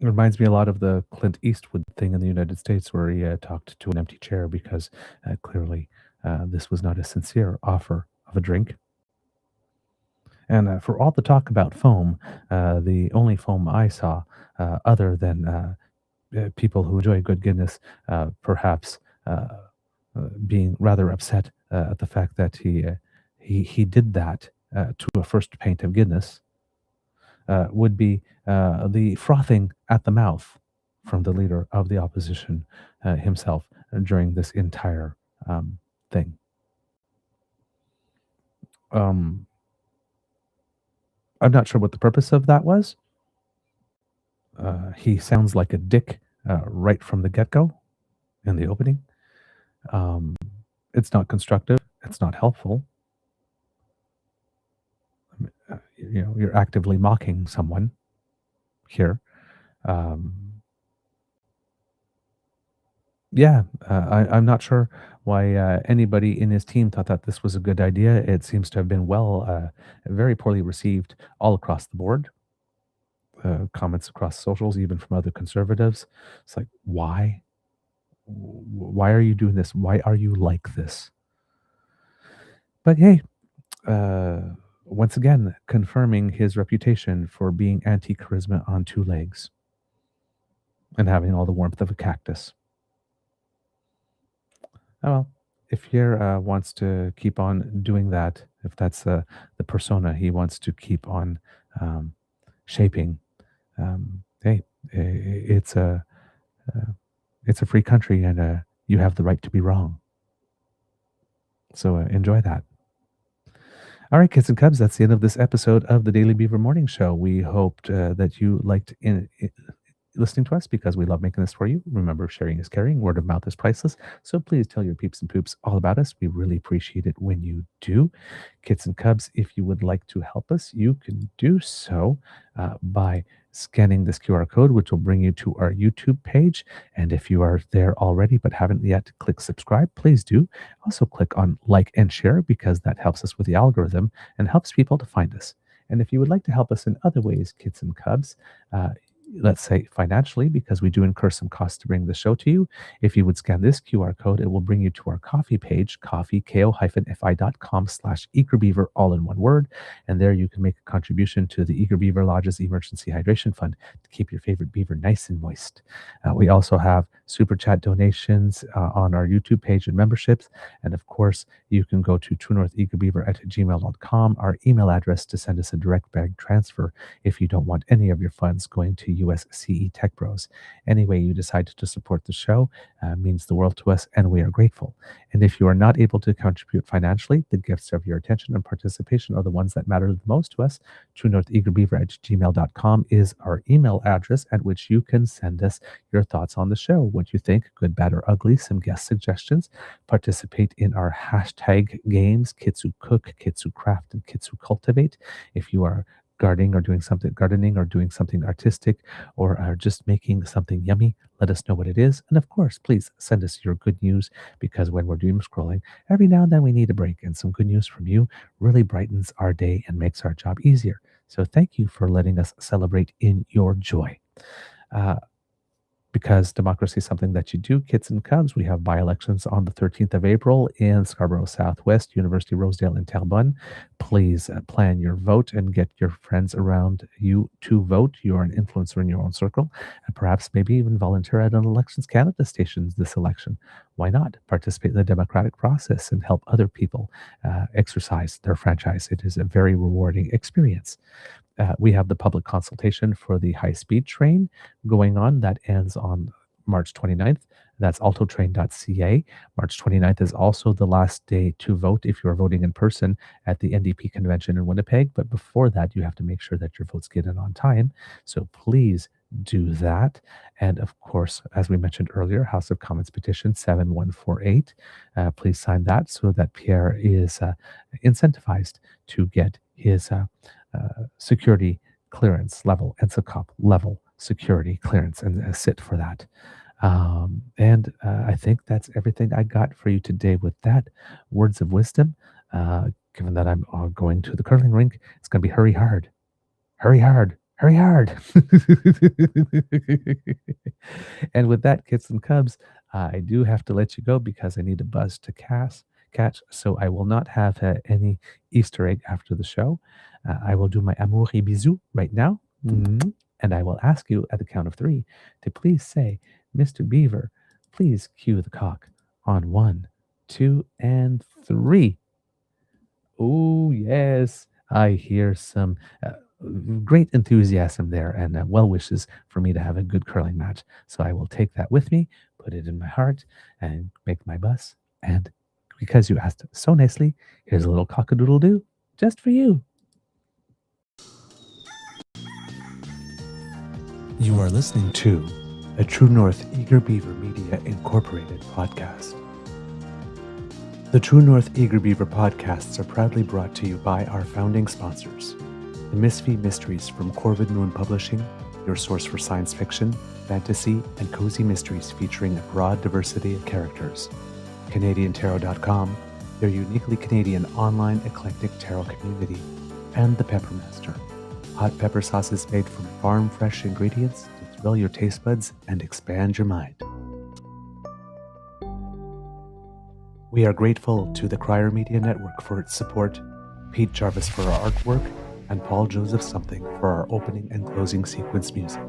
B: It reminds me a lot of the Clint Eastwood thing in the United States where he talked to an empty chair because clearly this was not a sincere offer of a drink. And for all the talk about foam, the only foam I saw, other than people who enjoy good Guinness, perhaps being rather upset at the fact that he did that to a first pint of Guinness, would be the frothing at the mouth from the leader of the opposition himself during this entire thing. I'm not sure what the purpose of that was. He sounds like a dick right from the get-go in the opening. It's not constructive. It's not helpful. You know, you're actively mocking someone here. I'm not sure why anybody in his team thought that this was a good idea. It seems to have been very poorly received all across the board. Comments across socials, even from other conservatives. It's like, why? Why are you doing this? Why are you like this? But hey, once again, confirming his reputation for being anti-charisma on two legs and having all the warmth of a cactus. Oh well, if Pierre wants to keep on doing that, if that's the persona he wants to keep on shaping, hey, it's a free country, and you have the right to be wrong. So enjoy that. All right, kids and cubs, that's the end of this episode of the Daily Beaver Morning Show. We hoped that you liked listening to us because we love making this for you. Remember, sharing is caring. Word of mouth is priceless. So please tell your peeps and poops all about us. We really appreciate it when you do. Kids and cubs, if you would like to help us, you can do so by scanning this QR code, which will bring you to our YouTube page. And if you are there already but haven't yet clicked subscribe, please do. Also click on like and share because that helps us with the algorithm and helps people to find us. And if you would like to help us in other ways, kids and cubs, let's say financially, because we do incur some costs to bring the show to you. If you would scan this QR code, it will bring you to our coffee page, ko-fi.com/eagerbeaver, all in one word. And there you can make a contribution to the Eager Beaver Lodge's Emergency Hydration Fund to keep your favorite beaver nice and moist. We also have super chat donations on our YouTube page and memberships. And of course, you can go to truenortheagerbeaver@gmail.com, our email address to send us a direct bank transfer if you don't want any of your funds going to US CE Tech Bros. Any way you decide to support the show means the world to us, and we are grateful. And if you are not able to contribute financially, the gifts of your attention and participation are the ones that matter the most to us. truenortheagerbeaver@gmail.com is our email address at which you can send us your thoughts on the show, what you think, good, bad, or ugly, some guest suggestions. Participate in our hashtag games, Kids Who Cook, Kids Who Craft, and Kids Who Cultivate. If you are gardening or doing something artistic, or are just making something yummy, let us know what it is. And of course, please send us your good news, because when we're doom scrolling, every now and then we need a break, and some good news from you really brightens our day and makes our job easier. So thank you for letting us celebrate in your joy. Because democracy is something that you do, kids and cubs. We have by-elections on the 13th of April in Scarborough Southwest, University Rosedale, and Terrebonne. Please plan your vote and get your friends around you to vote. You are an influencer in your own circle, and perhaps maybe even volunteer at an Elections Canada station this election. Why not participate in the democratic process and help other people exercise their franchise? It is a very rewarding experience. We have the public consultation for the high-speed train going on. That ends on March 29th. That's altotrain.ca. March 29th is also the last day to vote if you're voting in person at the NDP convention in Winnipeg. But before that, you have to make sure that your votes get in on time. So please do that. And of course, as we mentioned earlier, House of Commons petition 7148. Please sign that so that Pierre is incentivized to get his security clearance level, NSCOP level security clearance, and sit for that. And I think that's everything I got for you today. With that, words of wisdom, given that I'm going to the curling rink, it's going to be hurry hard. Hurry hard. Hurry hard. And with that, kids and cubs, I do have to let you go because I need a buzz to catch. So I will not have any Easter egg after the show. I will do my amour et bisou right now. And I will ask you at the count of 3 to please say, Mr. Beaver, please cue the cock on 1, 2, and 3. Oh, yes. I hear some great enthusiasm there and well wishes for me to have a good curling match. So I will take that with me, put it in my heart, and make my bus. And because you asked so nicely, here's a little cock-a-doodle-doo just for you. You are listening to a True North Eager Beaver Media Incorporated podcast. The True North Eager Beaver podcasts are proudly brought to you by our founding sponsors, the Misfit Mysteries from Corvid Moon Publishing, your source for science fiction, fantasy, and cozy mysteries featuring a broad diversity of characters. CanadianTarot.com, their uniquely Canadian online eclectic tarot community, and the Peppermaster, hot pepper sauces made from farm-fresh ingredients to thrill your taste buds and expand your mind. We are grateful to the Crier Media Network for its support, Pete Jarvis for our artwork, and Paul Joseph Something for our opening and closing sequence music.